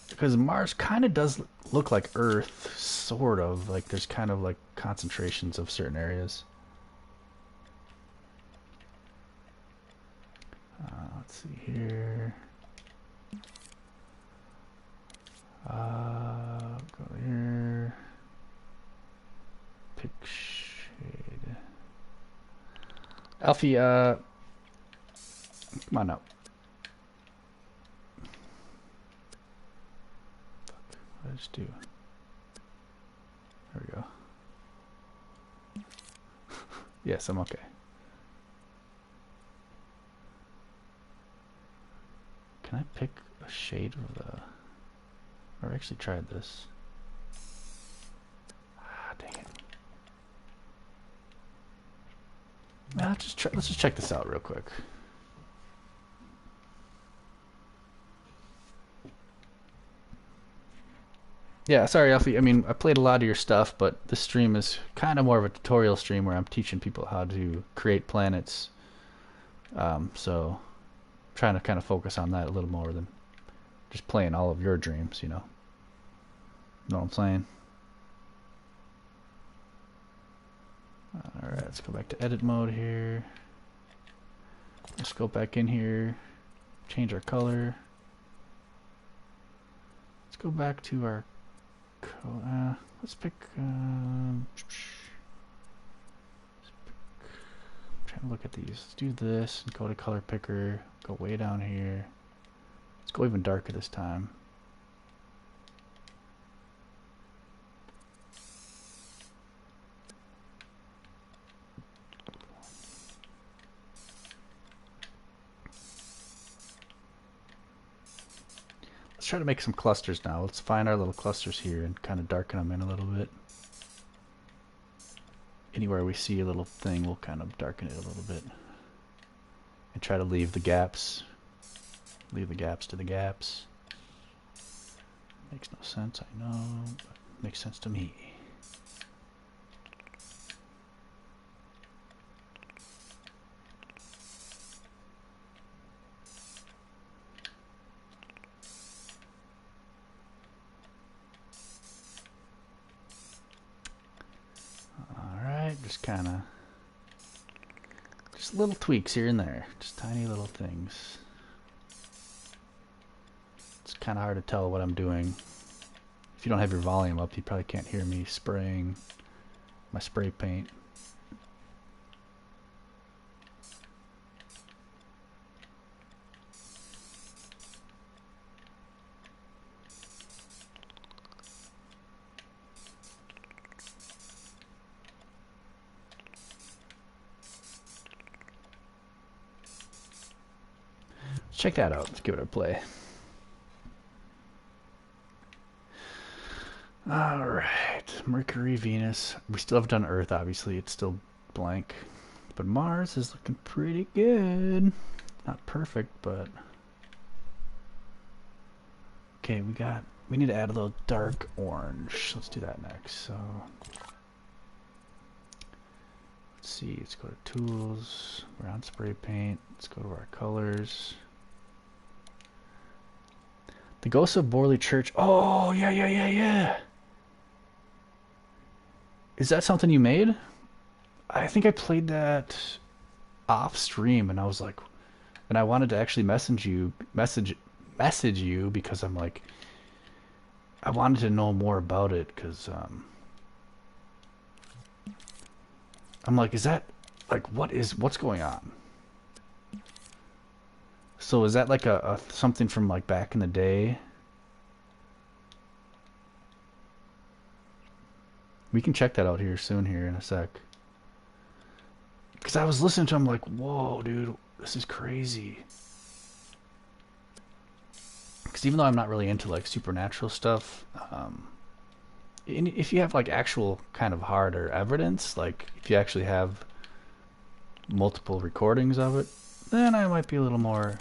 Because Mars kind of does look like Earth, sort of. Like there's kind of like concentrations of certain areas. Let's see here. Go here. Pick shade. Alfie, come on up. Fuck, what did I just do? There we go. Yes, I'm okay. Can I pick a shade of the... I actually tried this. Ah, dang it. Let's just check this out real quick. Yeah, sorry, Alfie. I mean, I played a lot of your stuff, but this stream is kind of more of a tutorial stream where I'm teaching people how to create planets. So, trying to kind of focus on that a little more than just playing all of your dreams, you know. Know what I'm saying? Alright, let's go back to edit mode here. Let's go back in here, change our color. Let's go back to our let's pick, I'm trying to look at these. Let's do this and go to color picker, go way down here. Let's go even darker this time. Let's try to make some clusters now. Let's find our little clusters here and kind of darken them in a little bit. Anywhere we see a little thing, we'll kind of darken it a little bit. And try to leave the gaps. Leave the gaps to the gaps. Makes no sense, I know, but makes sense to me. kind of just little tweaks here and there, just tiny little things. It's kind of hard to tell what I'm doing. If you don't have your volume up, you probably can't hear me spraying my spray paint. Check that out. Let's give it a play. Alright. Mercury, Venus. We still haven't done Earth, obviously. It's still blank. But Mars is looking pretty good. Not perfect, but... Okay, we need to add a little dark orange. Let's do that next. So... Let's see. Let's go to Tools. We're on Spray Paint. Let's go to our colors. The Ghost of Borley Church. Oh, yeah. Is that something you made? I think I played that off stream, and I was like, and I wanted to actually message you because I'm like, I wanted to know more about it because I'm like, is that like what's going on? So is that like a something from like back in the day? We can check that out here soon here in a sec. Because I was listening to him like, whoa, dude, this is crazy. Because even though I'm not really into like supernatural stuff, if you have like actual kind of harder evidence, like if you actually have multiple recordings of it, then I might be a little more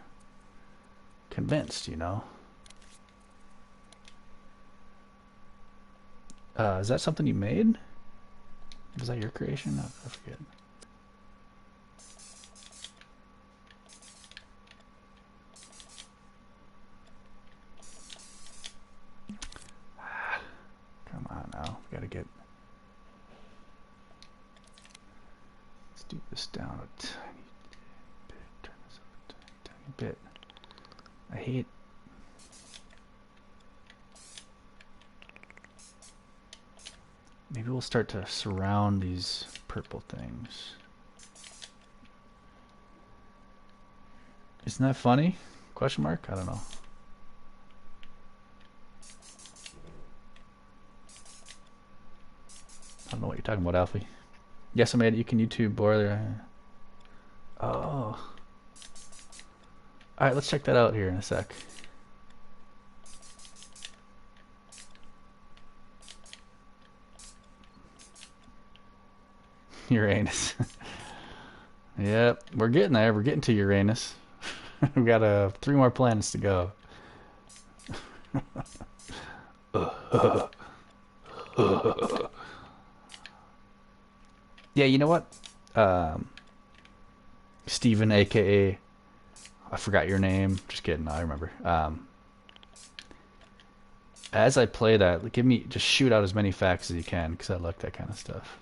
convinced, you know. Is that something you made? Was that your creation? I forget. Come on now, we gotta get. Let's do this down a tiny bit. Turn this up a tiny bit. I hate. Maybe we'll start to surround these purple things. Isn't that funny? Question mark? I don't know. I don't know what you're talking about, Alfie. Yes, I made it. You can YouTube boiler. Oh. Alright, let's check that out here in a sec. Uranus. Yep, we're getting there. We're getting to Uranus. We've got 3 more planets to go. Yeah, you know what? Steven, aka I forgot your name. Just kidding, I remember. As I play that, just shoot out as many facts as you can, because I like that kind of stuff.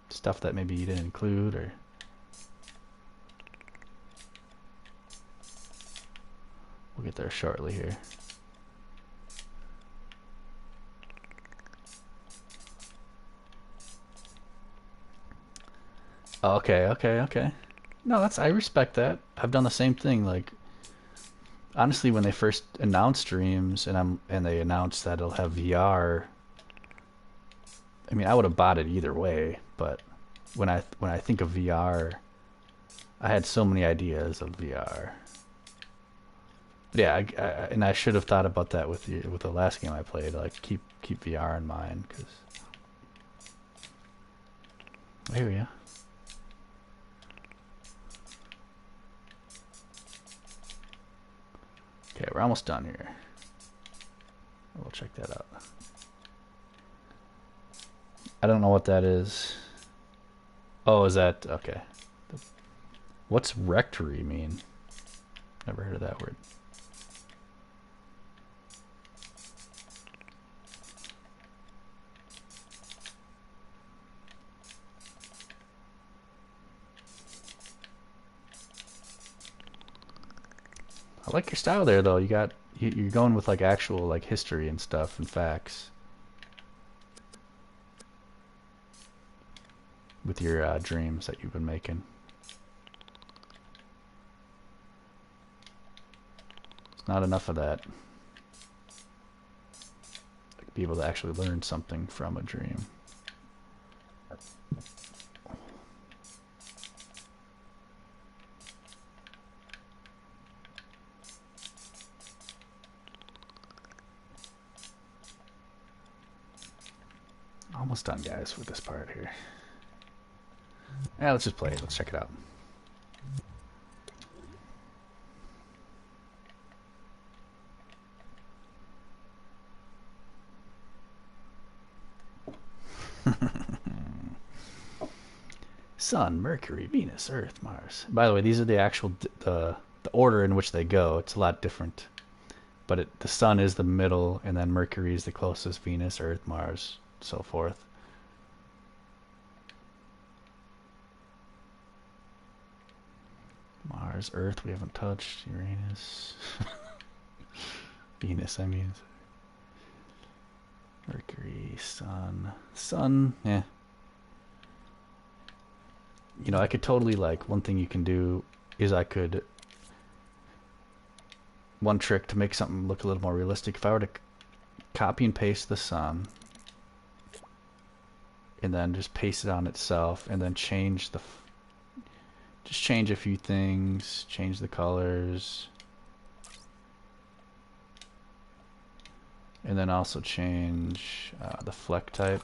Stuff that maybe you didn't include, or we'll get there shortly here. Okay. No, I respect that. I've done the same thing. Like, honestly, when they first announced streams and they announced that it'll have VR, I mean, I would have bought it either way. But when I think of VR, I had so many ideas of VR. But yeah, and I should have thought about that with the last game I played. Like, keep VR in mind, because I hear ya. Okay, we're almost done here. We'll check that out. I don't know what that is. Oh, is that... Okay. What's rectory mean? Never heard of that word. I like your style there, though. You're going with like actual like history and stuff and facts with your dreams that you've been making. It's not enough of that. Like, be able to actually learn something from a dream. Almost done, guys, with this part here. Yeah, let's just play it. Let's check it out. Sun, Mercury, Venus, Earth, Mars. By the way, these are the actual the order in which they go. It's a lot different, but the Sun is the middle, and then Mercury is the closest. Venus, Earth, Mars, so forth. Mars, Earth, we haven't touched. Uranus, Venus, I mean. Mercury, Sun, yeah. You know, I could totally, like, one thing you can do is one trick to make something look a little more realistic, if I were to copy and paste the Sun, and then just paste it on itself, and then change just change a few things, change the colors, and then also change the fleck type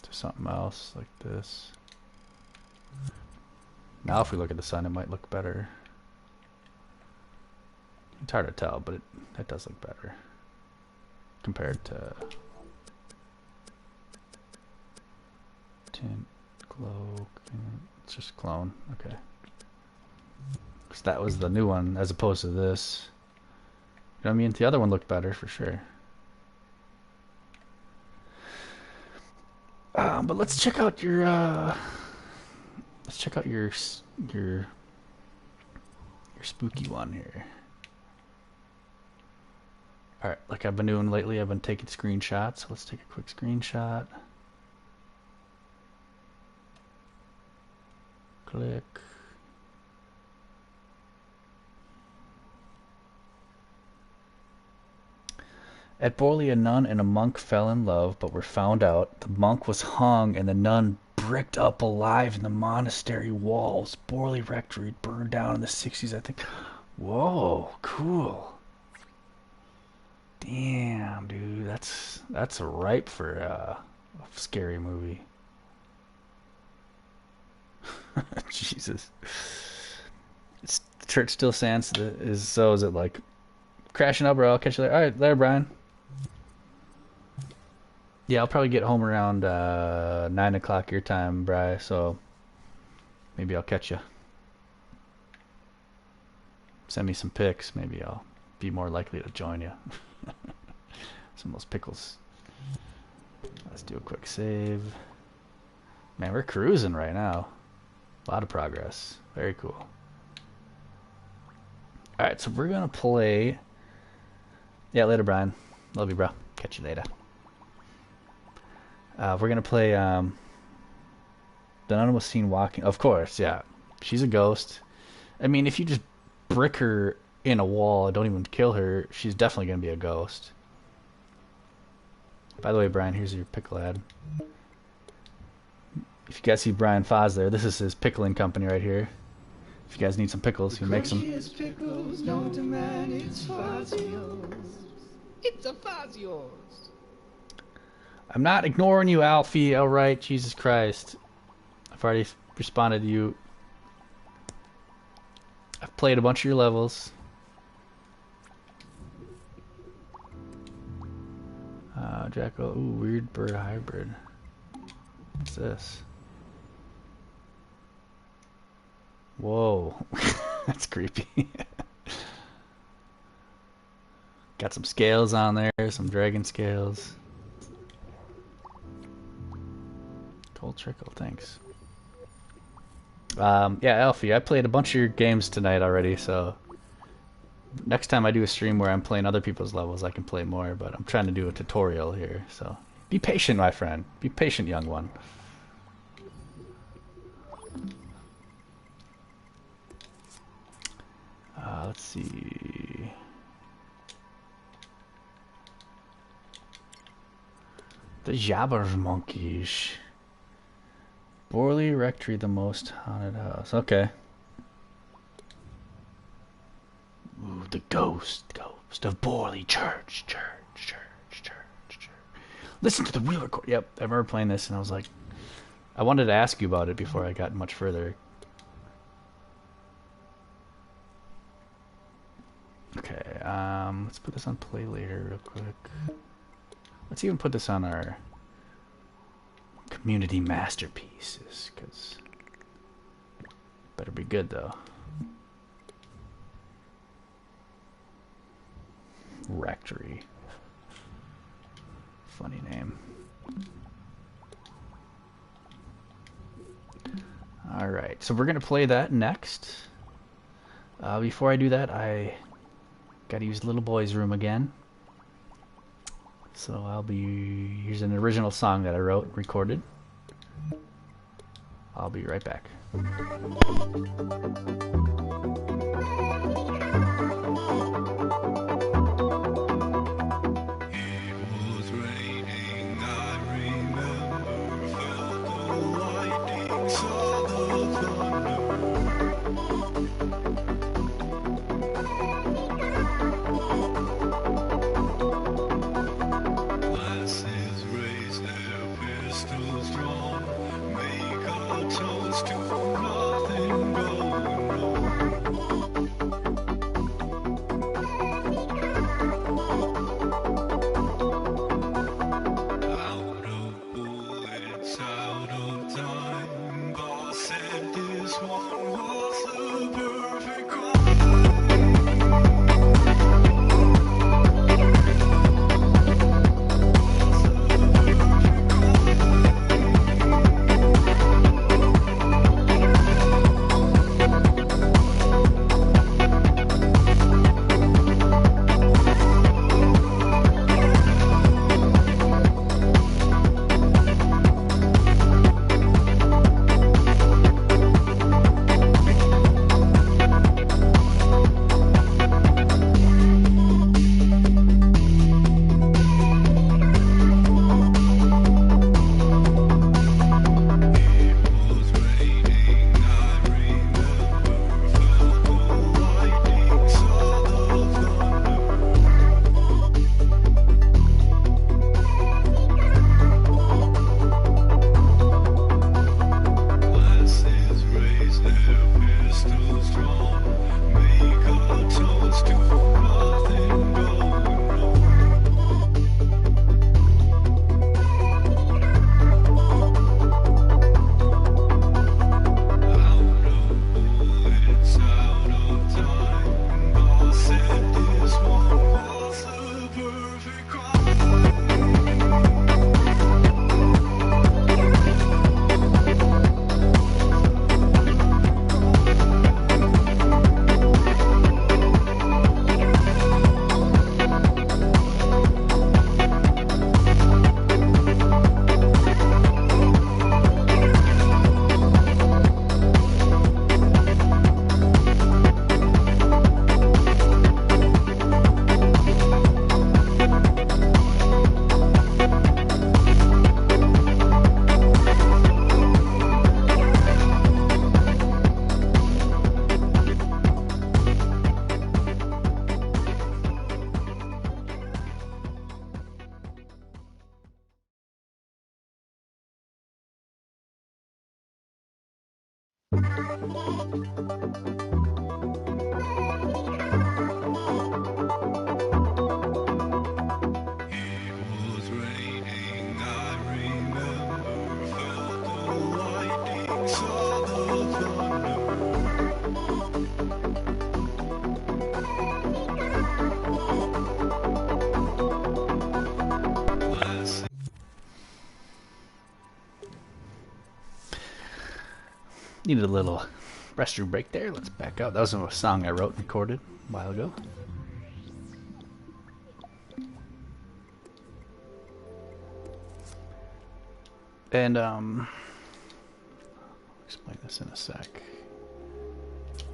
to something else like this. Now if we look at the Sun, it might look better. It's hard to tell, but that does look better compared to tint, glow. It's just clone. Okay, because that was the new one as opposed to this. You know what I mean? The other one looked better for sure. But let's check out your your spooky one here. All right, like I've been doing lately, I've been taking screenshots. So let's take a quick screenshot. Click. At Borley, a nun and a monk fell in love, but were found out. The monk was hung, and the nun bricked up alive in the monastery walls. Borley Rectory burned down in the 60s, I think. Whoa, cool. Damn, dude, that's ripe for a scary movie. Jesus. The church still stands. Is it like crashing up, bro? I'll catch you later. All right, later, Brian. Yeah, I'll probably get home around 9 o'clock your time, Bri, so maybe I'll catch you. Send me some pics. Maybe I'll be more likely to join you. Some of those pickles. Let's do a quick save. Man, we're cruising right now. A lot of progress. Very cool. Alright, so we're going to play... Yeah, later, Brian. Love you, bro. Catch you later. We're going to play... The nun was seen walking... Of course, yeah. She's a ghost. I mean, if you just brick her in a wall and don't even kill her, she's definitely going to be a ghost. By the way, Brian, here's your pickle ad. If you guys see Brian Foz there, this is his pickling company right here. If you guys need some pickles, he makes them. Pickles known to man, it's Fazio's. It's a Fazio's. I'm not ignoring you, Alfie. All right, Jesus Christ. I've already responded to you. I've played a bunch of your levels. Jacko. Ooh, weird bird hybrid. What's this? Whoa. That's creepy. Got some scales on there, some dragon scales. Cold trickle, thanks. Yeah, Alfie, I played a bunch of your games tonight already, so next time I do a stream where I'm playing other people's levels, I can play more, but I'm trying to do a tutorial here, so be patient, my friend. Be patient, young one. Let's see. The Jabber Monkeys. Borley Rectory, the most haunted house. Okay. Ooh, the ghost of Borley Church. Listen to the real record. Yep, I remember playing this, and I was like, I wanted to ask you about it before I got much further. Okay, let's put this on play later real quick. Let's even put this on our community masterpieces, because better be good though. Rectory. Funny name. Alright, so we're going to play that next. Before I do that, I gotta use little boy's room again. So I'll be... Here's an original song that I wrote and recorded. I'll be right back. needed a little restroom break there. Let's back out. That was a song I wrote and recorded a while ago. And I'll explain this in a sec.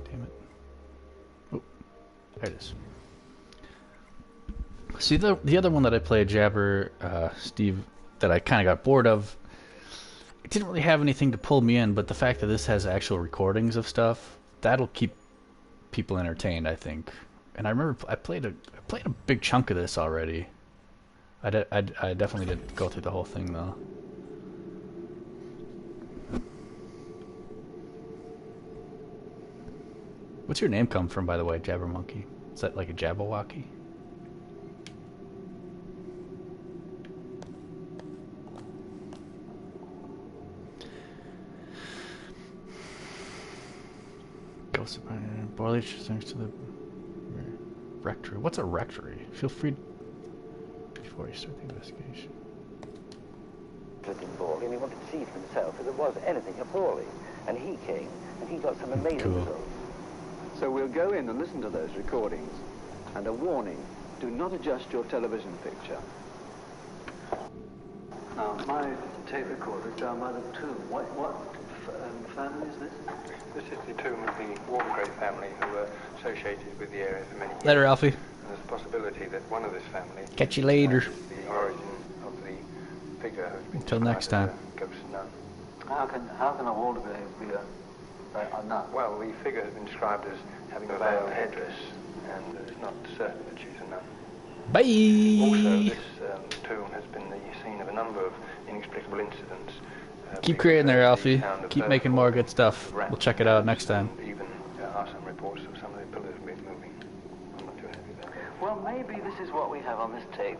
Damn it. Oh, there it is. See, the other one that I played, Jabber, Steve, that I kind of got bored of, it didn't really have anything to pull me in, but the fact that this has actual recordings of stuff, that'll keep people entertained, I think. And I remember I played a big chunk of this already. I definitely didn't go through the whole thing, though. What's your name come from, by the way, Jabbermonkey? Is that like a Jabberwocky? Ghost Boilage thanks to the rectory. What's a rectory? Feel free before you start the investigation. And he wanted to see for himself if there was anything appalling. And he came, and he got some amazing results. So we'll go in and listen to those recordings. And a warning, do not adjust your television picture. Now, my tape recorder is down by the tomb. What family is this? This is the tomb of the Wargrave family who were associated with the area for many years. Later, Alfie. And there's a possibility that one of this family... Catch you later. ...is the origin of the figure who's been Until next time. Ghost nun. How can a Wargrave be a nun? Well, the figure has been described as having a veiled headdress, and it's not certain that she's a nun. Bye! Also, this tomb has been the scene of a number of inexplicable incidents. Keep creating there, Alfie. Keep making more good stuff. We'll check it out next time. Even are some reports of some of the pillars moving. I'm not too happy with that. Well, maybe this is what we have on this tape.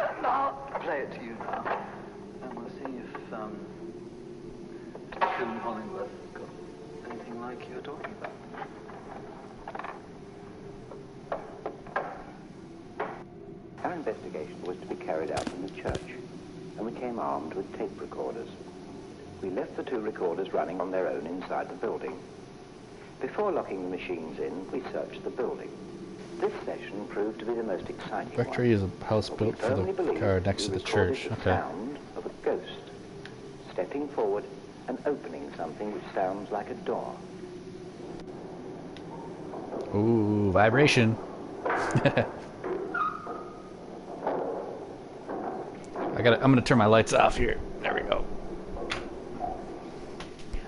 And I'll play it to you now. And we'll see if Tim Hollingworth got anything like you're talking about. Our investigation was to be carried out in the church, and we came armed with tape recorders. We left the two recorders running on their own inside the building. Before locking the machines in, we searched the building. This session proved to be the most exciting Rectory is a house built for the car next to the church. The sound of a ghost stepping forward and opening something which sounds like a door. Ooh, vibration. I'm gonna turn my lights off here. There we go.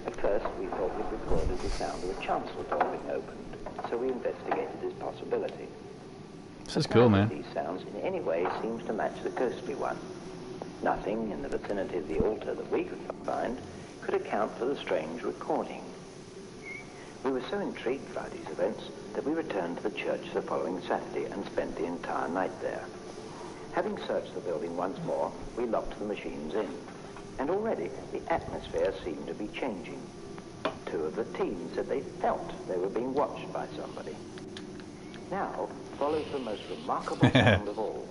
At first, we thought we'd recorded the sound of a chancel door being opened, so we investigated this possibility. This is cool, man. These sounds in any way seems to match the ghostly one. Nothing in the vicinity of the altar that we could find could account for the strange recording. We were so intrigued by these events that we returned to the church the following Saturday and spent the entire night there. Having searched the building once more, we locked the machines in. And already the atmosphere seemed to be changing. Two of the teams said they felt they were being watched by somebody. Now follows the most remarkable sound of all.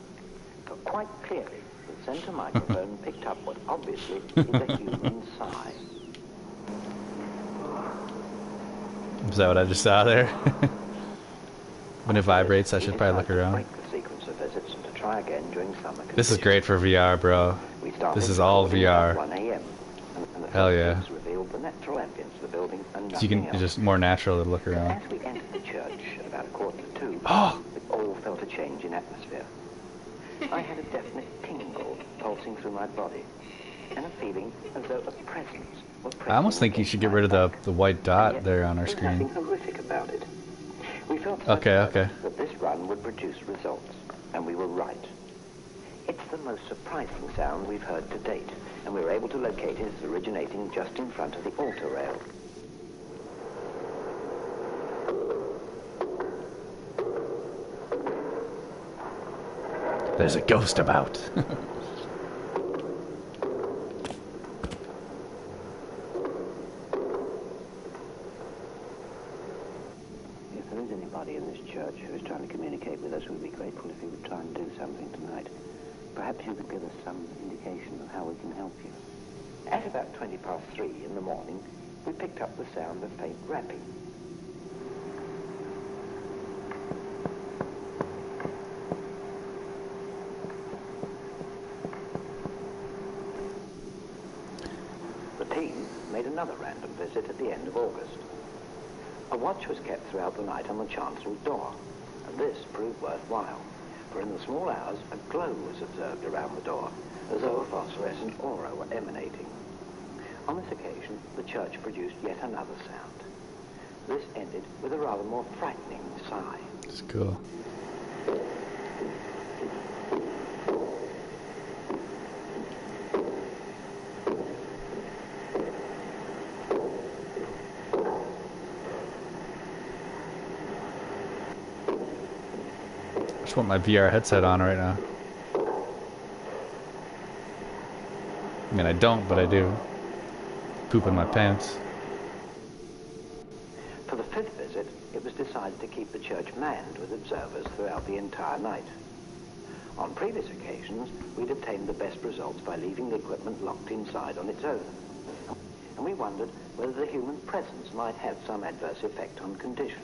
For quite clearly, the center microphone picked up what obviously is a human sigh. Is that what I just saw there? When it vibrates, I should probably look around. Try again during summer. This is great for VR, bro. This is all VR. 1 a.m. Hell yeah. Revealed the natural ambience of the building and So you can, it's just more natural to look around. As we entered the church at about 1:45, Oh! we all felt a change in atmosphere. I had a definite tingle pulsing through my body, and a feeling as though a presence were present. I almost think you should get rid of the white dot there on our screen. Nothing horrific about it. We felt Okay. that this run would produce results. And we were right. It's the most surprising sound we've heard to date, and we were able to locate it as originating just in front of the altar rail. There's a ghost about. If there is anybody in this church who is trying to communicate with us, we'd be grateful if you would try and do something tonight. Perhaps you could give us some indication of how we can help you. At about 3:20 in the morning, we picked up the sound of faint rapping. The team made another random visit at the end of August. A watch was kept throughout the night on the chancel door, and this proved worthwhile, for in the small hours a glow was observed around the door, as though a phosphorescent aura were emanating. On this occasion, the church produced yet another sound. This ended with a rather more frightening sigh. It's cool. I just want my VR headset on right now. I mean, I don't, but I do. Poop in my pants. For the fifth visit, it was decided to keep the church manned with observers throughout the entire night. On previous occasions, we'd obtained the best results by leaving the equipment locked inside on its own. And we wondered whether the human presence might have some adverse effect on conditions.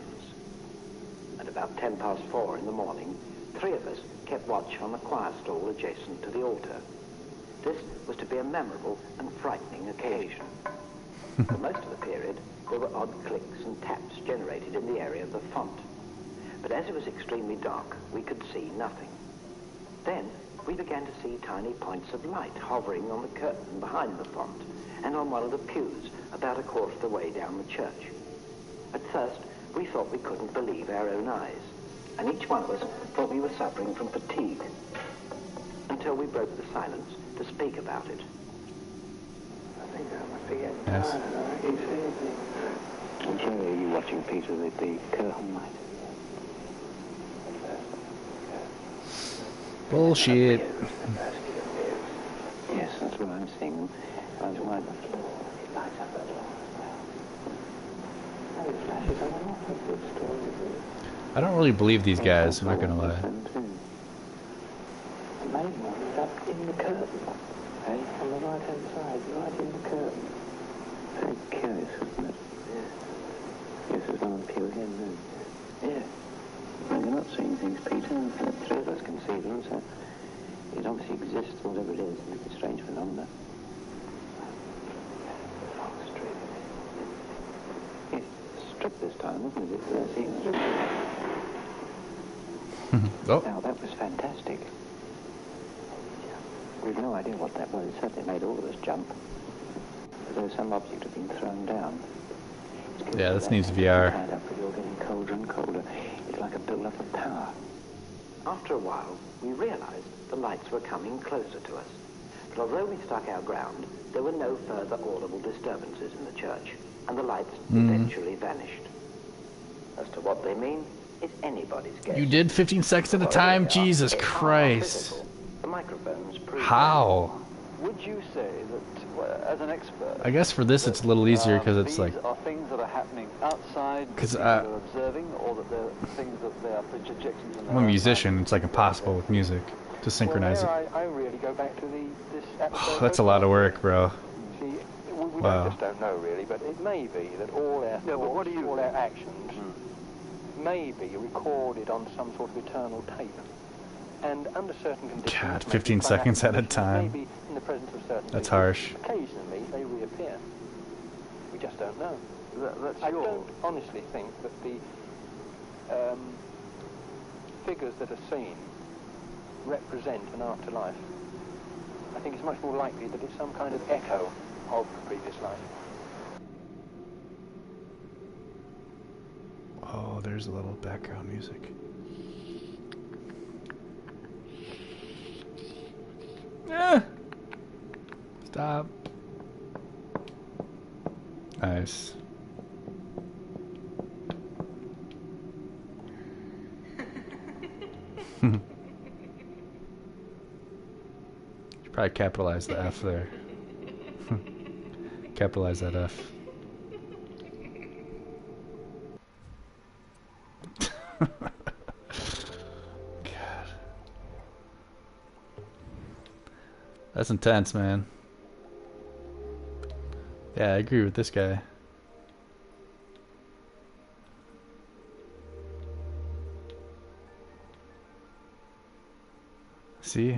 At about 4:10 in the morning, 3 of us kept watch on the choir stall adjacent to the altar. This was to be a memorable and frightening occasion. For most of the period, there were odd clicks and taps generated in the area of the font. But as it was extremely dark, we could see nothing. Then, we began to see tiny points of light hovering on the curtain behind the font and on one of the pews about a quarter of the way down the church. At first, we thought we couldn't believe our own eyes, and each one of us thought we were suffering from fatigue, until we broke the silence to speak about it. I think I must be getting Yes. tired. I don't keep seeing things. And here are you watching, Peter, the curtain light. Bullshit. Yes, that's what I'm seeing. That's why the lights up at all. Flashes on and off. A good story. I don't really believe these guys, I'm not gonna lie. The main one is up in the curtain. Hey, on the right-hand side, right in the curtain. Very curious, isn't it? Yeah. Yes, there's one on the pew again, then. Yeah. Well, you're not seeing things, Peter. The 3 of us can see them, so it obviously exists, whatever it is. It's a strange phenomenon. It's stripped this time, isn't it? It's stripped. Oh, Now, that was fantastic. We've no idea what that was. It certainly made all of us jump. As though some object had been thrown down. yeah, this needs VR. Tied up, but you're getting colder and colder. It's like a build-up of power. After a while, we realized the lights were coming closer to us. But although we stuck our ground, there were no further audible disturbances in the church, and the lights eventually vanished. As to what they mean, is anybody's guess. You did 15 seconds at a time? Jesus Christ. The microphones prove How? Would you say that, well, as an expert, I guess for this it's a little easier because it's these like... are things that are happening outside that 'Cause, people are observing, or that they're things that they are projections in their I'm a own musician, mind? it's like impossible with music to synchronize well, it. I really go back to this episode. That's a lot of work, bro. See, we Wow. just don't know really, but it may be that all our thoughts, all our actions may be recorded on some sort of eternal tape. And under certain conditions, God, maybe 15 by seconds at a accident, time. maybe in the presence of certain That's people, harsh. occasionally they reappear. We just don't know. That's I don't honestly think that the figures that are seen represent an afterlife. I think it's much more likely that it's some kind of echo of the previous life. Oh, there's a little background music. Ah! Stop. Nice. Should probably capitalize the F there. Capitalize that F. God. That's intense, man. Yeah, I agree with this guy. See?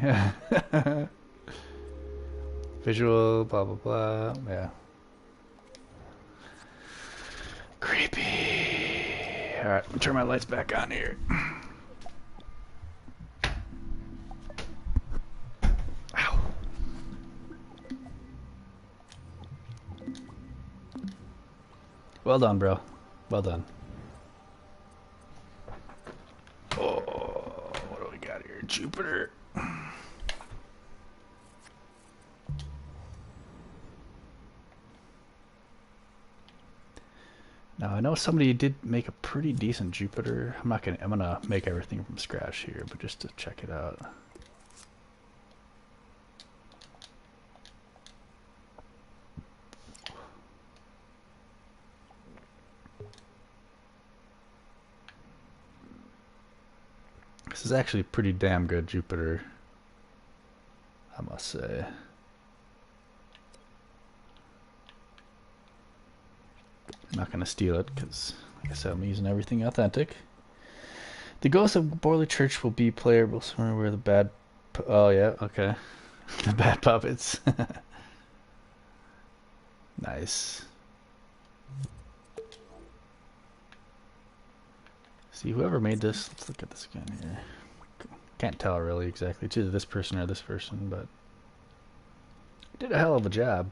Visual, blah, blah, blah. Yeah. Creepy. Alright, turn my lights back on here. Ow. Well done, bro. Well done. Oh, what do we got here? Jupiter. Now I know somebody did make a pretty decent Jupiter. I'm gonna make everything from scratch here, but just to check it out. This is actually a pretty damn good Jupiter, I must say. I'm not going to steal it because, like I said, I'm using everything authentic. The ghost of Borley Church will be playable somewhere where the bad... Oh, yeah, okay. The bad puppets. Nice. See, whoever made this, let's look at this again here. Can't tell really exactly. It's either this person or this person, but did a hell of a job.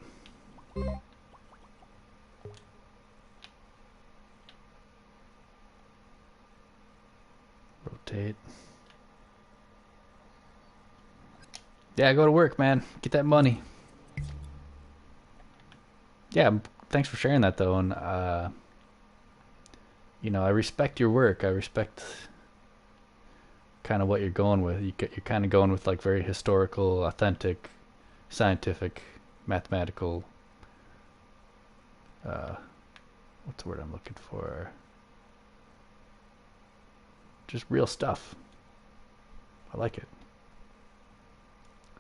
Rotate. Yeah, go to work, man. Get that money. Yeah, thanks for sharing that, though. And, you know, I respect your work. I respect kind of what you're going with. You're kind of going with, like, very historical, authentic, scientific, mathematical, what's the word I'm looking for? Just real stuff. I like it.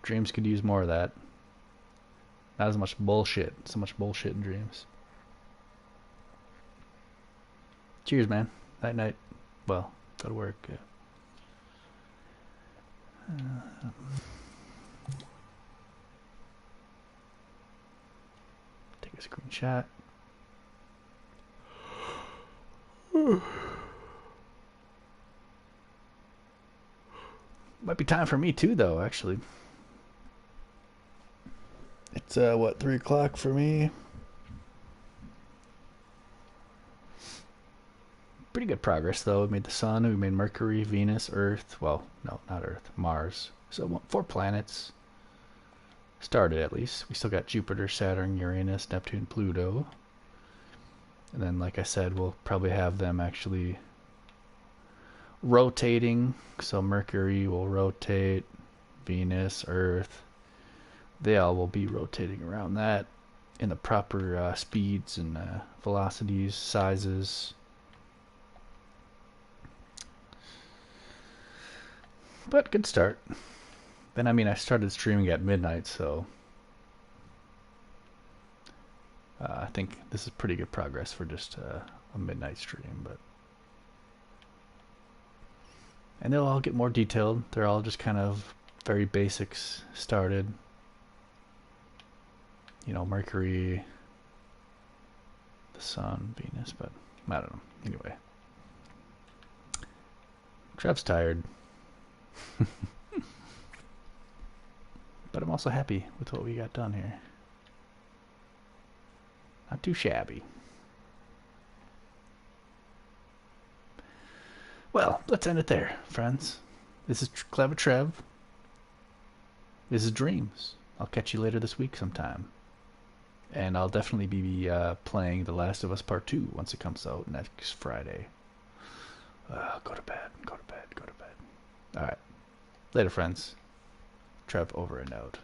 Dreams could use more of that. Not as much bullshit. So much bullshit in dreams. Cheers, man. Night night. Well, go to work. Yeah. Take a screenshot. Might be time for me too, though, actually. It's, what, 3 o'clock for me? Pretty good progress, though. We made the Sun, we made Mercury, Venus, Earth. Well, no, not Earth. Mars. So, 4 planets. Started, at least. We still got Jupiter, Saturn, Uranus, Neptune, Pluto. And then, like I said, we'll probably have them actually rotating. So Mercury will rotate, Venus, Earth, they all will be rotating around that in the proper speeds and velocities, sizes. But good start. And I mean, I started streaming at midnight, so I think this is pretty good progress for just a midnight stream. But and they'll all get more detailed. They're all just kind of very basics started. You know, Mercury, the Sun, Venus, but I don't know. Anyway, Trev's tired. But I'm also happy with what we got done here. Not too shabby. Well, let's end it there, friends. This is Clever Trev. This is Dreams. I'll catch you later this week sometime. And I'll definitely be playing The Last of Us Part 2 once it comes out next Friday. Go to bed, go to bed, go to bed. Alright. Later, friends. Trev over and out.